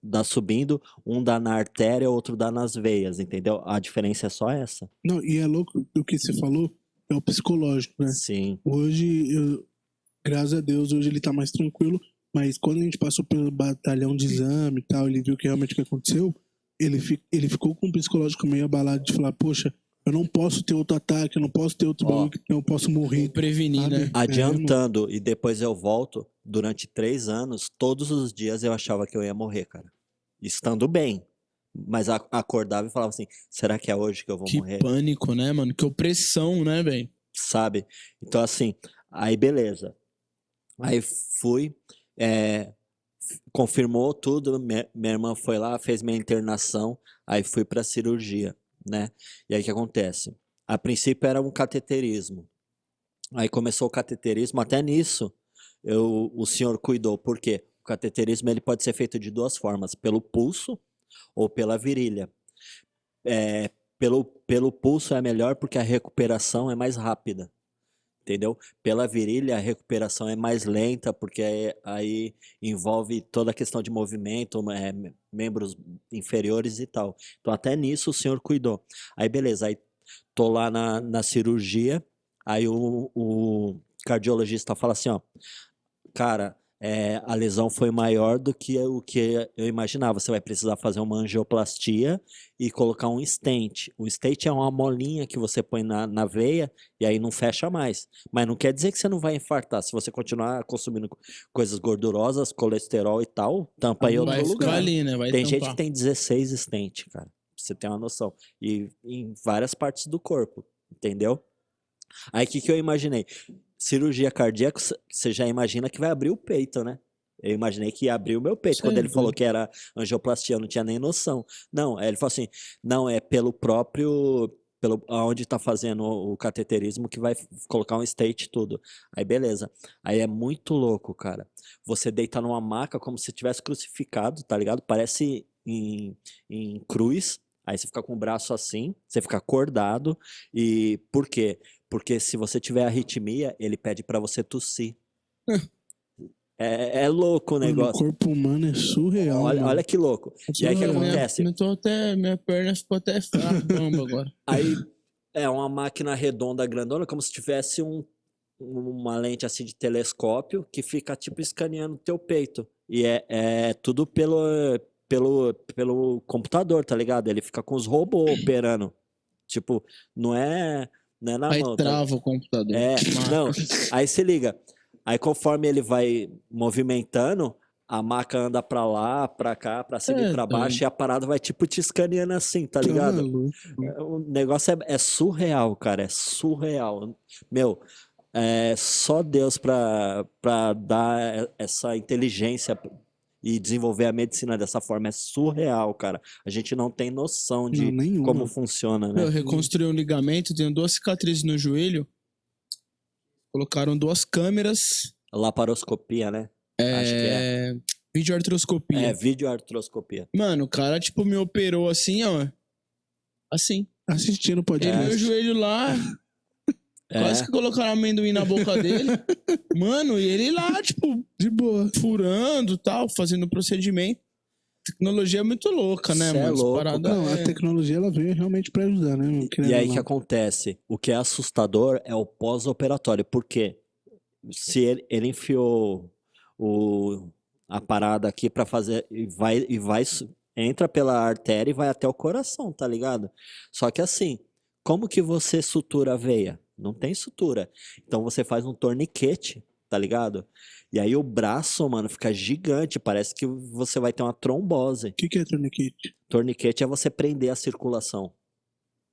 Speaker 3: dá subindo, um dá na artéria, o outro dá nas veias, entendeu? A diferença é só essa.
Speaker 2: Não, e é louco o que você falou, é o psicológico, né?
Speaker 3: Sim.
Speaker 2: Hoje, graças a Deus, hoje ele tá mais tranquilo, mas quando a gente passou pelo batalhão de exame e tal, ele viu que realmente o que aconteceu, ele ficou com o psicológico meio abalado de falar, poxa, eu não posso ter outro ataque, eu não posso ter outro bagulho, que eu posso morrer.
Speaker 1: Prevenir,
Speaker 2: sabe?
Speaker 1: né?
Speaker 3: Adiantando, e depois eu volto, durante 3 anos, todos os dias eu achava que eu ia morrer, cara. Estando bem. Mas acordava e falava assim, será que é hoje que eu vou
Speaker 1: Que
Speaker 3: morrer?
Speaker 1: pânico, né, mano? Que opressão, né, velho?
Speaker 3: Sabe? Então, assim, aí beleza. Aí fui, confirmou tudo, minha irmã foi lá, fez minha internação, aí fui pra cirurgia, né? E aí o que acontece? A princípio era um cateterismo. Aí começou o cateterismo, até nisso o senhor cuidou. Por quê? O cateterismo ele pode ser feito de 2 formas, pelo pulso ou pela virilha. pelo pulso é melhor porque a recuperação é mais rápida. Entendeu? Pela virilha, a recuperação é mais lenta, porque aí envolve toda a questão de movimento, membros inferiores e tal. Então, até nisso o senhor cuidou. Aí, beleza, aí tô lá na cirurgia, aí o cardiologista fala assim, ó, cara, a lesão foi maior do que o que eu imaginava. Você vai precisar fazer uma angioplastia e colocar um stent. O stent é uma molinha que você põe na veia e aí não fecha mais. Mas não quer dizer que você não vai infartar. Se você continuar consumindo coisas gordurosas, colesterol e tal, tampa em outro
Speaker 1: Vai ficar
Speaker 3: lugar.
Speaker 1: ali, né? Vai
Speaker 3: Tem gente
Speaker 1: tampar.
Speaker 3: que tem 16 stent, cara. Pra você ter uma noção. E em várias partes do corpo, entendeu? Aí o que eu imaginei? Cirurgia cardíaca, você já imagina que vai abrir o peito, né? Eu imaginei que ia abrir o meu peito. Quando ele falou que era angioplastia, eu não tinha nem noção. Não, ele falou assim, não, é pelo próprio, onde tá fazendo o cateterismo que vai colocar um state e tudo. Aí beleza. Aí é muito louco, cara. Você deita numa maca como se tivesse crucificado, tá ligado? Parece em cruz. Aí você fica com o braço assim, você fica acordado. E por quê? Porque se você tiver arritmia, ele pede pra você tossir. É louco o
Speaker 2: Mano, o
Speaker 3: negócio.
Speaker 2: corpo humano é surreal,
Speaker 3: Olha
Speaker 2: mano.
Speaker 3: que louco. E aí o que acontece?
Speaker 1: Minha perna ficou até fraca, bamba agora.
Speaker 3: Aí é uma máquina redonda grandona, como se tivesse uma lente assim de telescópio que fica tipo escaneando o teu peito. E é tudo pelo computador, tá ligado? Ele fica com os robôs operando. Tipo, não é na
Speaker 1: Aí
Speaker 3: mão, tá?
Speaker 1: trava o computador.
Speaker 3: Não, aí se liga. Aí conforme ele vai movimentando, a maca anda pra lá, pra cá, pra cima e pra baixo, e a parada vai tipo te escaneando assim, tá ligado?
Speaker 2: maluco.
Speaker 3: O negócio é surreal, cara, é surreal. Meu, só Deus pra dar essa inteligência e desenvolver a medicina dessa forma é surreal, cara. A gente não tem noção de
Speaker 2: Não, nenhuma.
Speaker 3: como funciona, né?
Speaker 1: Eu reconstruí um ligamento, tenho 2 cicatrizes no joelho. Colocaram 2 câmeras.
Speaker 3: Laparoscopia, né? Acho que é.
Speaker 1: Videoartroscopia.
Speaker 3: Videoartroscopia.
Speaker 1: Mano, o cara, tipo, me operou assim, ó. Assim.
Speaker 2: Assistindo
Speaker 1: E
Speaker 2: podcast.
Speaker 1: meu joelho lá, quase que colocaram amendoim na boca dele. Mano, e ele lá, tipo,
Speaker 2: De boa.
Speaker 1: furando e tal, fazendo o procedimento. Tecnologia é muito louca, né,
Speaker 3: Cê é
Speaker 1: mano? Essa
Speaker 3: louco,
Speaker 1: parada
Speaker 2: Não, a tecnologia ela veio realmente pra ajudar, né? Não
Speaker 3: E
Speaker 2: querendo
Speaker 3: aí
Speaker 2: ou
Speaker 3: o que
Speaker 2: não.
Speaker 3: acontece? O que é assustador é o pós-operatório. Por quê? Se ele enfiou a parada aqui pra fazer entra pela artéria e vai até o coração, tá ligado? Só que assim, como que você sutura a veia? Não tem sutura. Então você faz um torniquete, tá ligado? E aí o braço, mano, fica gigante, parece que você vai ter uma trombose.
Speaker 2: O que é torniquete?
Speaker 3: Torniquete é você prender a circulação.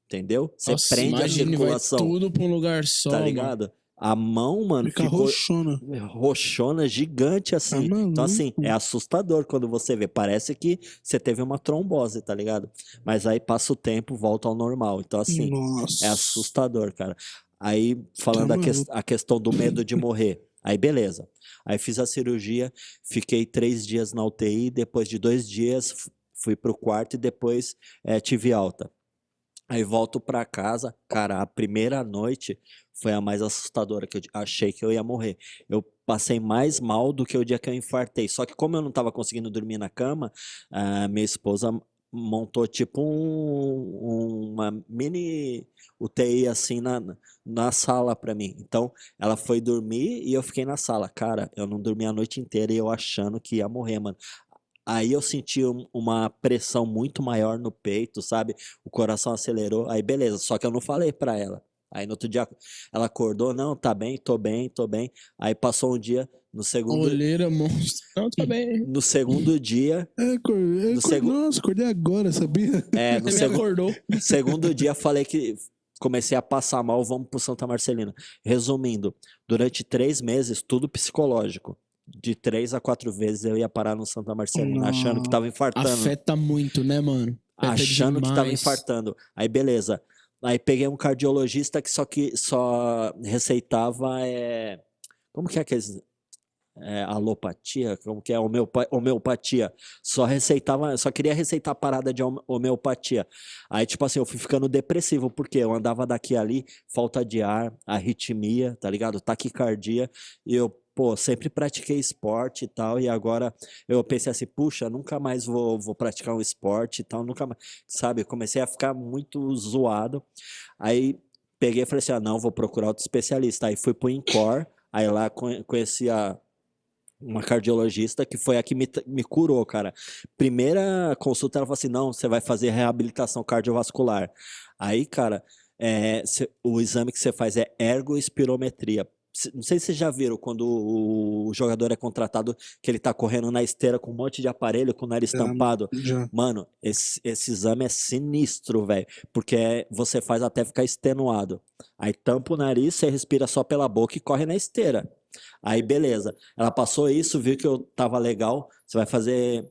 Speaker 3: Entendeu? Você
Speaker 1: Nossa,
Speaker 3: prende a
Speaker 1: imagine,
Speaker 3: circulação,
Speaker 1: vai tudo pra um lugar só,
Speaker 3: tá
Speaker 1: mano.
Speaker 3: ligado? A mão, mano,
Speaker 2: Fica
Speaker 3: ficou
Speaker 2: roxona.
Speaker 3: roxona, gigante assim.
Speaker 2: Tá
Speaker 3: Então, assim,
Speaker 2: maluco.
Speaker 3: é assustador quando você vê. Parece que você teve uma trombose, tá ligado? Mas aí passa o tempo, volta ao normal. Então, assim,
Speaker 2: Nossa.
Speaker 3: é assustador, cara. Aí, falando
Speaker 2: Tá maluco.
Speaker 3: a questão do medo de morrer. Aí, beleza. Aí fiz a cirurgia, fiquei 3 dias na UTI, depois de 2 dias fui pro quarto e depois tive alta. Aí volto pra casa, cara, a primeira noite foi a mais assustadora, que eu achei que eu ia morrer. Eu passei mais mal do que o dia que eu infartei. Só que como eu não tava conseguindo dormir na cama, a minha esposa montou tipo uma mini UTI assim na sala pra mim. Então ela foi dormir e eu fiquei na sala. Cara, eu não dormi a noite inteira e eu achando que ia morrer, mano. Aí eu senti uma pressão muito maior no peito, sabe? O coração acelerou. Aí beleza, só que eu não falei pra ela. Aí no outro dia ela acordou, não, tá bem, tô bem, tô bem. Aí passou um dia, no segundo,
Speaker 1: Olheira, monstro. Não, tá bem.
Speaker 3: no segundo dia,
Speaker 2: Nossa, acordei agora, sabia?
Speaker 3: no
Speaker 1: Você me acordou.
Speaker 3: segundo dia falei que comecei a passar mal, vamos pro Santa Marcelina. Resumindo, durante 3 meses, tudo psicológico. De 3 a 4 vezes eu ia parar no Santa Marcelina, achando que tava infartando.
Speaker 1: Afeta muito, né, mano? Afeta
Speaker 3: Achando que tava
Speaker 1: demais.
Speaker 3: infartando. Aí beleza. Aí peguei um cardiologista que só receitava como que é aqueles alopatia, como que é? Homeopatia. Só queria receitar parada de homeopatia. Aí, tipo assim, eu fui ficando depressivo, porque eu andava daqui e ali, falta de ar, arritmia, tá ligado? Taquicardia, e eu, pô, sempre pratiquei esporte e tal, e agora eu pensei assim, puxa, nunca mais vou praticar um esporte e tal, nunca mais, sabe? Comecei a ficar muito zoado. Aí peguei e falei assim, não, vou procurar outro especialista. Aí fui pro INCOR, aí lá conheci uma cardiologista que foi a que me curou, cara. Primeira consulta, ela falou assim, não, você vai fazer reabilitação cardiovascular. Aí, cara, o exame que você faz é ergoespirometria. Não sei se vocês já viram quando o jogador é contratado, que ele tá correndo na esteira com um monte de aparelho, com o nariz tampado.
Speaker 2: Já.
Speaker 3: Mano, esse exame é sinistro, velho, porque você faz até ficar extenuado. Aí tampa o nariz, você respira só pela boca e corre na esteira. Aí, beleza. Ela passou isso, viu que eu tava legal. Você vai fazer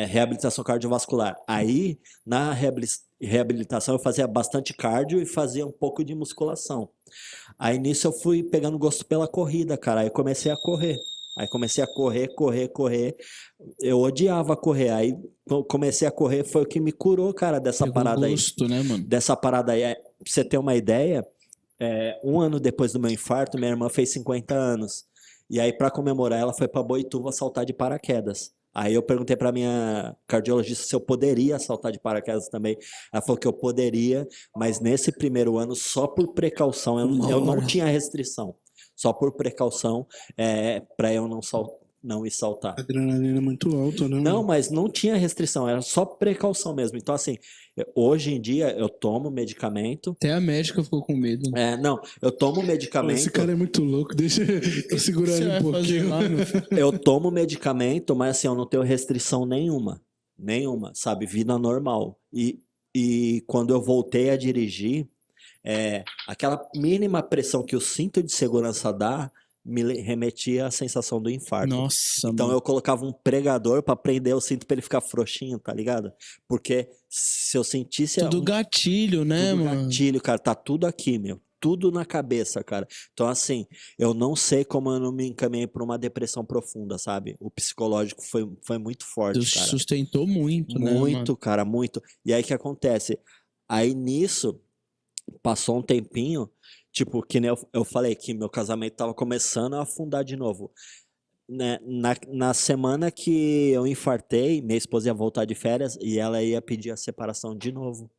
Speaker 3: reabilitação cardiovascular. Aí, na reabilitação, eu fazia bastante cardio e fazia um pouco de musculação. Aí, nisso, eu fui pegando gosto pela corrida, cara. Aí, comecei a correr. Aí, comecei a correr. Eu odiava correr. Aí, comecei a correr, foi o que me curou, cara, dessa
Speaker 1: Pegou
Speaker 3: parada
Speaker 1: gosto, né, mano?
Speaker 3: Dessa parada aí. Pra você ter uma ideia, um ano depois do meu infarto, minha irmã fez 50 anos. E aí, para comemorar, ela foi para Boituva saltar de paraquedas. Aí eu perguntei para minha cardiologista se eu poderia saltar de paraquedas também. Ela falou que eu poderia, mas nesse primeiro ano, só por precaução, eu não tinha restrição. Só por precaução, para eu não ir saltar.
Speaker 2: A adrenalina é muito alta, né?
Speaker 3: Não,
Speaker 2: mano?
Speaker 3: mas não tinha restrição, era só precaução mesmo. Então, assim, hoje em dia eu tomo medicamento.
Speaker 1: Até a médica ficou com medo.
Speaker 3: Não, eu tomo
Speaker 2: Pô,
Speaker 3: medicamento.
Speaker 2: esse cara é muito louco, deixa eu segurar
Speaker 1: Você
Speaker 2: ele
Speaker 1: vai
Speaker 2: um
Speaker 1: fazer
Speaker 2: pouquinho.
Speaker 1: lá, meu filho?
Speaker 3: Eu tomo medicamento, mas assim, eu não tenho restrição nenhuma. Nenhuma, sabe? Vida normal. E quando eu voltei a dirigir, aquela mínima pressão que o cinto de segurança dá me remetia à sensação do infarto.
Speaker 1: Nossa,
Speaker 3: Então
Speaker 1: mano.
Speaker 3: eu colocava um pregador pra prender o cinto pra ele ficar frouxinho, tá ligado? Porque se eu sentisse
Speaker 1: Tudo gatilho, né,
Speaker 3: tudo
Speaker 1: mano?
Speaker 3: gatilho, cara, tá tudo aqui, meu. Tudo na cabeça, cara. Então, assim, eu não sei como eu não me encaminhei pra uma depressão profunda, sabe? O psicológico foi muito forte,
Speaker 1: Deus
Speaker 3: cara.
Speaker 1: sustentou muito, né, mano?
Speaker 3: Muito, cara, muito. E aí, o que acontece? Aí, nisso, passou um tempinho, tipo, que nem eu falei que meu casamento tava começando a afundar de novo. Né? Na semana que eu infartei, minha esposa ia voltar de férias e ela ia pedir a separação de novo.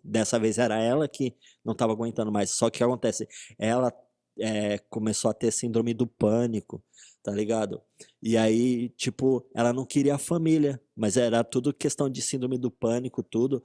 Speaker 3: Dessa vez era ela que não estava aguentando mais. Só que o que acontece? Ela começou a ter síndrome do pânico, tá ligado? E aí, tipo, ela não queria a família, mas era tudo questão de síndrome do pânico, tudo.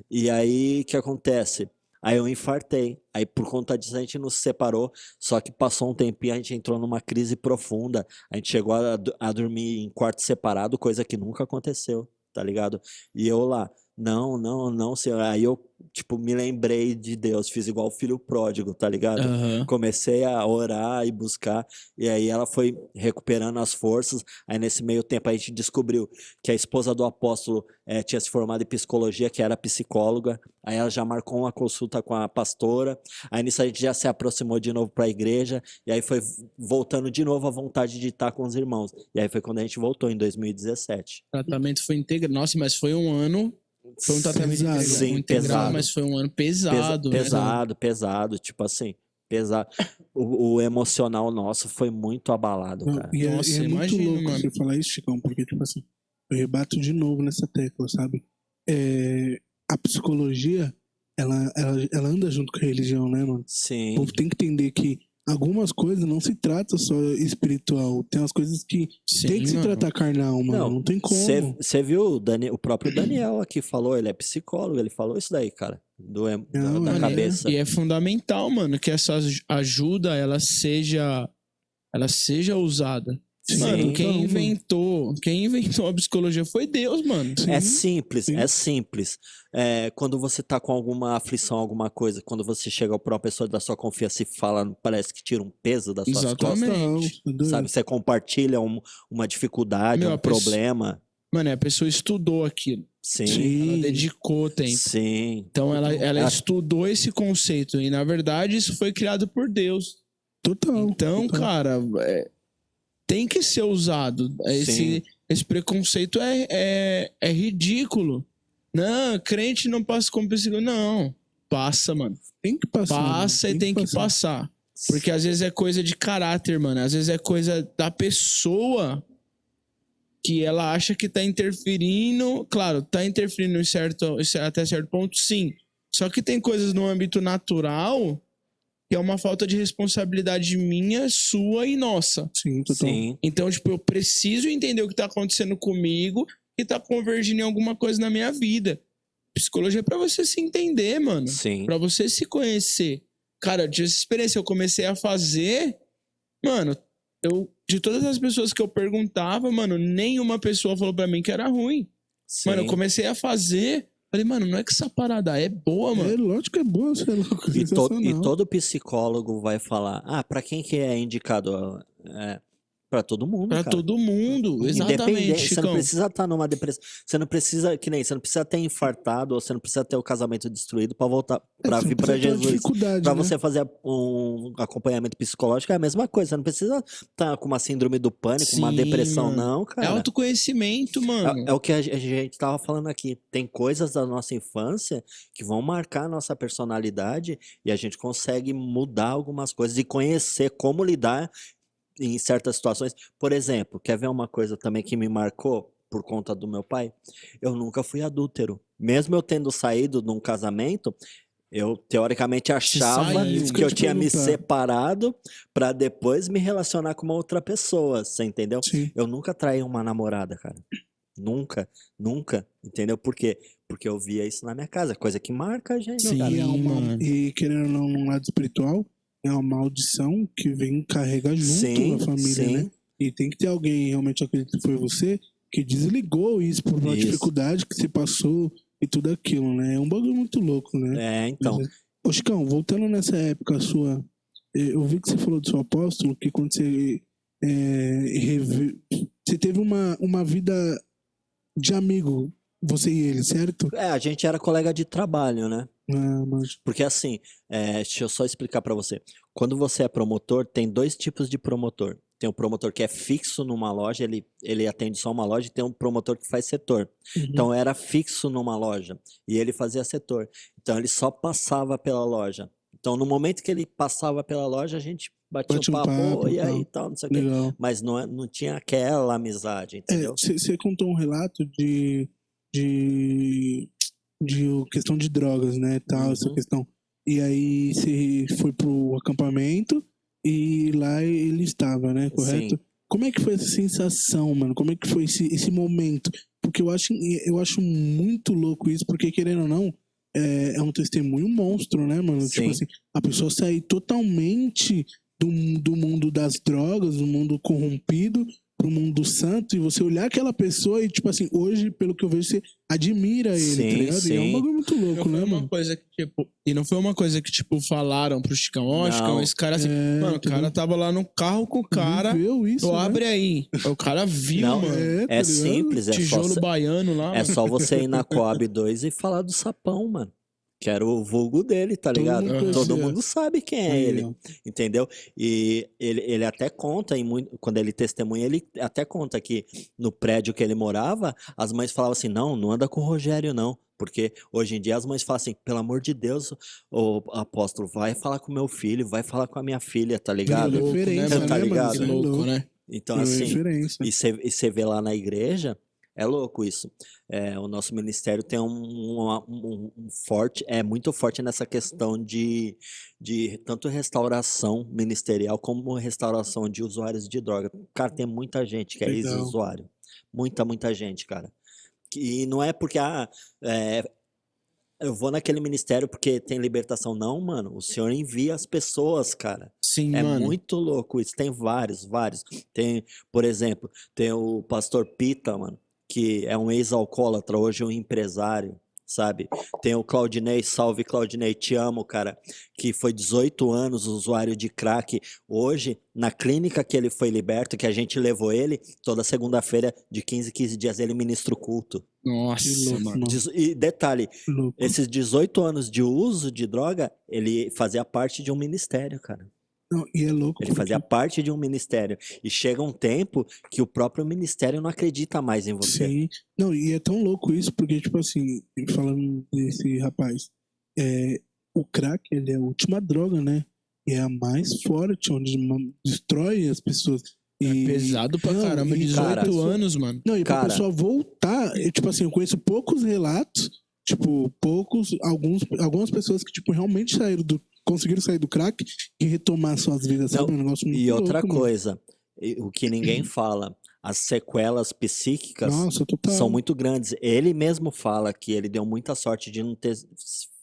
Speaker 3: E aí, o que acontece? Aí eu infartei. Aí, por conta disso, a gente nos separou. Só que passou um tempinho, a gente entrou numa crise profunda. A gente chegou a dormir em quarto separado, coisa que nunca aconteceu, tá ligado? E eu lá, não, senhor. Aí eu, tipo, me lembrei de Deus, fiz igual o filho pródigo, tá ligado?
Speaker 1: Aham.
Speaker 3: Comecei a orar e buscar, e aí ela foi recuperando as forças. Aí nesse meio tempo a gente descobriu que a esposa do apóstolo tinha se formado em psicologia, que era psicóloga. Aí ela já marcou uma consulta com a pastora. Aí nisso a gente já se aproximou de novo para a igreja, e aí foi voltando de novo a vontade de estar com os irmãos. E aí foi quando a gente voltou, em 2017.
Speaker 1: O tratamento foi integral. Nossa, mas foi um ano. Foi um tratamento
Speaker 2: Pesado.
Speaker 3: Sim,
Speaker 1: integral,
Speaker 3: pesado.
Speaker 1: mas foi um ano pesado, né?
Speaker 3: Pesado, tipo assim, pesado. O emocional nosso foi muito abalado,
Speaker 2: Não,
Speaker 3: cara.
Speaker 2: e é
Speaker 1: Nossa,
Speaker 2: muito
Speaker 1: imagino,
Speaker 2: louco
Speaker 1: mano.
Speaker 2: você falar isso, Chicão, porque, tipo assim, eu rebato de novo nessa tecla, sabe? A psicologia, ela anda junto com a religião, né, mano? O
Speaker 3: Sim.
Speaker 2: povo tem que entender que algumas coisas não se trata só espiritual. Tem umas coisas que
Speaker 1: Sim,
Speaker 2: tem que se
Speaker 1: mano.
Speaker 2: tratar carnal, mano. Não tem como.
Speaker 3: Você viu o próprio Daniel aqui falou, ele é psicólogo, ele falou isso daí, cara, da
Speaker 1: Mano,
Speaker 3: cabeça.
Speaker 1: E é fundamental, mano, que essa ajuda ela seja usada.
Speaker 3: Sim.
Speaker 1: Mano, quem inventou a psicologia foi Deus, mano.
Speaker 3: É simples, é simples. Quando você tá com alguma aflição, alguma coisa, quando você chega pra uma pessoa da sua confiança e fala, parece que tira um peso das suas costas.
Speaker 1: Exatamente.
Speaker 3: Sabe, você compartilha uma dificuldade,
Speaker 1: Meu,
Speaker 3: um problema.
Speaker 1: Mano, a pessoa estudou aquilo.
Speaker 3: Sim.
Speaker 1: Ela dedicou tempo.
Speaker 3: Sim.
Speaker 1: Então ela estudou esse conceito. E na verdade isso foi criado por Deus.
Speaker 2: Total.
Speaker 1: Então,
Speaker 2: total.
Speaker 1: cara, tem que ser usado.
Speaker 3: Sim.
Speaker 1: Esse preconceito é ridículo. Não, crente não passa como psicólogo. Não, passa, mano.
Speaker 2: Tem que passar.
Speaker 1: Passa e tem que passar. Porque às vezes é coisa de caráter, mano. Às vezes é coisa da pessoa que ela acha que tá interferindo. Claro, tá interferindo até certo ponto, sim. Só que tem coisas no âmbito natural que é uma falta de responsabilidade minha, sua e nossa.
Speaker 2: Sim, total.
Speaker 3: Sim.
Speaker 1: Então, tipo, eu preciso entender o que tá acontecendo comigo e tá convergindo em alguma coisa na minha vida. Psicologia é pra você se entender, mano.
Speaker 3: Sim.
Speaker 1: Pra você se conhecer. Cara, eu tive essa experiência. Eu comecei a fazer... Mano, de todas as pessoas que eu perguntava, mano, nenhuma pessoa falou pra mim que era ruim.
Speaker 3: Sim.
Speaker 1: Mano, eu comecei a fazer... Falei, mano, não é que essa parada é boa, mano.
Speaker 2: É, lógico que é boa, você é louco.
Speaker 3: E todo psicólogo vai falar, pra quem que é indicado? Pra todo mundo,
Speaker 1: Pra
Speaker 3: cara.
Speaker 1: todo mundo, exatamente,
Speaker 3: Independente, você não
Speaker 1: Chicão.
Speaker 3: precisa estar numa depressão, você não precisa, você não precisa ter infartado, ou você não precisa ter o casamento destruído pra voltar, pra vir pra Jesus. Pra você fazer um acompanhamento psicológico é a mesma coisa, você não precisa estar com uma síndrome do pânico, uma
Speaker 1: Sim,
Speaker 3: depressão,
Speaker 1: mano.
Speaker 3: não,
Speaker 1: É
Speaker 3: cara.
Speaker 1: autoconhecimento, mano.
Speaker 3: É o que a gente tava falando aqui. Tem coisas da nossa infância que vão marcar a nossa personalidade e a gente consegue mudar algumas coisas e conhecer como lidar em certas situações. Por exemplo, quer ver uma coisa também que me marcou por conta do meu pai? Eu nunca fui adúltero. Mesmo eu tendo saído de um casamento, eu teoricamente achava
Speaker 1: saiu.
Speaker 3: que eu tinha me
Speaker 2: perguntar.
Speaker 3: separado para depois me relacionar com uma outra pessoa, você entendeu?
Speaker 2: Sim.
Speaker 3: Eu nunca traí uma namorada, cara. Nunca, entendeu? Por quê? Porque eu via isso na minha casa, coisa que marca a gente,
Speaker 1: Sim,
Speaker 3: cara.
Speaker 1: mano.
Speaker 2: E querendo ou não, no lado espiritual, é uma maldição que vem carregar junto a família, né? E tem que ter alguém, realmente eu acredito que foi você, que desligou isso por uma dificuldade que você passou e tudo aquilo, né? É um bagulho muito louco, né?
Speaker 3: Então.
Speaker 2: Ô, Chicão, voltando nessa época sua, eu vi que você falou do seu apóstolo, que quando você você teve uma vida de amigo, você e ele, certo?
Speaker 3: A gente era colega de trabalho, né?
Speaker 2: Mas...
Speaker 3: Porque assim, deixa eu só explicar pra você. Quando você é promotor, tem dois tipos de promotor. Tem o promotor que é fixo numa loja, ele atende só uma loja, e tem um promotor que faz setor. Então era fixo numa loja e ele fazia setor. Então ele só passava pela loja. Então no momento que ele passava pela loja, a gente batia um papo, e aí tal, não sei o quê. Mas não tinha aquela amizade, entendeu?
Speaker 2: Você contou um relato de questão de drogas, né, tal, essa questão. E aí você foi pro acampamento e lá ele estava, né, correto?
Speaker 3: Sim.
Speaker 2: Como é que foi essa sensação, mano? Como é que foi esse momento? Porque eu acho muito louco isso, porque querendo ou não, é um testemunho monstro, né, mano?
Speaker 3: Sim.
Speaker 2: Tipo assim, a pessoa sair totalmente do mundo das drogas, do mundo corrompido, pro mundo santo, e você olhar aquela pessoa e, tipo assim, hoje, pelo que eu vejo, você admira ele, tá ligado? E é um bagulho muito louco, né, mano?
Speaker 1: Não foi uma coisa que, tipo, falaram pro Chicão, Chicão, esse cara assim, mano, o cara tava lá no carro com o cara,
Speaker 2: isso, né?
Speaker 1: abre aí. O cara viu,
Speaker 3: Não,
Speaker 1: mano.
Speaker 3: é simples,
Speaker 1: Tijolo baiano lá,
Speaker 3: é só você ir na Coab 2 e falar do Sapão, mano. Que era o vulgo dele, tá ligado? Todo mundo sabe quem é ele, entendeu? E ele até conta, quando ele testemunha, ele até conta que no prédio que ele morava, as mães falavam assim, não anda com o Rogério, não. Porque hoje em dia as mães falam assim, pelo amor de Deus, ô apóstolo, vai falar com meu filho, vai falar com a minha filha, tá ligado? Tá ligado?
Speaker 1: Que louco, né?
Speaker 3: Então, assim, e você vê lá na igreja, é louco isso. O nosso ministério tem um forte, muito forte nessa questão de tanto restauração ministerial como restauração de usuários de droga. Cara, tem muita gente que é ex-usuário. Muita gente, cara. E não é porque, eu vou naquele ministério porque tem libertação. Não, mano. O Senhor envia as pessoas, cara.
Speaker 1: Sim,
Speaker 3: mano. Muito louco isso. Tem vários. Tem, por exemplo, tem o pastor Pita, mano, que é um ex-alcoólatra, hoje um empresário, sabe? Tem o Claudinei, salve Claudinei, te amo, cara, que foi 18 anos usuário de crack. Hoje, na clínica que ele foi liberto, que a gente levou ele, toda segunda-feira, de 15 dias, ele ministra o culto.
Speaker 1: Nossa, mano.
Speaker 3: E detalhe, esses 18 anos de uso de droga, ele fazia parte de um ministério, cara.
Speaker 2: Não, e é louco
Speaker 3: Ele
Speaker 2: porque...
Speaker 3: fazia parte de um ministério. E chega um tempo que o próprio ministério não acredita mais em você.
Speaker 2: Sim. Não, e é tão louco isso, porque, tipo assim, falando desse rapaz, o crack, ele é a última droga, né? E é a mais forte, onde destrói as pessoas.
Speaker 1: É pesado pra
Speaker 2: não,
Speaker 1: caramba,
Speaker 2: e
Speaker 1: 18
Speaker 3: cara,
Speaker 1: anos, mano.
Speaker 2: Não, e pra
Speaker 3: Cara.
Speaker 2: pessoa voltar, tipo assim, eu conheço poucos relatos, tipo, algumas pessoas que, tipo, realmente conseguiram sair do crack e retomar suas vidas, sabe?
Speaker 3: Não,
Speaker 2: Um negócio muito
Speaker 3: e outra
Speaker 2: louco, mano.
Speaker 3: coisa, o que ninguém fala, as sequelas psíquicas
Speaker 2: Nossa, total.
Speaker 3: são muito grandes. Ele mesmo fala que ele deu muita sorte de não ter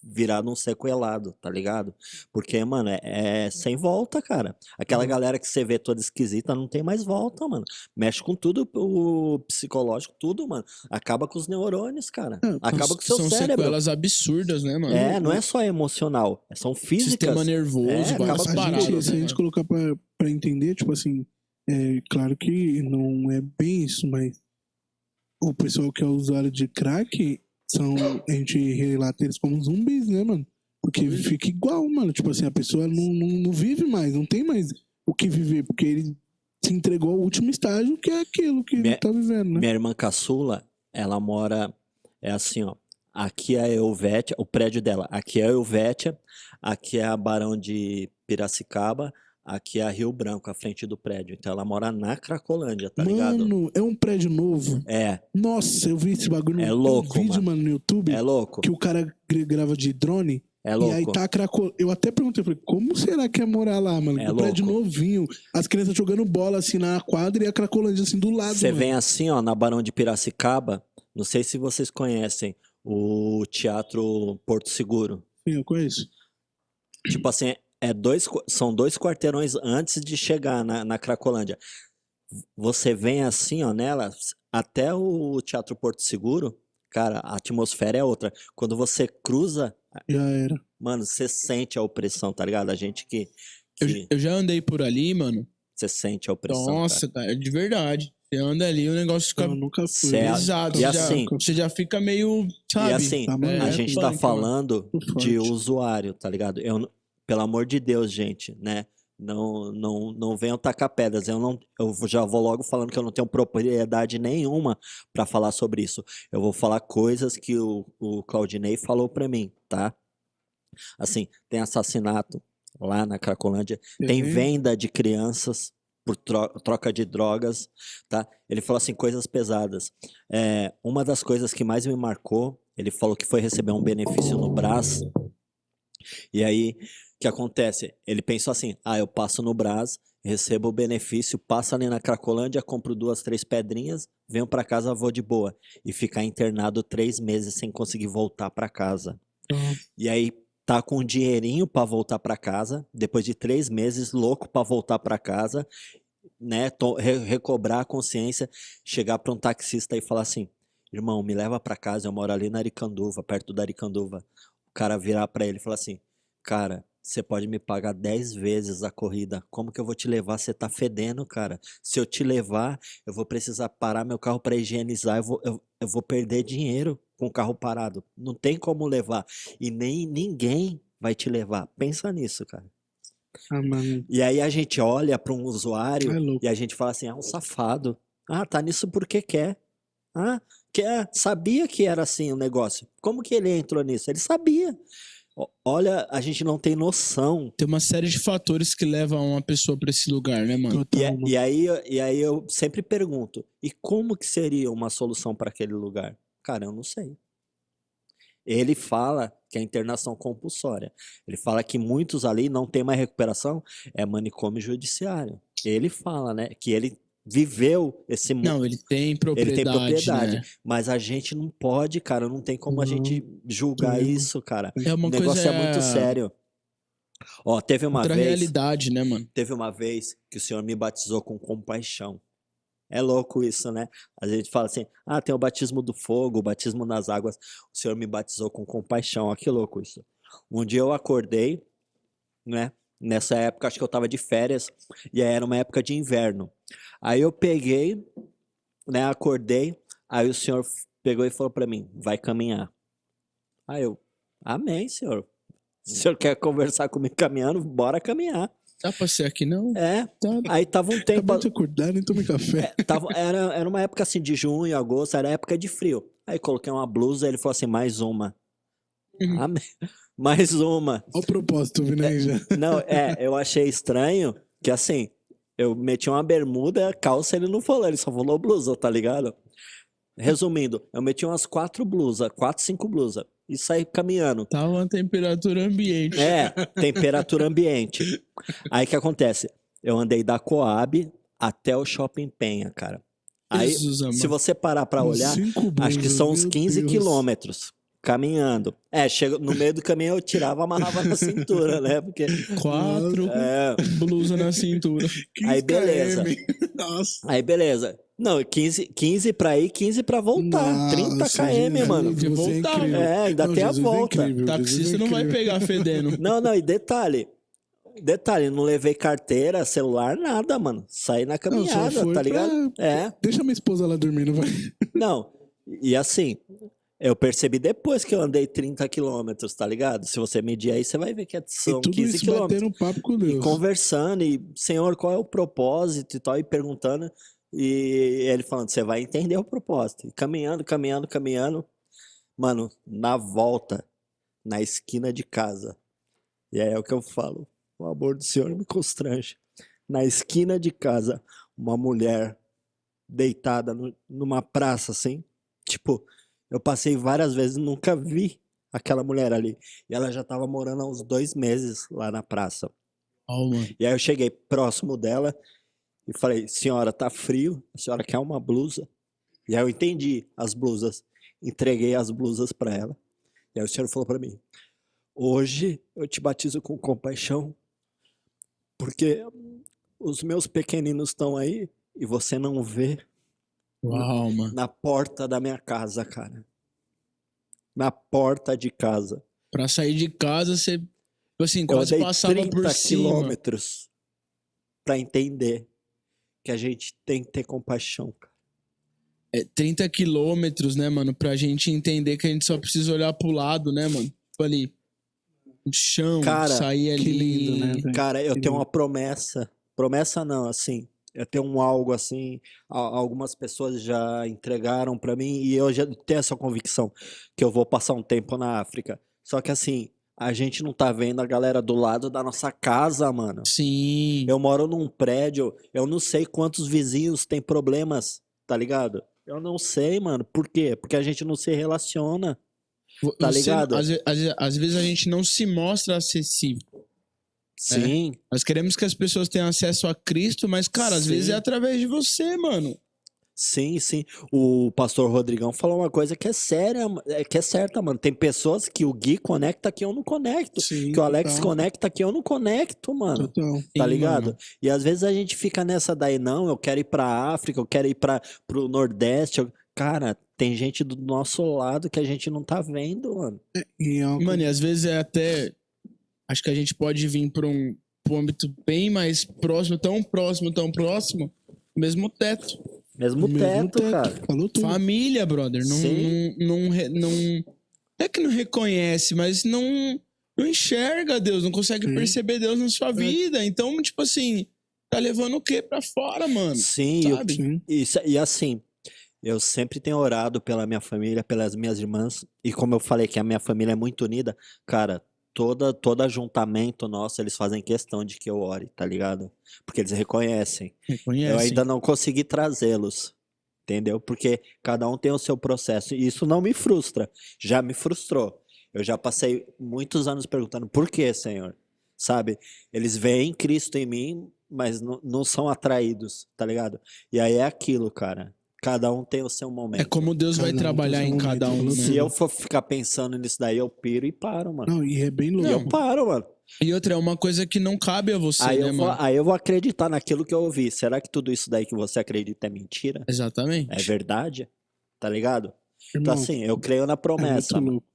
Speaker 3: virado um sequelado, tá ligado? Porque, mano, é sem volta, cara. Aquela galera que você vê toda esquisita não tem mais volta, mano. Mexe com tudo, o psicológico, tudo, mano. Acaba com os neurônios, cara. Acaba com o seu
Speaker 1: São
Speaker 3: cérebro.
Speaker 1: sequelas absurdas, né, mano?
Speaker 3: Não é só emocional, são físicas.
Speaker 1: Sistema nervoso, várias
Speaker 3: acaba com
Speaker 1: paradas,
Speaker 3: tudo.
Speaker 2: Se a
Speaker 1: né,
Speaker 2: gente
Speaker 1: mano?
Speaker 2: colocar pra entender, tipo assim, claro que não é bem isso, mas o pessoal que é usuário de crack a gente relata eles como zumbis, né, mano? Porque fica igual, mano. Tipo assim, a pessoa não vive mais, não tem mais o que viver, porque ele se entregou ao último estágio, que é aquilo que ele tá vivendo, né?
Speaker 3: Minha irmã caçula, ela mora, é assim, ó. Aqui é a Helvétia, o prédio dela. Aqui é a Helvétia, aqui é a Barão de Piracicaba, aqui é a Rio Branco, à frente do prédio. Então ela mora na Cracolândia, tá ligado?
Speaker 2: Mano, é um prédio novo.
Speaker 3: É,
Speaker 2: Nossa, eu vi esse bagulho
Speaker 3: É
Speaker 2: tem
Speaker 3: louco,
Speaker 2: um vídeo, mano, no YouTube,
Speaker 3: é louco,
Speaker 2: que o cara grava de drone.
Speaker 3: é
Speaker 2: E aí
Speaker 3: louco.
Speaker 2: tá a Cracolândia. Eu até perguntei, falei, como será que é morar lá, mano?
Speaker 3: É
Speaker 2: O prédio
Speaker 3: louco.
Speaker 2: novinho, as crianças jogando bola assim na quadra e a Cracolândia assim do lado,
Speaker 3: Você
Speaker 2: mano.
Speaker 3: vem assim, ó, na Barão de Piracicaba, não sei se vocês conhecem o Teatro Porto Seguro.
Speaker 2: Sim, eu conheço.
Speaker 3: Tipo assim, são 2 quarteirões antes de chegar na Cracolândia. Você vem assim, ó, nela, até o Teatro Porto Seguro, cara, a atmosfera é outra. Quando você cruza,
Speaker 2: Já era.
Speaker 3: mano, você sente a opressão, tá ligado? A gente que
Speaker 1: Eu já andei por ali, mano.
Speaker 3: você sente a opressão,
Speaker 1: Nossa, cara, é de verdade. Você anda ali, o negócio fica
Speaker 2: Eu nunca fui.
Speaker 3: Certo.
Speaker 1: pesado.
Speaker 3: E
Speaker 1: Você
Speaker 3: assim-
Speaker 1: você já fica meio, sabe?
Speaker 3: E assim,
Speaker 2: Tá
Speaker 3: a
Speaker 2: maluco.
Speaker 3: gente
Speaker 1: punk,
Speaker 3: tá
Speaker 1: mano.
Speaker 3: falando
Speaker 2: Muito
Speaker 3: de
Speaker 2: forte.
Speaker 3: usuário, tá ligado? Pelo amor de Deus, gente, né? Não venham tacar pedras. Eu já vou logo falando que eu não tenho propriedade nenhuma pra falar sobre isso. Eu vou falar coisas que o Claudinei falou pra mim, tá? Assim, tem assassinato lá na Cracolândia, tem
Speaker 2: Uhum.
Speaker 3: venda de crianças por troca de drogas, tá? Ele falou assim, coisas pesadas. Uma das coisas que mais me marcou, ele falou que foi receber um benefício no Brás, e aí, o que acontece? Ele pensou assim, eu passo no Brás, recebo o benefício, passo ali na Cracolândia, compro 2, 3 pedrinhas, venho pra casa, vou de boa. E ficar internado 3 meses sem conseguir voltar pra casa. E aí, tá com um dinheirinho pra voltar pra casa, depois de 3 meses, louco pra voltar pra casa, né, recobrar a consciência, chegar pra um taxista e falar assim, irmão, me leva pra casa, eu moro ali na Aricanduva, perto da Aricanduva. O cara virar pra ele e falar assim, cara, você pode me pagar 10 vezes a corrida, como que eu vou te levar? Você tá fedendo, cara. Se eu te levar, eu vou precisar parar meu carro pra higienizar, eu vou perder dinheiro com o carro parado. Não tem como levar. E nem ninguém vai te levar. Pensa nisso, cara.
Speaker 2: Mano,
Speaker 3: E aí a gente olha para um
Speaker 2: é
Speaker 3: usuário
Speaker 2: louco.
Speaker 3: e a gente fala assim, um safado. Tá nisso porque quer. Sabia que era assim o negócio. Como que ele entrou nisso? Ele sabia. Olha, a gente não tem noção.
Speaker 1: Tem uma série de fatores que levam uma pessoa pra esse lugar, né, mano?
Speaker 2: Total, mano.
Speaker 3: E aí eu sempre pergunto, e como que seria uma solução para aquele lugar? Cara, eu não sei. Ele fala que é internação compulsória. Ele fala que muitos ali não tem mais recuperação, é manicômio judiciário. Ele fala, né, que ele viveu esse mundo.
Speaker 1: Não, ele tem propriedade, né?
Speaker 3: Mas a gente não pode, cara, não tem como a gente julgar
Speaker 2: Não.
Speaker 3: isso, cara.
Speaker 1: É uma
Speaker 3: O negócio
Speaker 1: coisa
Speaker 3: é muito sério. Ó, teve uma
Speaker 1: outra
Speaker 3: vez
Speaker 1: realidade, né, mano?
Speaker 3: que o Senhor me batizou com compaixão. É louco isso, né? A gente fala assim, tem o batismo do fogo, o batismo nas águas. O Senhor me batizou com compaixão. Ó, que louco isso. Um dia eu acordei, né? Nessa época, acho que eu tava de férias, e aí era uma época de inverno. Aí eu peguei, né? Acordei, aí o Senhor pegou e falou pra mim, vai caminhar. Aí eu, amém, Senhor. O Senhor quer conversar comigo caminhando? Bora caminhar.
Speaker 1: Dá pra ser aqui não?
Speaker 3: É,
Speaker 1: Tá.
Speaker 3: aí tava um tempo...
Speaker 2: Acabei de acordar, nem tomei café.
Speaker 3: Era uma época assim de junho, agosto, era época de frio. Aí coloquei uma blusa, ele falou assim, mais uma.
Speaker 1: Uhum.
Speaker 3: Amém. Mais uma.
Speaker 2: Olha o propósito, vindo aí já.
Speaker 3: Não, eu achei estranho que assim, eu meti uma bermuda, calça, ele não falou, ele só falou blusa, tá ligado? Resumindo, eu meti umas 4, 5 blusas e saí caminhando.
Speaker 1: Tava uma temperatura ambiente.
Speaker 3: Temperatura ambiente. Aí o que acontece? Eu andei da Coab até o Shopping Penha, cara. Aí,
Speaker 1: Jesus amado.
Speaker 3: se você parar pra
Speaker 2: Uns
Speaker 3: olhar,
Speaker 2: 5
Speaker 3: acho que
Speaker 2: blusas,
Speaker 3: são uns
Speaker 2: meu
Speaker 3: 15
Speaker 2: Deus.
Speaker 3: quilômetros caminhando. Chega, no meio do caminho eu tirava, amarrava na cintura, né? Porque
Speaker 1: 4 blusa na cintura.
Speaker 2: 15
Speaker 3: Aí, beleza.
Speaker 2: km. Nossa.
Speaker 3: Aí, beleza. Não, 15 pra ir, 15 pra voltar.
Speaker 2: Nossa,
Speaker 3: 30 km,
Speaker 2: Jesus,
Speaker 3: mano.
Speaker 1: De
Speaker 2: você é
Speaker 1: voltar,
Speaker 2: incrível.
Speaker 3: Ainda
Speaker 2: Não,
Speaker 3: tem a
Speaker 2: Jesus é
Speaker 3: volta.
Speaker 2: incrível,
Speaker 1: Taxista
Speaker 2: Jesus é
Speaker 1: não vai
Speaker 2: incrível.
Speaker 1: pegar fedendo.
Speaker 3: Não, e detalhe, não levei carteira, celular, nada, mano. Saí na
Speaker 2: Não, só
Speaker 3: caminhada,
Speaker 2: foi
Speaker 3: tá ligado?
Speaker 2: Deixa minha esposa lá dormindo, vai.
Speaker 3: Não, e assim, eu percebi depois que eu andei 30 quilômetros, tá ligado? Se você medir aí, você vai ver que
Speaker 2: E
Speaker 3: são
Speaker 2: tudo
Speaker 3: 15
Speaker 2: isso
Speaker 3: quilômetros.
Speaker 2: batendo papo com
Speaker 3: E
Speaker 2: Deus.
Speaker 3: conversando, e Senhor, qual é o propósito e tal, e perguntando. E ele falando, você vai entender o propósito. E caminhando. Mano, na volta, na esquina de casa. E aí é o que eu falo. O amor do Senhor me constrange. Na esquina de casa, uma mulher deitada numa praça, assim. Tipo, eu passei várias vezes e nunca vi aquela mulher ali. E ela já tava morando há uns 2 meses lá na praça.
Speaker 1: Ó, mano.
Speaker 3: E aí eu cheguei próximo dela e falei, senhora, tá frio? A senhora quer uma blusa? E aí eu entendi as blusas. Entreguei as blusas para ela. E aí o senhor falou para mim, hoje eu te batizo com compaixão, porque os meus pequeninos estão aí e você não vê
Speaker 1: Uau, mano.
Speaker 3: na porta da minha casa, cara. Na porta de casa.
Speaker 1: Pra sair de casa, você, tipo assim,
Speaker 3: Eu
Speaker 1: quase
Speaker 3: andei
Speaker 1: passava
Speaker 3: 30
Speaker 1: por cima.
Speaker 3: quilômetros para entender que a gente tem que ter compaixão, cara.
Speaker 1: 30 quilômetros, né, mano? Pra gente entender que a gente só precisa olhar pro lado, né, mano? Tipo ali, no chão,
Speaker 3: Cara,
Speaker 1: sair ali.
Speaker 2: que lindo, né, velho?
Speaker 3: Cara, eu
Speaker 2: Que
Speaker 3: tenho
Speaker 2: lindo.
Speaker 3: uma promessa. Promessa não, assim. Eu tenho um algo assim. Algumas pessoas já entregaram pra mim e eu já tenho essa convicção que eu vou passar um tempo na África. Só que assim, a gente não tá vendo a galera do lado da nossa casa, mano.
Speaker 1: Sim.
Speaker 3: Eu moro num prédio, eu não sei quantos vizinhos têm problemas, tá ligado? Eu não sei, mano. Por quê? Porque a gente não se relaciona. Tá
Speaker 1: Você-
Speaker 3: ligado?
Speaker 1: às vezes a gente não se mostra acessível.
Speaker 3: Sim.
Speaker 1: Nós queremos que as pessoas tenham acesso a Cristo, mas, cara, às
Speaker 3: Sim.
Speaker 1: vezes é através de você, mano.
Speaker 3: Sim, sim. O pastor Rodrigão falou uma coisa que é séria, que é certa, mano. Tem pessoas que o Gui conecta que eu não conecto.
Speaker 2: Sim,
Speaker 3: Que o Alex
Speaker 2: total.
Speaker 3: conecta que eu não conecto, mano.
Speaker 2: Total.
Speaker 3: Tá
Speaker 1: Sim,
Speaker 3: ligado?
Speaker 1: mano.
Speaker 3: E às vezes a gente fica nessa daí, não, eu quero ir pra África, eu quero ir pro Nordeste. Cara, tem gente do nosso lado que a gente não tá vendo, mano.
Speaker 2: E é uma
Speaker 1: Mano, e às vezes é até... Acho que a gente pode vir pra um âmbito bem mais próximo, tão próximo, mesmo teto.
Speaker 3: Mesmo
Speaker 2: mesmo
Speaker 3: teto, cara.
Speaker 2: Falou tudo.
Speaker 1: Família, brother. Não,
Speaker 3: Sim.
Speaker 1: não é que não reconhece, mas não enxerga Deus, não consegue
Speaker 2: Sim.
Speaker 1: perceber Deus na sua vida. Então, tipo assim, tá levando o quê pra fora, mano?
Speaker 3: Sim, e
Speaker 1: Sabe?
Speaker 2: Sim.
Speaker 3: e assim, eu sempre tenho orado pela minha família, pelas minhas irmãs, e como eu falei que a minha família é muito unida, cara, todo ajuntamento nosso, eles fazem questão de que eu ore, tá ligado? Porque eles reconhecem.
Speaker 1: Reconhece.
Speaker 3: Eu ainda não consegui trazê-los, entendeu? Porque cada um tem o seu processo, e isso não me frustra, já me frustrou. Eu já passei muitos anos perguntando, por que, Senhor? Sabe? Eles veem Cristo em mim, mas não são atraídos, tá ligado? E aí é aquilo, cara. Cada um tem o seu momento.
Speaker 1: É como Deus vai
Speaker 2: Cada um
Speaker 1: trabalhar
Speaker 2: tem seu
Speaker 1: em cada um,
Speaker 2: momento.
Speaker 1: né?
Speaker 3: Se eu for ficar pensando nisso daí, eu piro e paro, mano.
Speaker 2: Não, e é bem louco.
Speaker 3: E eu paro, mano.
Speaker 1: E outra, é uma coisa que não cabe a você,
Speaker 3: Aí,
Speaker 1: né, mano?
Speaker 3: aí eu vou acreditar naquilo que eu ouvi. Será que tudo isso daí que você acredita é mentira?
Speaker 1: Exatamente.
Speaker 3: É verdade? Tá ligado? Então,
Speaker 2: Irmão,
Speaker 3: assim, eu creio na
Speaker 2: é
Speaker 3: promessa.
Speaker 2: muito
Speaker 3: mano.
Speaker 2: louco.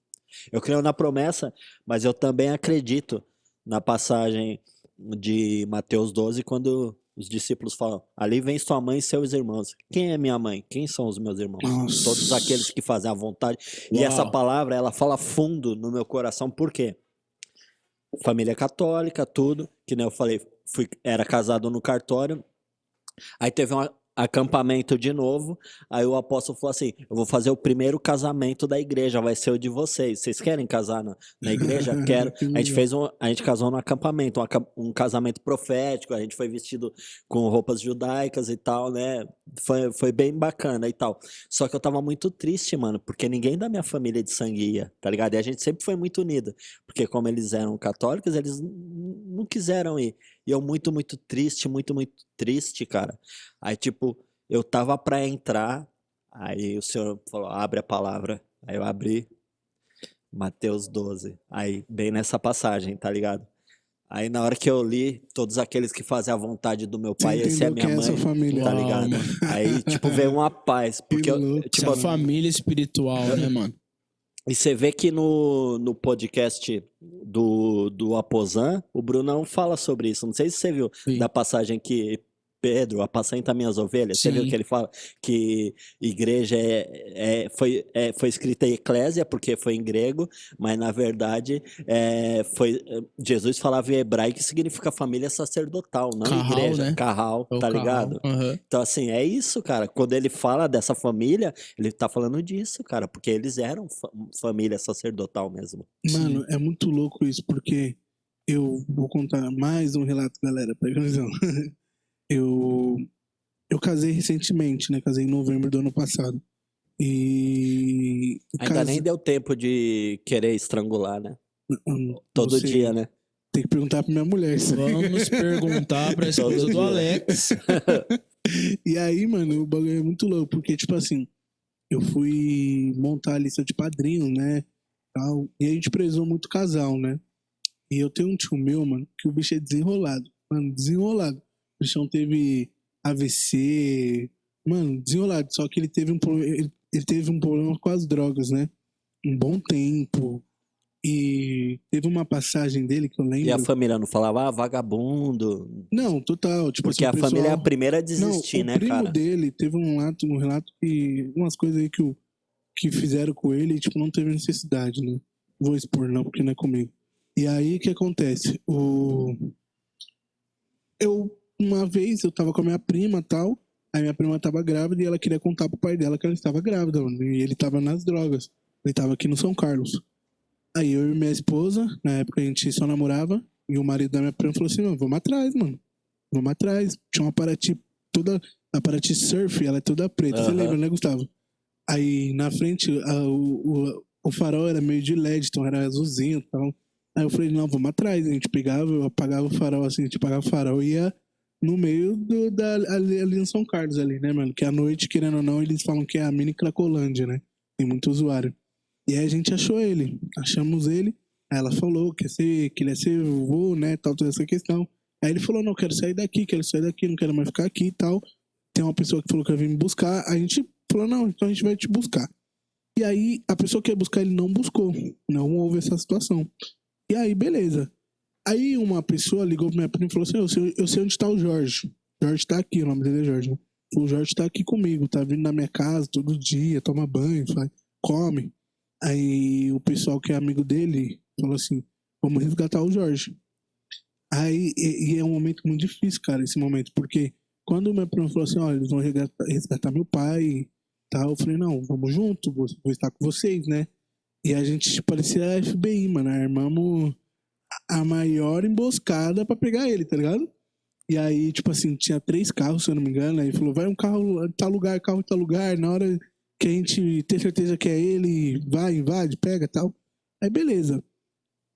Speaker 3: Eu creio na promessa, mas eu também acredito na passagem de Mateus 12, quando os discípulos falam: ali vem sua mãe e seus irmãos. Quem é minha mãe? Quem são os meus irmãos?
Speaker 2: Nossa.
Speaker 3: Todos aqueles que fazem a vontade. E
Speaker 1: Uau.
Speaker 3: essa palavra, ela fala fundo no meu coração, por quê? Família católica, tudo, que nem eu falei, era casado no cartório. Aí teve um acampamento de novo. Aí o apóstolo falou assim: eu vou fazer o primeiro casamento da igreja, vai ser o de vocês. Vocês querem casar na igreja? Quero.
Speaker 2: Que
Speaker 3: A gente
Speaker 2: legal.
Speaker 3: a gente casou no acampamento, um casamento profético. A gente foi vestido com roupas judaicas e tal, né? Foi bem bacana e tal. Só que eu tava muito triste, mano, porque ninguém da minha família de sangue ia, tá ligado? E a gente sempre foi muito unido, porque como eles eram católicos, eles não quiseram ir. E eu muito, muito triste, cara. Aí, tipo, eu tava pra entrar, aí o senhor falou, abre a palavra. Aí eu abri, Mateus 12. Aí, bem nessa passagem, tá ligado? Aí, na hora que eu li, todos aqueles que fazem a vontade do meu
Speaker 2: Você
Speaker 3: pai, esse é
Speaker 2: entendeu
Speaker 3: minha
Speaker 2: que é essa
Speaker 3: mãe,
Speaker 2: família?
Speaker 3: tá
Speaker 1: Uau,
Speaker 3: ligado?
Speaker 1: mano.
Speaker 3: Aí, tipo, veio uma paz, porque,
Speaker 2: Que louco.
Speaker 1: Essa
Speaker 3: tipo,
Speaker 1: família espiritual, né, mano?
Speaker 3: e você vê que no podcast do Aposan, o Brunão fala sobre isso. Não sei se você viu
Speaker 1: Sim.
Speaker 3: da passagem que Pedro, apacenta minhas ovelhas. Você viu
Speaker 1: Sim.
Speaker 3: que ele fala que igreja foi escrita em eclésia, porque foi em grego, mas na verdade Jesus falava em hebraico, que significa família sacerdotal, não
Speaker 1: Carral,
Speaker 3: igreja.
Speaker 1: né?
Speaker 3: Carral,
Speaker 1: É o
Speaker 3: tá
Speaker 1: Carral.
Speaker 3: ligado?
Speaker 1: Aham.
Speaker 3: Então, assim, é isso, cara. Quando ele fala dessa família, ele tá falando disso, cara, porque eles eram família sacerdotal mesmo.
Speaker 2: Mano, é muito louco isso, porque eu vou contar mais um relato, galera, presta atenção. Eu casei recentemente, né? Casei em novembro do ano passado. E
Speaker 3: Ainda nem deu tempo de querer estrangular, né? Todo
Speaker 2: você
Speaker 3: dia, né?
Speaker 2: tem que perguntar pra minha mulher isso.
Speaker 1: Vamos perguntar pra esposa
Speaker 3: Todo
Speaker 1: do
Speaker 3: dia.
Speaker 1: Alex.
Speaker 2: E aí, mano, o bagulho é muito louco, porque, tipo assim, eu fui montar a lista de padrinhos, né? Tal, e a gente prezou muito casal, né? E eu tenho um tio meu, mano, que o bicho é desenrolado. Mano, desenrolado. O bichão teve AVC. Mano, desenrolado. Só que ele teve ele teve um problema com as drogas, né? Um bom tempo. E teve uma passagem dele que eu
Speaker 3: E
Speaker 2: lembro.
Speaker 3: a família não falava, vagabundo.
Speaker 2: Não, total. Tipo
Speaker 3: Porque
Speaker 2: assim,
Speaker 3: a
Speaker 2: o pessoal...
Speaker 3: família é a primeira a
Speaker 2: Não,
Speaker 3: desistir,
Speaker 2: o
Speaker 3: né,
Speaker 2: primo
Speaker 3: cara?
Speaker 2: dele teve um relato que... Umas coisas aí que fizeram com ele e, tipo, não teve necessidade, né? Vou expor não, porque não é comigo. E aí, o que acontece? Uma vez, eu tava com a minha prima e tal, aí minha prima tava grávida e ela queria contar pro pai dela que ela estava grávida, mano, e ele tava nas drogas. Ele tava aqui no São Carlos. Aí eu e minha esposa, na época a gente só namorava, e o marido da minha prima falou assim, mano, vamos atrás, mano. Vamos atrás. Tinha uma Paraty toda... A Paraty Surf, ela é toda preta. Você
Speaker 3: Aham.
Speaker 2: lembra, né, Gustavo? Aí na frente o farol era meio de LED, então era azulzinho e tal. Aí eu falei, não, vamos atrás. A gente pegava, eu apagava o farol assim, a gente apagava o farol e ia no meio ali em São Carlos ali, né, mano? Que à noite, querendo ou não, eles falam que é a mini Cracolândia, né? Tem muito usuário. E aí a gente achou ele, achamos ele. Aí ela falou que ele ia ser vô, né, tal, toda essa questão. Aí ele falou, não, quero sair daqui, não quero mais ficar aqui e tal. Tem uma pessoa que falou que ia vir me buscar. A gente falou, não, então a gente vai te buscar. E aí, a pessoa que ia buscar ele não buscou. Não houve essa situação. E aí, beleza. Aí uma pessoa ligou pra minha prima e falou assim, eu sei onde tá o Jorge. Jorge tá aqui, o nome dele é Jorge, né? O Jorge tá aqui comigo, tá vindo na minha casa todo dia, toma banho, come. Aí o pessoal que é amigo dele falou assim, vamos resgatar o Jorge. Aí, e é um momento muito difícil, cara, esse momento, porque quando minha prima falou assim, olha, eles vão resgatar meu pai e tal, eu falei, não, vamos junto, vou estar com vocês, né? E a gente parecia a FBI, mano, armamos a maior emboscada pra pegar ele, tá ligado? E aí, tipo assim, tinha 3 carros, se eu não me engano, aí falou, vai um carro em tal lugar, na hora que a gente tem certeza que é ele, vai, invade, pega e tal. Aí beleza.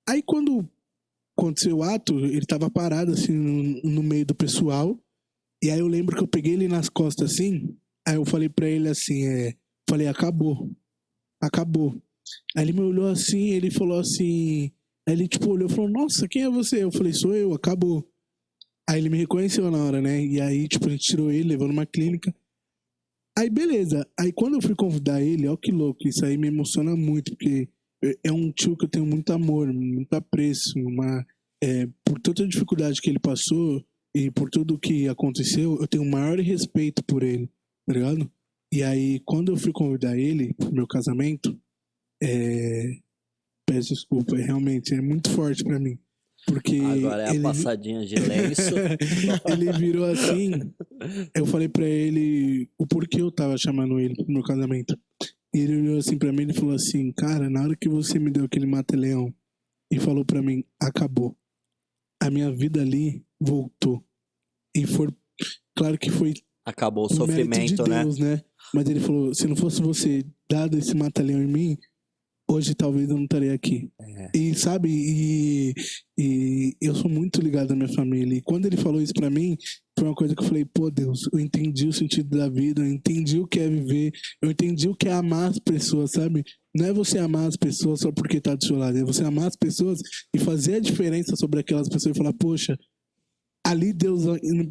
Speaker 2: Aí quando aconteceu o ato, ele tava parado assim no meio do pessoal. E aí eu lembro que eu peguei ele nas costas assim. Aí eu falei pra ele assim, falei, acabou. Aí ele me olhou assim, ele falou assim. Aí ele tipo olhou e falou, nossa, quem é você? Eu falei, sou eu, acabou. Aí ele me reconheceu na hora, né? E aí, tipo, a gente tirou ele, levou numa clínica. Aí beleza. Aí quando eu fui convidar ele, ó que louco, isso aí me emociona muito, porque é um tio que eu tenho muito amor, muito apreço, por toda a dificuldade que ele passou e por tudo que aconteceu, eu tenho o maior respeito por ele, tá ligado? E aí, quando eu fui convidar ele pro meu casamento, peço desculpa, realmente é muito forte pra mim. Porque
Speaker 3: Agora é a passadinha de lenço.
Speaker 2: ele virou assim. Eu falei pra ele o porquê eu tava chamando ele pro meu casamento. E ele olhou assim pra mim e falou assim: cara, na hora que você me deu aquele mata-leão e falou pra mim, acabou. A minha vida ali voltou. E foi, claro que foi
Speaker 3: Acabou o
Speaker 2: o mérito de
Speaker 3: sofrimento, né?
Speaker 2: Deus, né? Mas ele falou: se não fosse você dado esse mata-leão em mim, hoje talvez eu não estaria aqui. E sabe, e eu sou muito ligado à minha família. E quando ele falou isso pra mim, foi uma coisa que eu falei: pô, Deus, eu entendi o sentido da vida, eu entendi o que é viver, eu entendi o que é amar as pessoas, sabe? Não é você amar as pessoas só porque tá do seu lado, é você amar as pessoas e fazer a diferença sobre aquelas pessoas e falar: poxa, ali Deus.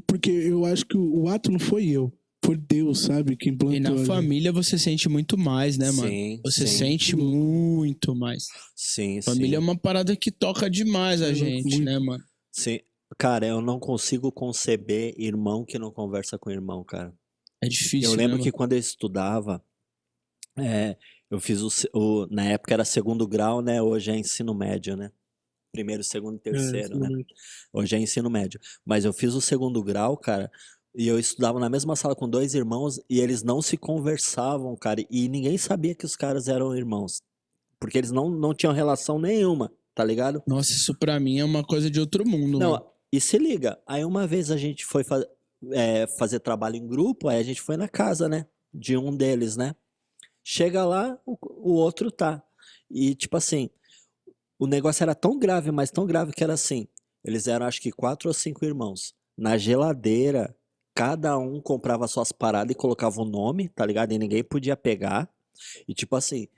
Speaker 2: Porque eu acho que o ato não foi eu. Foi Deus, sabe? Que implantou.
Speaker 1: E na
Speaker 2: ali.
Speaker 1: família você sente muito mais, né, mano?
Speaker 3: Sim,
Speaker 1: Você
Speaker 3: sim.
Speaker 1: sente muito mais.
Speaker 3: Sim,
Speaker 1: Família é
Speaker 3: sim.
Speaker 1: uma parada que toca demais a
Speaker 2: Sim,
Speaker 1: gente,
Speaker 2: muito.
Speaker 1: né, mano?
Speaker 3: Sim. Cara, eu não consigo conceber irmão que não conversa com irmão, cara.
Speaker 1: É difícil,
Speaker 3: Eu
Speaker 1: né,
Speaker 3: lembro
Speaker 1: mano?
Speaker 3: que quando eu estudava, eu fiz na época era segundo grau, né? Hoje é ensino médio, né? Primeiro, segundo e terceiro, né? Hoje é ensino médio. Mas eu fiz o segundo grau, cara, e eu estudava na mesma sala com dois irmãos e eles não se conversavam, cara. E ninguém sabia que os caras eram irmãos. Porque eles não tinham relação nenhuma, tá ligado?
Speaker 1: Nossa, isso pra mim é uma coisa de outro mundo, mano.
Speaker 3: Não, e se liga, aí uma vez a gente foi fazer trabalho em grupo, aí a gente foi na casa, né? De um deles, né? Chega lá, o outro tá. E tipo assim, o negócio era tão grave, mas tão grave que era assim. Eles eram acho que 4 ou 5 irmãos. Na geladeira, cada um comprava suas paradas e colocava o nome, tá ligado? E ninguém podia pegar. E tipo assim,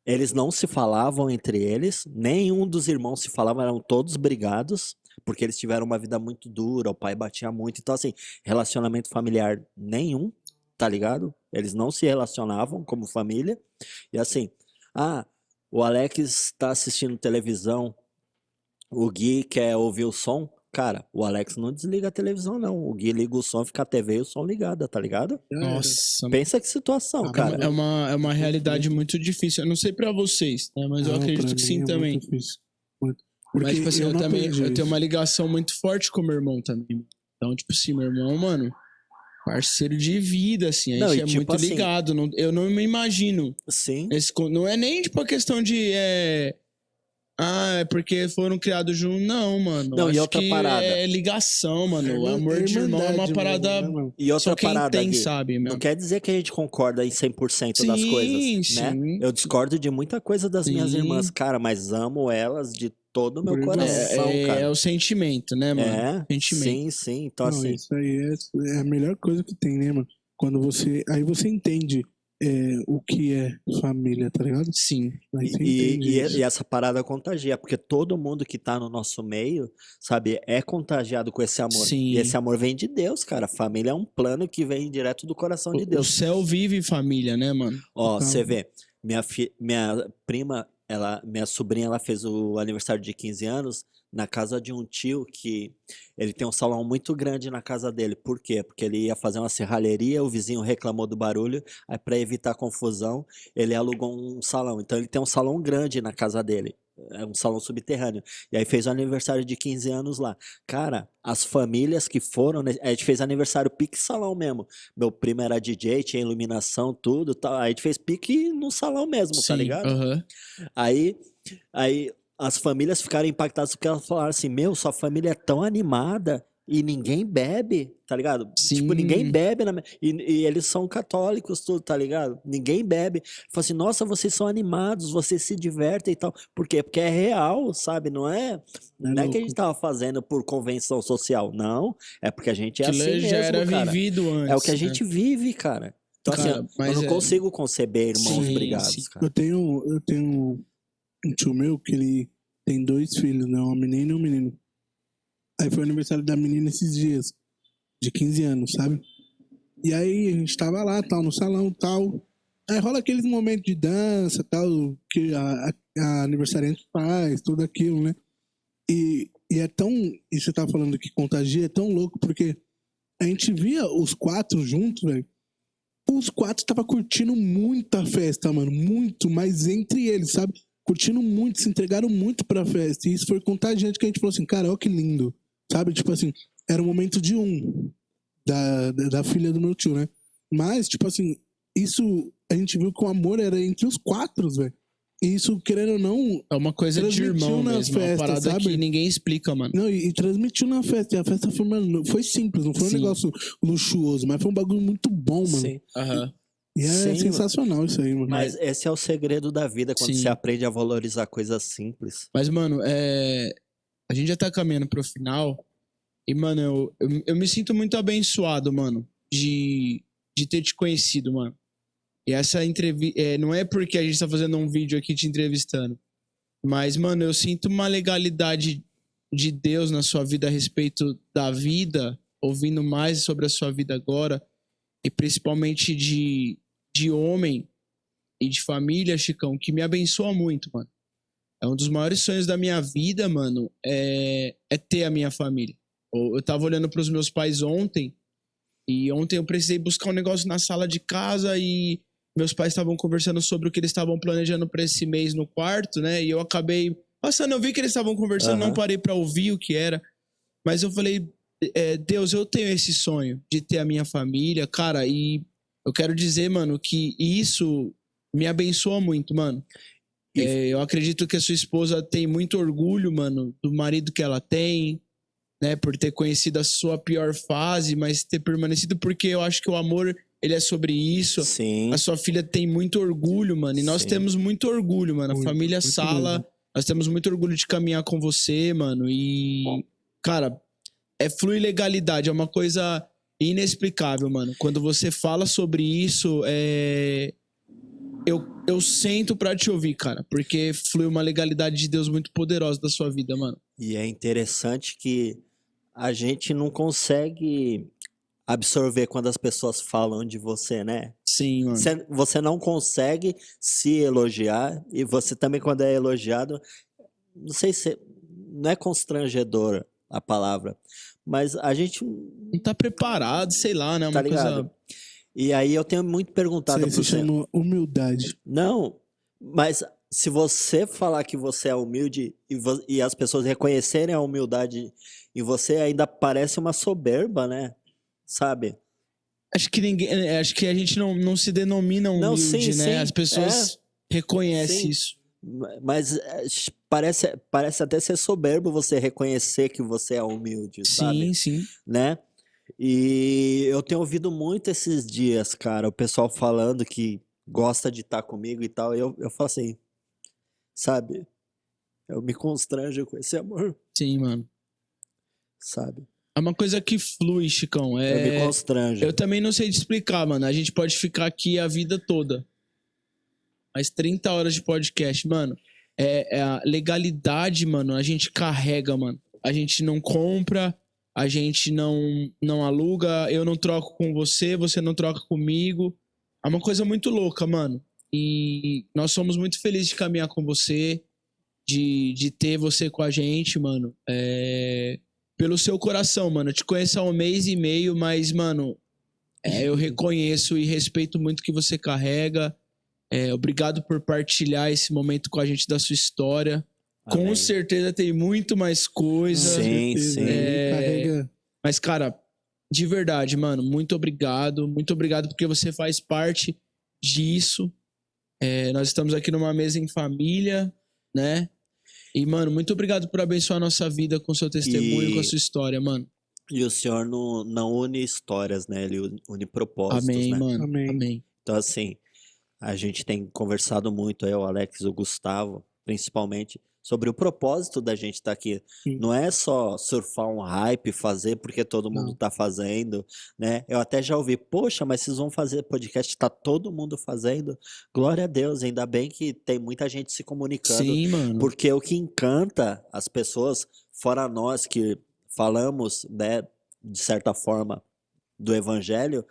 Speaker 3: eles não se falavam entre eles, nenhum dos irmãos se falava, eram todos brigados, porque eles tiveram uma vida muito dura, o pai batia muito. Então assim, relacionamento familiar nenhum, tá ligado? Eles não se relacionavam como família. E assim, o Alex tá assistindo televisão, o Gui quer ouvir o som. Cara, o Alex não desliga a televisão, não. O Gui liga o som, fica a TV e o som ligada, tá ligado?
Speaker 1: Nossa,
Speaker 3: Pensa que situação, cara.
Speaker 1: é uma realidade muito difícil. Eu não sei pra vocês, né? Mas eu
Speaker 2: Não,
Speaker 1: acredito
Speaker 2: pra
Speaker 1: que
Speaker 2: mim
Speaker 1: sim
Speaker 2: é
Speaker 1: também.
Speaker 2: muito difícil. Muito. Porque
Speaker 1: Mas, tipo assim, eu
Speaker 2: não
Speaker 1: também
Speaker 2: aprendi
Speaker 1: eu tenho
Speaker 2: isso.
Speaker 1: uma ligação muito forte com meu irmão também. Então, tipo assim, meu irmão, mano, parceiro de vida, assim. A
Speaker 3: Não,
Speaker 1: gente
Speaker 3: e
Speaker 1: é
Speaker 3: tipo
Speaker 1: muito
Speaker 3: assim-
Speaker 1: ligado. Eu não me imagino.
Speaker 3: Sim.
Speaker 1: Não é nem, tipo, a questão de... é porque foram criados juntos. Não, mano.
Speaker 3: Não, e
Speaker 1: Acho
Speaker 3: outra
Speaker 1: que
Speaker 3: parada.
Speaker 1: é ligação, mano. O amor de irmão é uma
Speaker 2: Irmandade
Speaker 1: parada...
Speaker 2: mesmo, né, mano?
Speaker 3: E outra
Speaker 1: Só quem
Speaker 3: parada,
Speaker 1: tem
Speaker 3: Gui,
Speaker 1: sabe,
Speaker 3: não
Speaker 1: meu.
Speaker 3: quer dizer que a gente concorda em 100% das
Speaker 1: Sim,
Speaker 3: coisas, né?
Speaker 1: sim.
Speaker 3: Eu discordo de muita coisa das minhas
Speaker 1: Sim.
Speaker 3: irmãs, cara, mas amo elas de todo o meu
Speaker 2: Por igual.
Speaker 3: coração,
Speaker 1: É
Speaker 3: cara.
Speaker 1: o sentimento, né, mano? Sentimento.
Speaker 3: Sim, sim. Então,
Speaker 2: Não,
Speaker 3: assim,
Speaker 2: isso aí é a melhor coisa que tem, né, mano? Quando você. Aí você entende o que é família, tá ligado?
Speaker 1: Sim.
Speaker 2: Aí você entende
Speaker 3: e
Speaker 2: isso.
Speaker 3: essa parada contagia, porque todo mundo que tá no nosso meio, sabe, é contagiado com esse amor.
Speaker 1: Sim.
Speaker 3: E esse amor vem de Deus, cara. Família é um plano que vem direto do coração de
Speaker 1: O
Speaker 3: Deus.
Speaker 1: céu vive família, né, mano?
Speaker 3: Ó,
Speaker 2: Então-
Speaker 3: você vê, minha prima, minha sobrinha, ela fez o aniversário de 15 anos na casa de um tio que ele tem um salão muito grande na casa dele. Por quê? Porque ele ia fazer uma serralheria, o vizinho reclamou do barulho, aí para evitar confusão, ele alugou um salão. Então ele tem um salão grande na casa dele. É um salão subterrâneo. E aí fez o aniversário de 15 anos lá. Cara, as famílias que foram, né, a gente fez aniversário pique salão mesmo. Meu primo era DJ, tinha iluminação, tudo, tal. Aí a gente fez pique no salão mesmo, tá
Speaker 1: Sim.
Speaker 3: ligado?
Speaker 1: Aham.
Speaker 3: Aí as famílias ficaram impactadas porque elas falaram assim: Meu, sua família é tão animada e ninguém bebe, tá ligado?
Speaker 1: Sim.
Speaker 3: Tipo, ninguém bebe. E eles são católicos, tudo, tá ligado? Ninguém bebe. Fala assim: Nossa, vocês são animados, vocês se divertem e tal. Por quê? Porque é real, sabe? Não é que a
Speaker 2: louco.
Speaker 3: gente tava fazendo por convenção social. Não. É porque a gente é
Speaker 1: Aquilo
Speaker 3: assim
Speaker 1: já
Speaker 3: mesmo,
Speaker 1: era
Speaker 3: cara.
Speaker 1: vivido antes.
Speaker 3: É o que a
Speaker 1: né?
Speaker 3: gente vive, cara. Então,
Speaker 1: Cara,
Speaker 3: assim, eu
Speaker 1: mas
Speaker 3: não
Speaker 1: é-
Speaker 3: consigo conceber irmãos
Speaker 1: Sim,
Speaker 3: brigados,
Speaker 1: sim.
Speaker 3: cara.
Speaker 2: Eu tenho um tio meu que ele tem 2 filhos, né? Uma menina e um menino. Aí foi o aniversário da menina esses dias, de 15 anos, sabe? E aí a gente tava lá, tal, no salão, tal. Aí rola aqueles momentos de dança, tal, que a aniversariante faz, tudo aquilo, né? E é tão... E você tá falando que contagia, é tão louco, porque a gente via os 4 juntos, velho. Os 4 tava curtindo muita festa, mano. Muito, mas entre eles, sabe? curtindo muito, se entregaram muito pra festa. E isso foi contagiante que a gente falou assim, cara, olha que lindo. Sabe? Tipo assim, era o momento de da filha do meu tio, né? Mas, tipo assim, isso a gente viu que o amor era entre os 4, velho. E isso, querendo ou não,
Speaker 1: É uma coisa de
Speaker 2: transmitiu
Speaker 1: irmão
Speaker 2: na
Speaker 1: mesmo,
Speaker 2: festa,
Speaker 1: uma parada
Speaker 2: sabe?
Speaker 1: que ninguém explica, mano.
Speaker 2: não, e transmitiu na festa. E a festa foi, mano, foi simples, não foi um
Speaker 1: Sim.
Speaker 2: negócio luxuoso, mas foi um bagulho muito bom, mano.
Speaker 3: Sim.
Speaker 1: Aham.
Speaker 2: E é
Speaker 3: Sim,
Speaker 2: sensacional isso aí, mano.
Speaker 3: Mas esse é o segredo da vida, quando
Speaker 1: Sim.
Speaker 3: você aprende a valorizar coisas simples.
Speaker 1: Mas, mano, a gente já tá caminhando pro final. E, mano, eu me sinto muito abençoado, mano, de ter te conhecido, mano. E essa entrevista. Não é porque a gente tá fazendo um vídeo aqui te entrevistando. Mas, mano, eu sinto uma legalidade de Deus na sua vida a respeito da vida, ouvindo mais sobre a sua vida agora, e principalmente de homem e de família, Chicão, que me abençoa muito, mano. É um dos maiores sonhos da minha vida, mano, é ter a minha família. Eu tava olhando pros meus pais ontem, e ontem eu precisei buscar um negócio na sala de casa e meus pais estavam conversando sobre o que eles estavam planejando pra esse mês no quarto, né? E eu acabei passando, eu vi que eles estavam conversando, não parei pra ouvir o que era, mas eu falei, Deus, eu tenho esse sonho de ter a minha família, cara, e eu quero dizer, mano, que isso me abençoa muito, mano. Eu acredito que a sua esposa tem muito orgulho, mano, do marido que ela tem, né, por ter conhecido a sua pior fase, mas ter permanecido, porque eu acho que o amor, ele é sobre isso.
Speaker 3: Sim.
Speaker 1: A sua filha tem muito orgulho, mano, e nós
Speaker 3: Sim.
Speaker 1: temos muito orgulho, mano.
Speaker 2: Muito,
Speaker 1: A família
Speaker 2: muito
Speaker 1: Sala,
Speaker 2: mesmo.
Speaker 1: nós temos muito orgulho de caminhar com você, mano, e, cara, flui legalidade, é uma coisa inexplicável, mano. Quando você fala sobre isso, eu sento pra te ouvir, cara, porque flui uma legalidade de Deus muito poderosa da sua vida, mano.
Speaker 3: E é interessante que a gente não consegue absorver quando as pessoas falam de você, né?
Speaker 1: Sim, mano.
Speaker 3: Você não consegue se elogiar, e você também, quando é elogiado, não sei se não é constrangedora a palavra, mas a gente
Speaker 1: Não tá preparado, sei lá, né?
Speaker 3: tá
Speaker 1: Uma
Speaker 3: ligado.
Speaker 1: coisa.
Speaker 3: E aí eu tenho muito
Speaker 2: Isso
Speaker 3: perguntado
Speaker 2: aí
Speaker 3: pra
Speaker 2: se
Speaker 3: você.
Speaker 2: chama humildade.
Speaker 3: Não, mas se você falar que você é humilde e as pessoas reconhecerem a humildade em você, ainda parece uma soberba, né? Sabe?
Speaker 1: Acho que a gente não se denomina
Speaker 3: Não,
Speaker 1: humilde,
Speaker 3: sim,
Speaker 1: né?
Speaker 3: sim,
Speaker 1: As pessoas reconhecem
Speaker 3: sim.
Speaker 1: isso.
Speaker 3: Mas parece até ser soberbo você reconhecer que você é humilde, sabe?
Speaker 1: Sim, sim.
Speaker 3: Né? E eu tenho ouvido muito esses dias, cara, o pessoal falando que gosta de estar comigo e tal. Eu falo assim, sabe? Eu me constranjo com esse amor,
Speaker 1: Sim, mano.
Speaker 3: sabe?
Speaker 1: É uma coisa que flui, Chicão.
Speaker 3: Eu me constranjo.
Speaker 1: Eu também não sei te explicar, mano. A gente pode ficar aqui a vida toda. Mais 30 horas de podcast, mano. É a legalidade, mano, a gente carrega, mano. A gente não compra, a gente não aluga, eu não troco com você, você não troca comigo. É uma coisa muito louca, mano. E nós somos muito felizes de caminhar com você, de ter você com a gente, mano. Pelo seu coração, mano. Eu te conheço há 1 mês e meio, mas, mano, eu reconheço e respeito muito o que você carrega. Obrigado por partilhar esse momento com a gente da sua história. Com
Speaker 3: Amém.
Speaker 1: certeza tem muito mais coisa.
Speaker 3: Sim, sim.
Speaker 2: Carrega.
Speaker 1: Mas, cara, de verdade, mano, muito obrigado. Muito obrigado porque você faz parte disso. Nós estamos aqui numa mesa em família, né? E, mano, muito obrigado por abençoar a nossa vida com seu testemunho, com a sua história, mano.
Speaker 3: E o senhor não une histórias, né? Ele une propósitos,
Speaker 1: Amém,
Speaker 3: né?
Speaker 1: mano.
Speaker 2: Amém.
Speaker 1: Amém.
Speaker 3: Então, assim, a gente tem conversado muito, eu, o Alex, o Gustavo, principalmente, sobre o propósito da gente estar aqui.
Speaker 2: Sim.
Speaker 3: Não é só surfar um hype, fazer porque todo mundo
Speaker 2: Não.
Speaker 3: tá fazendo, né? Eu até já ouvi, poxa, mas vocês vão fazer podcast, tá todo mundo fazendo? Glória a Deus, ainda bem que tem muita gente se comunicando.
Speaker 1: Sim, mano.
Speaker 3: Porque o que encanta as pessoas, fora nós que falamos, né, de certa forma, do evangelho,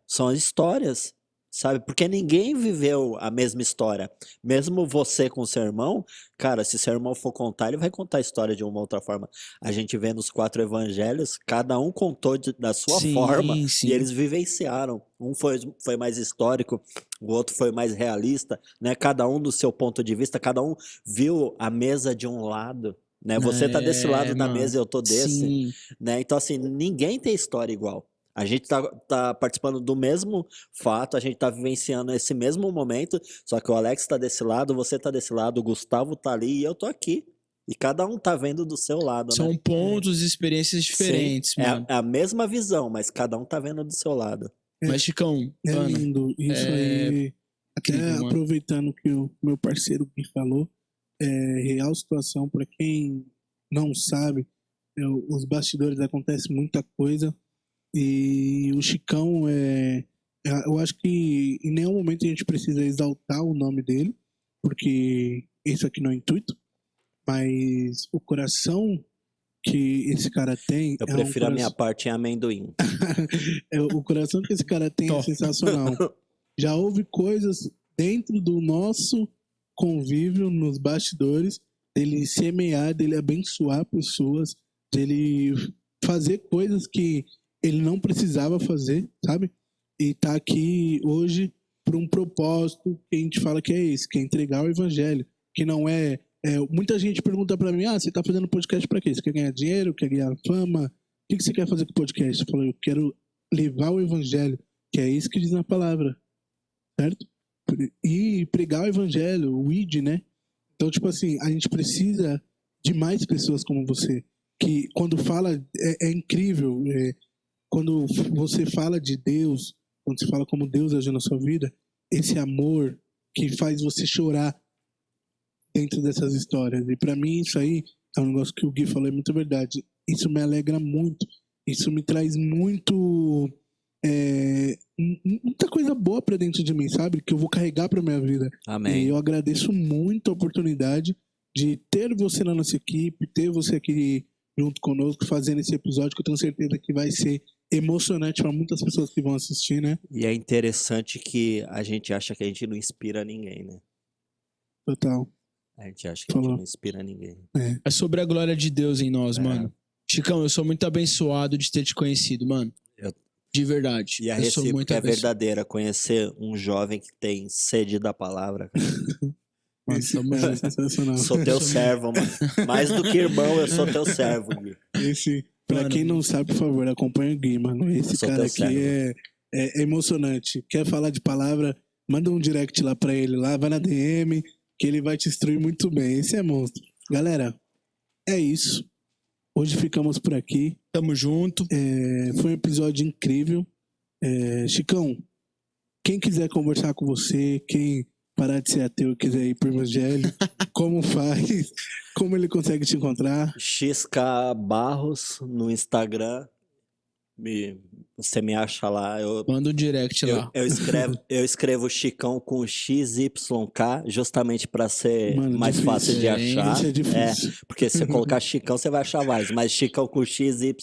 Speaker 3: são as histórias, sabe? Porque ninguém viveu a mesma história. Mesmo você com seu irmão, cara, se seu irmão for contar, ele vai contar a história de uma outra forma. A gente vê nos 4 evangelhos, cada um contou da sua forma
Speaker 1: Sim.
Speaker 3: e eles vivenciaram. Um foi mais histórico, o outro foi mais realista, né? Cada um do seu ponto de vista, cada um viu a mesa de um lado. Né? Você tá desse lado da
Speaker 1: mano.
Speaker 3: mesa e eu tô desse,
Speaker 1: Sim.
Speaker 3: né? Então, assim, ninguém tem história igual. A gente tá participando do mesmo fato, a gente tá vivenciando esse mesmo momento, só que o Alex tá desse lado, você tá desse lado, o Gustavo tá ali e eu tô aqui. E cada um tá vendo do seu lado, né?
Speaker 1: São pontos e experiências diferentes,
Speaker 3: Sim,
Speaker 1: mano.
Speaker 3: é a mesma visão, mas cada um tá vendo do seu lado.
Speaker 1: Mas, Chicão,
Speaker 2: É
Speaker 1: mano,
Speaker 2: lindo. Isso aí. Até
Speaker 1: incrível, mano.
Speaker 2: aproveitando que o meu parceiro Gui falou, real situação, para quem não sabe, os bastidores acontece muita coisa. E o Chicão eu acho que em nenhum momento a gente precisa exaltar o nome dele, porque isso aqui não é intuito, mas o coração que esse cara tem.
Speaker 3: Eu prefiro a minha parte em amendoim.
Speaker 2: O coração que esse cara tem é sensacional. Já houve coisas dentro do nosso convívio nos bastidores, dele semear, dele abençoar pessoas, dele fazer coisas que ele não precisava fazer, sabe? E tá aqui hoje por um propósito que a gente fala que é esse, que é entregar o evangelho, que não é... muita gente pergunta pra mim, você tá fazendo podcast pra quê? Você quer ganhar dinheiro? Quer ganhar fama? O que você quer fazer com o podcast? Eu falo, eu quero levar o evangelho, que é isso que diz na palavra, certo? E pregar o evangelho, o ID, né? Então, tipo assim, a gente precisa de mais pessoas como você, que quando fala, é incrível, quando você fala de Deus, quando você fala como Deus agiu na sua vida, esse amor que faz você chorar dentro dessas histórias. E pra mim isso aí é um negócio que o Gui falou, é muito verdade. Isso me alegra muito, isso me traz muito... muita coisa boa pra dentro de mim, sabe? Que eu vou carregar pra minha vida.
Speaker 3: Amém.
Speaker 2: E eu agradeço muito a oportunidade de ter você na nossa equipe, ter você aqui junto conosco, fazendo esse episódio, que eu tenho certeza que vai ser emocionante para muitas pessoas que vão assistir, né?
Speaker 3: E é interessante que a gente acha que a gente não inspira ninguém, né?
Speaker 2: Total.
Speaker 3: A gente acha que a gente não inspira ninguém.
Speaker 1: É sobre a glória de Deus em nós, mano. Chicão, eu sou muito abençoado de ter te conhecido, mano. De verdade.
Speaker 3: E a
Speaker 1: eu sou muito
Speaker 3: recíproca é
Speaker 1: abençoado.
Speaker 3: verdadeira, conhecer um jovem que tem sede da palavra. Cara.
Speaker 1: Mano,
Speaker 2: Esse cara é sensacional.
Speaker 3: Sou teu servo, mano. Mais do que irmão, eu sou teu servo, Gui.
Speaker 2: Pra
Speaker 1: Mano,
Speaker 2: quem não sabe, por favor, acompanha o Gui, mano. Esse
Speaker 3: sou
Speaker 2: cara
Speaker 3: teu
Speaker 2: aqui
Speaker 3: servo.
Speaker 2: é emocionante. Quer falar de palavra, manda um direct lá pra ele, lá, vai na DM, que ele vai te instruir muito bem. Esse é monstro. Galera, é isso. Hoje ficamos por aqui.
Speaker 1: Tamo junto.
Speaker 2: Foi um episódio incrível. Chicão, quem quiser conversar com você, quem parar de ser ateu e quiser ir pro evangelho, como faz? Como ele consegue te encontrar?
Speaker 3: XK Barros no Instagram. Você me acha lá.
Speaker 1: Manda um direct lá.
Speaker 3: Eu escrevo Chicão com XYK, justamente para ser mais
Speaker 2: difícil,
Speaker 3: fácil de achar.
Speaker 2: Isso é difícil.
Speaker 3: Porque se você colocar Chicão, você vai achar mais. Mas Chicão com XYK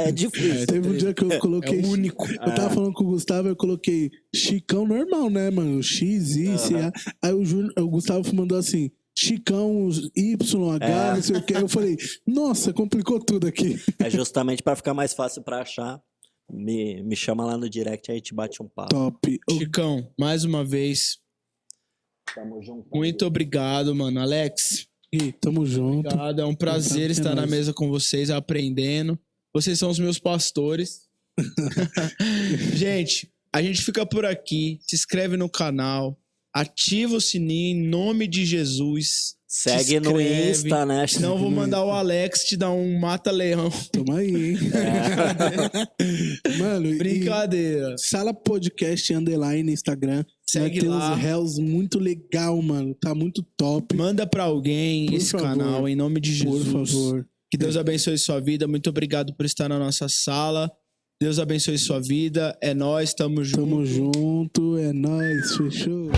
Speaker 3: é difícil.
Speaker 2: Teve um dia que eu coloquei.
Speaker 1: É único.
Speaker 2: Eu tava falando com o Gustavo, eu coloquei Chicão normal, né, mano? X, I, C, A. Aí o Gustavo mandou assim. Chicão, YH, não sei o que. Eu falei, nossa, complicou tudo aqui.
Speaker 3: É justamente para ficar mais fácil para achar. Me chama lá no direct, aí a gente bate um papo.
Speaker 2: Top.
Speaker 1: Chicão, mais uma vez,
Speaker 3: Tamo junto.
Speaker 1: muito obrigado, mano. Alex,
Speaker 2: E tamo junto.
Speaker 1: obrigado. É um prazer
Speaker 2: Obrigado,
Speaker 1: estar na
Speaker 2: nóis.
Speaker 1: mesa com vocês, aprendendo. Vocês são os meus pastores. Gente, a gente fica por aqui. Se inscreve no canal. Ativa o sininho em nome de Jesus.
Speaker 3: Segue no Insta, né?
Speaker 1: Senão eu vou mandar o Alex te dar um mata-leão.
Speaker 2: Tamo aí, hein? Mano,
Speaker 1: Brincadeira.
Speaker 2: Sala Podcast _ Instagram.
Speaker 1: Segue
Speaker 2: Vai ter
Speaker 1: lá.
Speaker 2: uns reels muito legal, mano. Tá muito top.
Speaker 1: Manda pra alguém
Speaker 2: Por
Speaker 1: esse
Speaker 2: favor.
Speaker 1: canal, em nome de Jesus.
Speaker 2: Por favor.
Speaker 1: Que Deus abençoe sua vida. Muito obrigado por estar na nossa sala. Deus abençoe sua vida. É nóis, tamo junto.
Speaker 2: Tamo junto. É nóis. Fechou.